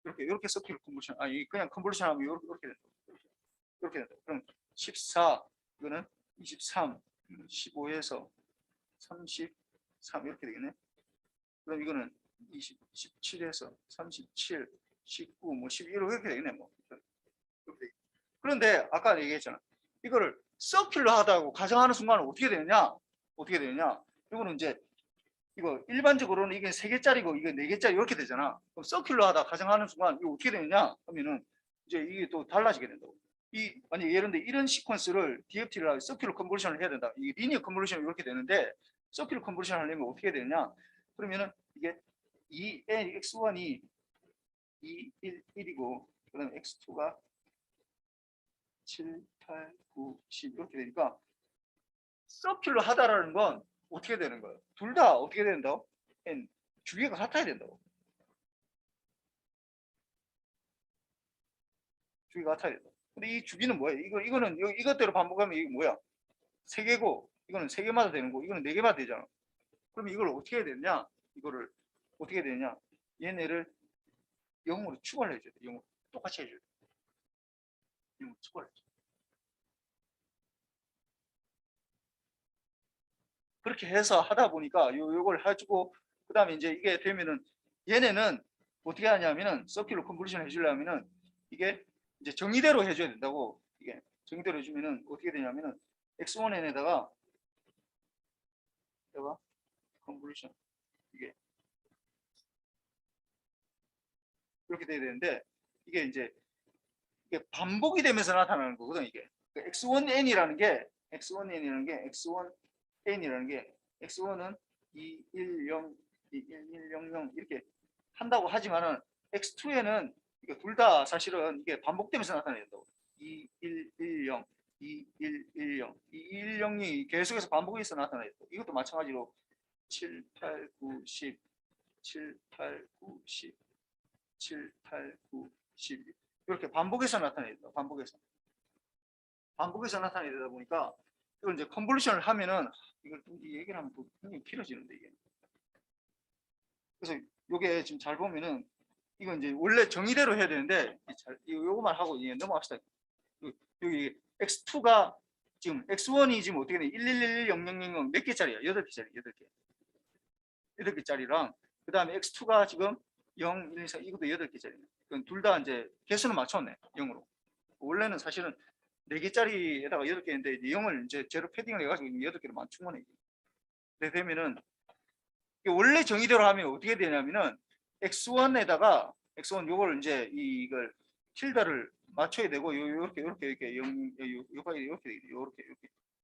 이렇게 서큘 컨볼루션 그냥 컨볼루션 하면 이렇게 된다고. 이렇게 된다고. 그럼 14 이거는 23, 15에서 33 이렇게 되겠네. 그럼 이거는 17에서 37, 19, 뭐 11 이렇게 되겠네. 뭐. 그런데 아까 얘기했잖아. 이거를 서큘러 하다고 가정하는 순간은 어떻게 되느냐? 이거는 이제 이거 일반적으로는 이게 3개짜리고 이게 4개짜리 이렇게 되잖아. 그럼 서큘러 하다 가정하는 순간 이거 어떻게 되느냐 하면은 이제 이게 또 달라지게 된다고. 만약 예를 들어 이런 시퀀스를 DFT를 서큘러 컨볼루션을 해야 된다. 이게 리니어 컨볼루션이 이렇게 되는데 서큘러 컨볼루션 하려면 어떻게 되느냐? 그러면은 이게 x1이 1이고 그다음에 x2가 7, 8, 9, 10 이렇게 되니까 서큘러 하다라는 건 어떻게 되는 거예요? 둘 다 어떻게 된다고? n 주기가 같아야 된다고. 주기가 같아야 된다. 근데 이 주기는 뭐예요? 이거는 이것대로 반복하면 이게 뭐야? 3개고 이거는 3개마다 되는 거 이거는 4개마다 되잖아. 그럼 이걸 어떻게 해야 되느냐? 이거를 어떻게 해야 되느냐? 얘네를 0으로 추가를 해줘야 돼. 0으로 똑같이 해줘야 돼. 0으로 추가를 해줘. 그렇게 해서 하다 보니까 요걸 해주고 그다음에 이제 이게 되면은 얘네는 어떻게 하냐면은 서큘러 컨볼루션 해주려면은 이게 이제 정의대로 해줘야 된다고. 이게 정의대로 해주면은 어떻게 되냐면은 x1n에다가 내가 컨볼루션 이게 이렇게 돼야 되는데 이게 이제 이게 반복이 되면서 나타나는 거거든. 이게 x1n이라는 게 x1n이라는 게 x1은 210 2100 이렇게 한다고 하지만은 x2에는 둘 다 사실은 이게 반복되면서 나타낸다고. 2110 2110 2110이 계속해서 반복해서 나타나요. 이것도 마찬가지로 7, 8, 9, 10 7, 8, 9, 10 7, 8, 9, 10 이렇게 반복해서 나타낸다. 반복해서 나타내다 보니까 이걸 이제 컨볼루션을 하면은 이걸 이 얘기를 하면 또 굉장히 길어지는데 이게. 그래서 이게 지금 잘 보면은 이건 이제 원래 정의대로 해야 되는데 요거만 하고 이제 넘어갑시다. 여기 x2가 지금 x1이 지금 어떻게 돼? 1111000 몇 개짜리야? 8개짜리, 8개. 8개짜리랑 그다음에 x2가 지금 0, 1, 2, 4 이것도 8개짜리. 둘 다 이제 개수는 맞췄네. 0으로. 원래는 사실은 4개짜리에다가 8개인데 0을 이제 제로 패딩을 해가지고 8개로 맞춘 거네. 그렇게 되면은 원래 정의대로 하면 어떻게 되냐면은 x1에다가 x1 요걸 이제 이걸 틸다를 맞춰야 되고 요렇게 0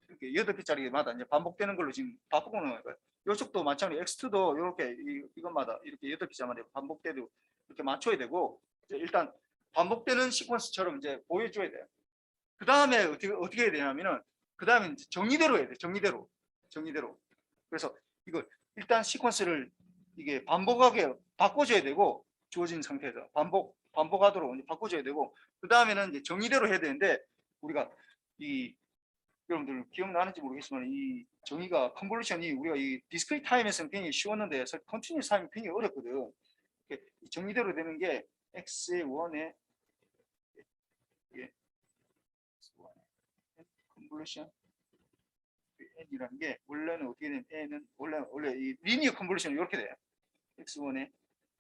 이렇게 8개짜리마다 이제 반복되는 걸로 지금 바꾸고 있는 거예요. 요쪽도 마찬가지 x2도 이렇게 이것마다 이렇게 8개짜리마다 반복되고 이렇게 맞춰야 되고 일단 반복되는 시퀀스처럼 이제 보여줘야 돼요. 그 다음에 어떻게 해야 되냐면은 그 다음에 정의대로 해야 돼. 정의대로. 그래서 이거 일단 시퀀스를 이게 반복하게 바꿔줘야 되고 주어진 상태에서 반복하도록 바꿔줘야 되고 그 다음에는 이제 정의대로 해야 되는데 우리가 이 여러분들 기억나는지 모르겠지만 이 정의가 컨볼루션이 우리가 이 디스크리트 타임에서는 굉장히 쉬웠는데 컨티뉴어스 타임이 굉장히 어렵거든. 이 정의대로 되는 게 x의 1에 컨볼루션 n이라는 게 원래는 어떻게 되면 n은 원래 이 리니어 컨볼루션이 이렇게 돼요. x1에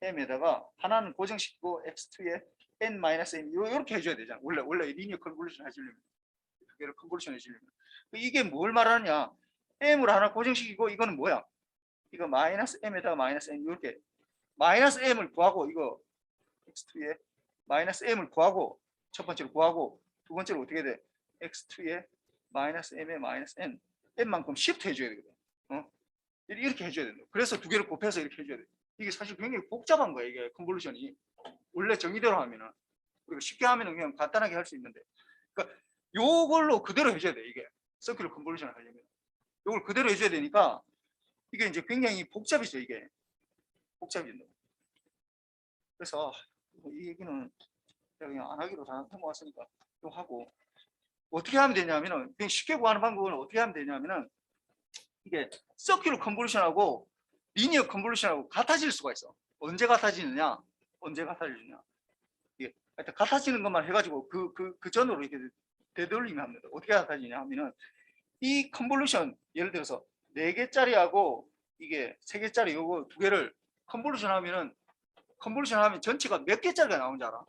m에다가 하나는 고정시키고 x2에 n-m 이렇게 해줘야 되잖아. 원래 리니어 컨볼루션 하시려면 두 개를 컨볼루션 해주려면 이게 뭘 말하느냐? m을 하나 고정시키고 이거는 뭐야? 이거 마이너스 m에다가 마이너스 m 이렇게 마이너스 m을 구하고 이거 x2에 마이너스 m을 구하고 첫 번째로 구하고 두 번째로 어떻게 돼? x2에 마이너스 m에 마이너스 n n만큼 시프트 해줘야 되거든. 이렇게 해줘야 된다. 그래서 두 개를 곱해서 이렇게 해줘야 돼. 이게 사실 굉장히 복잡한 거야. 이게 컨볼루션이 원래 정의대로 하면은 우리가 쉽게 하면은 그냥 간단하게 할 수 있는데, 그러니까 요걸로 그대로 해줘야 돼. 이게 서큘러 컨볼루션을 하려면 요걸 그대로 해줘야 되니까 이게 이제 굉장히 복잡해져. 이게 복잡해진다. 그래서 이 얘기는 제가 그냥 안 하기로 다 넘어왔으니까 좀 하고 어떻게 하면 되냐면은 그냥 쉽게 구하는 방법은 어떻게 하면 되냐면은 이게 서큘러 컨볼루션하고 리니어 컨볼루션하고 같아질 수가 있어. 언제 같아지느냐? 이게 하여튼 같아지는 것만 해가지고 그 전으로 이렇게 되돌리면 합니다. 어떻게 같아지냐 하면은 이 컨볼루션 예를 들어서 4개짜리하고 이게 3개짜리 요거 두 개를 컨볼루션 하면 전체가 몇 개짜리가 나오는지 알아?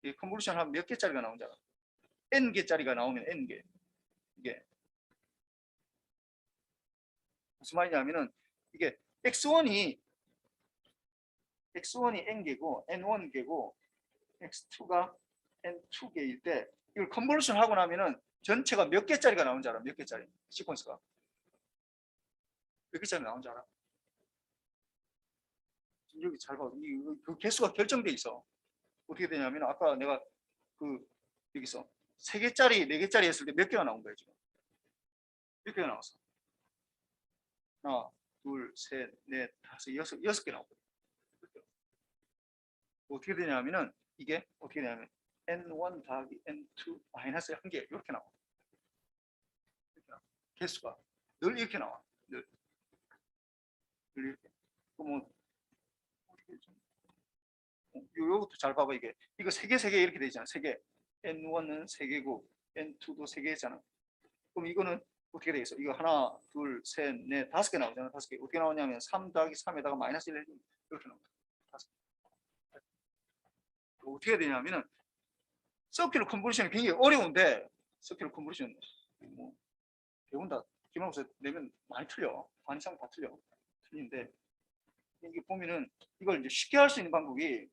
이 컨볼루션 하면 몇 개짜리가 나오는지 알아? n개짜리가 나오면 n개. 이게 무슨 말이냐면은 이게 x1이 n개고 n1개고 x2가 n2개일 때 이걸 컨볼루션 하고 나면은 전체가 몇 개짜리가 나오는지 알아? 몇 개짜리 시퀀스가 몇 개짜리 나오는지 알아? 여기 잘 봐. 그 개수가 결정돼 있어. 어떻게 되냐면 아까 내가 여기서 3개짜리 4개짜리 했을 때 몇 개가 나온 거야 지금? 몇 개가 나왔어? 하나, 둘, 셋, 넷, 다섯, 여섯 개 나오거든. 어떻게 되냐면은 이게 어떻게 되냐면 n1 더하기 n2 마이너스 1개 이렇게 나와. 개수가 늘 이렇게 나와. 늘 이렇게. 그러면 어떻게 좀 요것도 잘 봐봐. 이거 세 개 이렇게 돼 있잖아. 세 개. N1은 세 개고 N2도 세 개잖아. 그럼 이거는 어떻게 되겠어? 이거 하나, 둘, 셋, 넷, 다섯 개 나오잖아. 다섯 개. 어떻게 나오냐면 3 더하기 3에다가 마이너스 1 이렇게 나옵니다. 다섯 개. 어떻게 되냐면은 서큘러 컨버전이 굉장히 어려운데 서큘러 컨버전 뭐 배운다. 기말고사 내면 많이 틀려. 반 이상 다 틀려. 틀리는데 이게 보면은 이걸 이제 쉽게 할 수 있는 방법이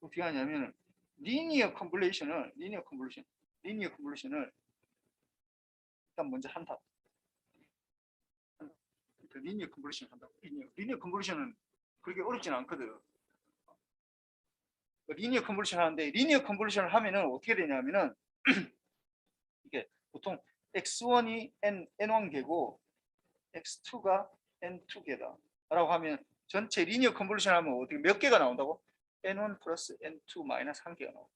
어떻게 하냐면 리니어 컨볼레이션을 일단 먼저 한다. 리니어 컨볼레이션 한다고. 리니어 컨볼레이션은 그렇게 어렵지는 않거든. 리니어 컨볼레이션 하는데 리니어 컨볼레이션을 하면은 어떻게 되냐면은 이게 보통 x1이 n1개고 x2가 n2개다 라고 하면 전체 리니어 컨볼루션 하면 어떻게 몇 개가 나온다고? n1 플러스 n2 마이너스 1개가 나와.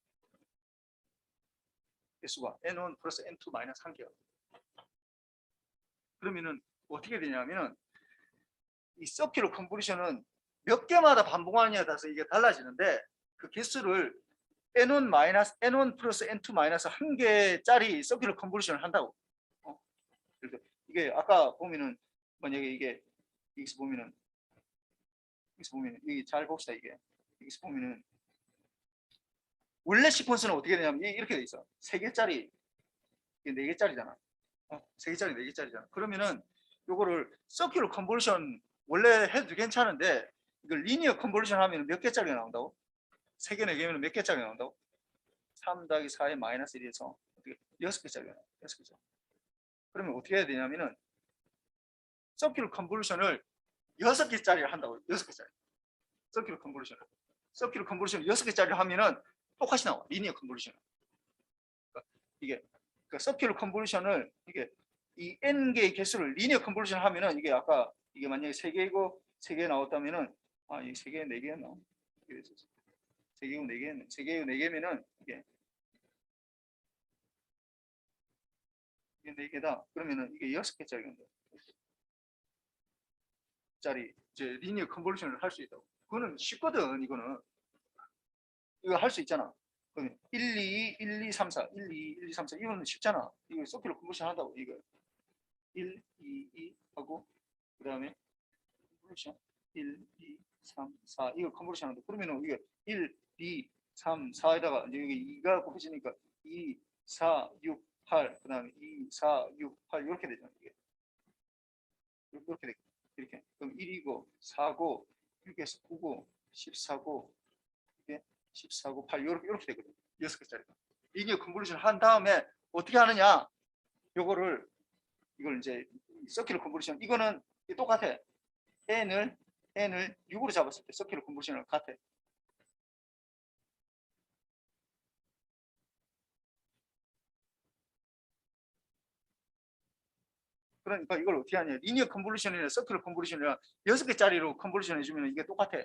개수가 n1 플러스 n2 마이너스 1개가. 그러면은 어떻게 되냐면은 이 서큘러 컨볼루션은 몇 개마다 반복하느냐에 따라서 이게 달라지는데 그 개수를 n1 마이너스 n1 플러스 n2 마이너스 1개짜리 서큘러 컨볼루션을 한다고. 그래서 이게 아까 보면은 만약에 이게 여기서 보면은 여기 잘 봅시다. 여기서 보면은 원래 시퀀스는 어떻게 되냐면 이렇게 돼 있어. 3개짜리 이게 4개짜리잖아. 3개짜리 4개짜리잖아. 그러면은 요거를 서큘러 컨볼루션 원래 해도 괜찮은데 이걸 리니어 컨볼루션 하면 몇 개짜리가 나온다고? 3개 4개면 몇 개짜리가 나온다고? 3 더하기 4의 마이너스 1에서 어떻게 6개짜리가 나와. 6개짜리. 그러면 어떻게 해야 되냐면은 서큘러 컨볼루션을 6개짜리를 한다고. 6개짜리. 서큘러 컨볼루션. 서큘러 컨볼루션 6개짜리 하면은 똑같이 나와. 리니어 컨볼루션. 그러니까 이게 서큘러 컨볼루션을 이게 이 n개의 개수를 리니어 컨볼루션 하면은 이게 아까 이게 만약에 3개이고 3개 나왔다면은 이 3개 4개였나? 3개고 4개 3개고 4개면은 이게 4개다. 그러면은 이게 6개짜리인데. 짜리 이제 리니어 컨볼루션을 할 수 있다고. 그거는 쉽거든. 이거 할 수 있잖아. 1, 2, 1, 2, 3, 4, 1, 2, 1, 2, 3, 4 이거는 쉽잖아. 이거 서큘러 컨볼루션 한다고. 이거 1, 2, 2 하고 그 다음에 컨볼루션 1, 2, 3, 4 이거 컨볼루션 한다. 그러면은 이게 1, 2, 3, 4에다가 이제 여기 2가 곱해지니까 2, 4, 6, 8 그 다음에 2, 4, 6, 8 이렇게 되잖아. 이게 이렇게 돼. 이렇게 그럼 1이고 4고 6에서 9고 14고 이게 14고 8 이렇게 되거든. 6개짜리가. 리니어 컨볼루션 한 다음에 어떻게 하느냐? 이걸 이제 서큘러 컨볼루션 이거는 똑같아. n을 6으로 잡았을 때 서큘러 컨볼루션은 같아. 그러니까 이걸 어떻게 하냐? 리니어 컨볼루션이나 서큘러 컨볼루션이나 6개짜리로 컨볼루션 해주면 이게 똑같아.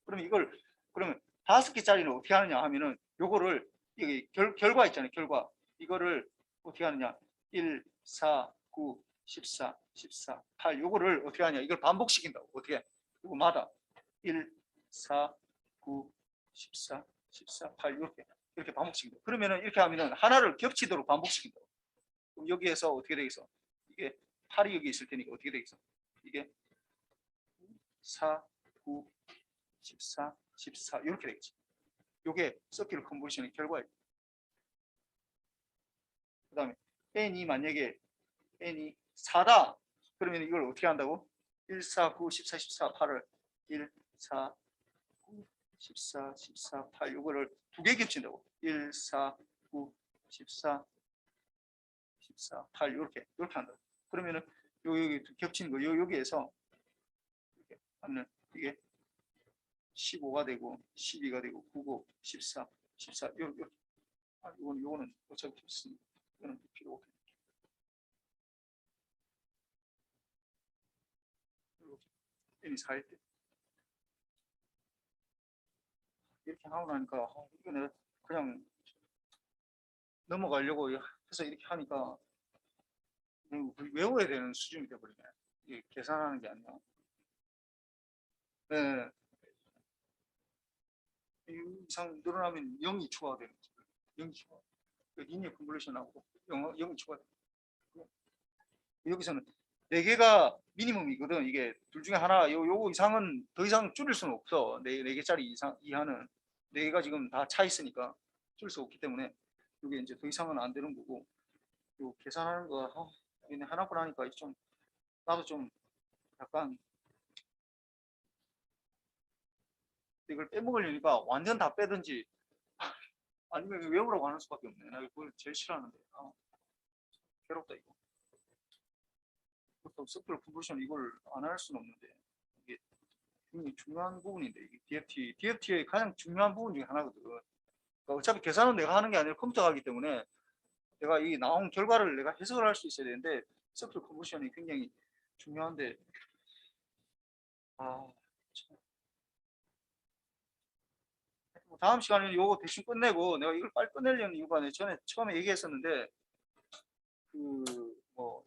그러면 그러면 5개짜리는 어떻게 하느냐 하면은 요거를 여기 결과 있잖아요. 결과 이거를 어떻게 하느냐? 1, 4, 9, 14, 14, 8 요거를 어떻게 하냐? 이걸 반복시킨다고. 어떻게? 이거마다 1, 4, 9, 14, 14, 8 이렇게 반복시킨다. 그러면은 이렇게 하면은 하나를 겹치도록 반복시킨다고. 그럼 여기에서 어떻게 되겠어? 이게 8이 여기 있을 테니까 어떻게 되겠어? 이게 4, 9, 14, 14 이렇게 되겠지. 이게 서큘러 컨볼루션의 결과예요. 그 다음에 n이 만약에 n이 4다. 그러면 이걸 어떻게 한다고? 1, 4, 9, 14, 14, 8을 1, 4, 9, 14, 14, 8 이거를 두 개 겹친다고. 1, 4, 9, 14, 14, 8 이렇게 한다고. 그러면은 여기 겹치는 거 여기에서 이렇게 하면 이게 15가 되고 12가 되고 9고 14, 14 요거는 어차피 없으니까 이거는 필요 없고 n이 4일 때 이렇게 하고 나니까 이거 내가 그냥 넘어가려고 해서 이렇게 하니까 외워야 되는 수준이 돼버리네. 이게 계산하는 게 아니라. 네. 이 이상 늘어나면 0이 추가되는 거죠. 0이 추가. 리니어 컨볼루션하고 0이 추가되는 거죠. 여기서는 4개가 미니멈이거든. 이게 둘 중에 하나, 요거 이상은 더 이상 줄일 수는 없어. 4개짜리 이하는 4개가 지금 다 차 있으니까 줄일 수 없기 때문에 이게 이제 더 이상은 안 되는 거고, 요 계산하는 거 얘네 하나뿐 하니까 좀 나도 좀 약간 이걸 빼먹으려니까 완전 다 빼든지 아니면 외우라고 하는 수밖에 없네. 나 이거 제일 싫어하는데. 괴롭다 이거. 또 서클 컨버션 이걸 안 할 수는 없는데 이게 굉장히 중요한 부분인데, 이게 DFT의 가장 중요한 부분 중에 하나거든. 그러니까 어차피 계산은 내가 하는 게 아니라 컴퓨터가 하기 때문에 내가 이 나온 결과를 내가 해석을 할 수 있어야 되는데, 서클 컨버션이 굉장히 중요한데, 아, 참. 뭐 다음 시간에는 이거 대충 끝내고, 내가 이걸 빨리 끝내려는 이유가 내가 전에 처음에 얘기했었는데, 뭐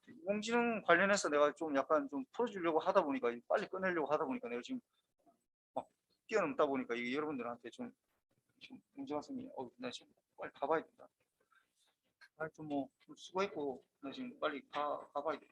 인공지능 관련해서 내가 좀 약간 좀 풀어주려고 하다 보니까, 빨리 끝내려고 하다 보니까 내가 지금 막 뛰어넘다 보니까 이게 여러분들한테 좀 문제가 생기네. 나 지금 빨리 가봐야 된다. 하여튼 뭐 수고했고 나 지금 빨리 가봐야 돼.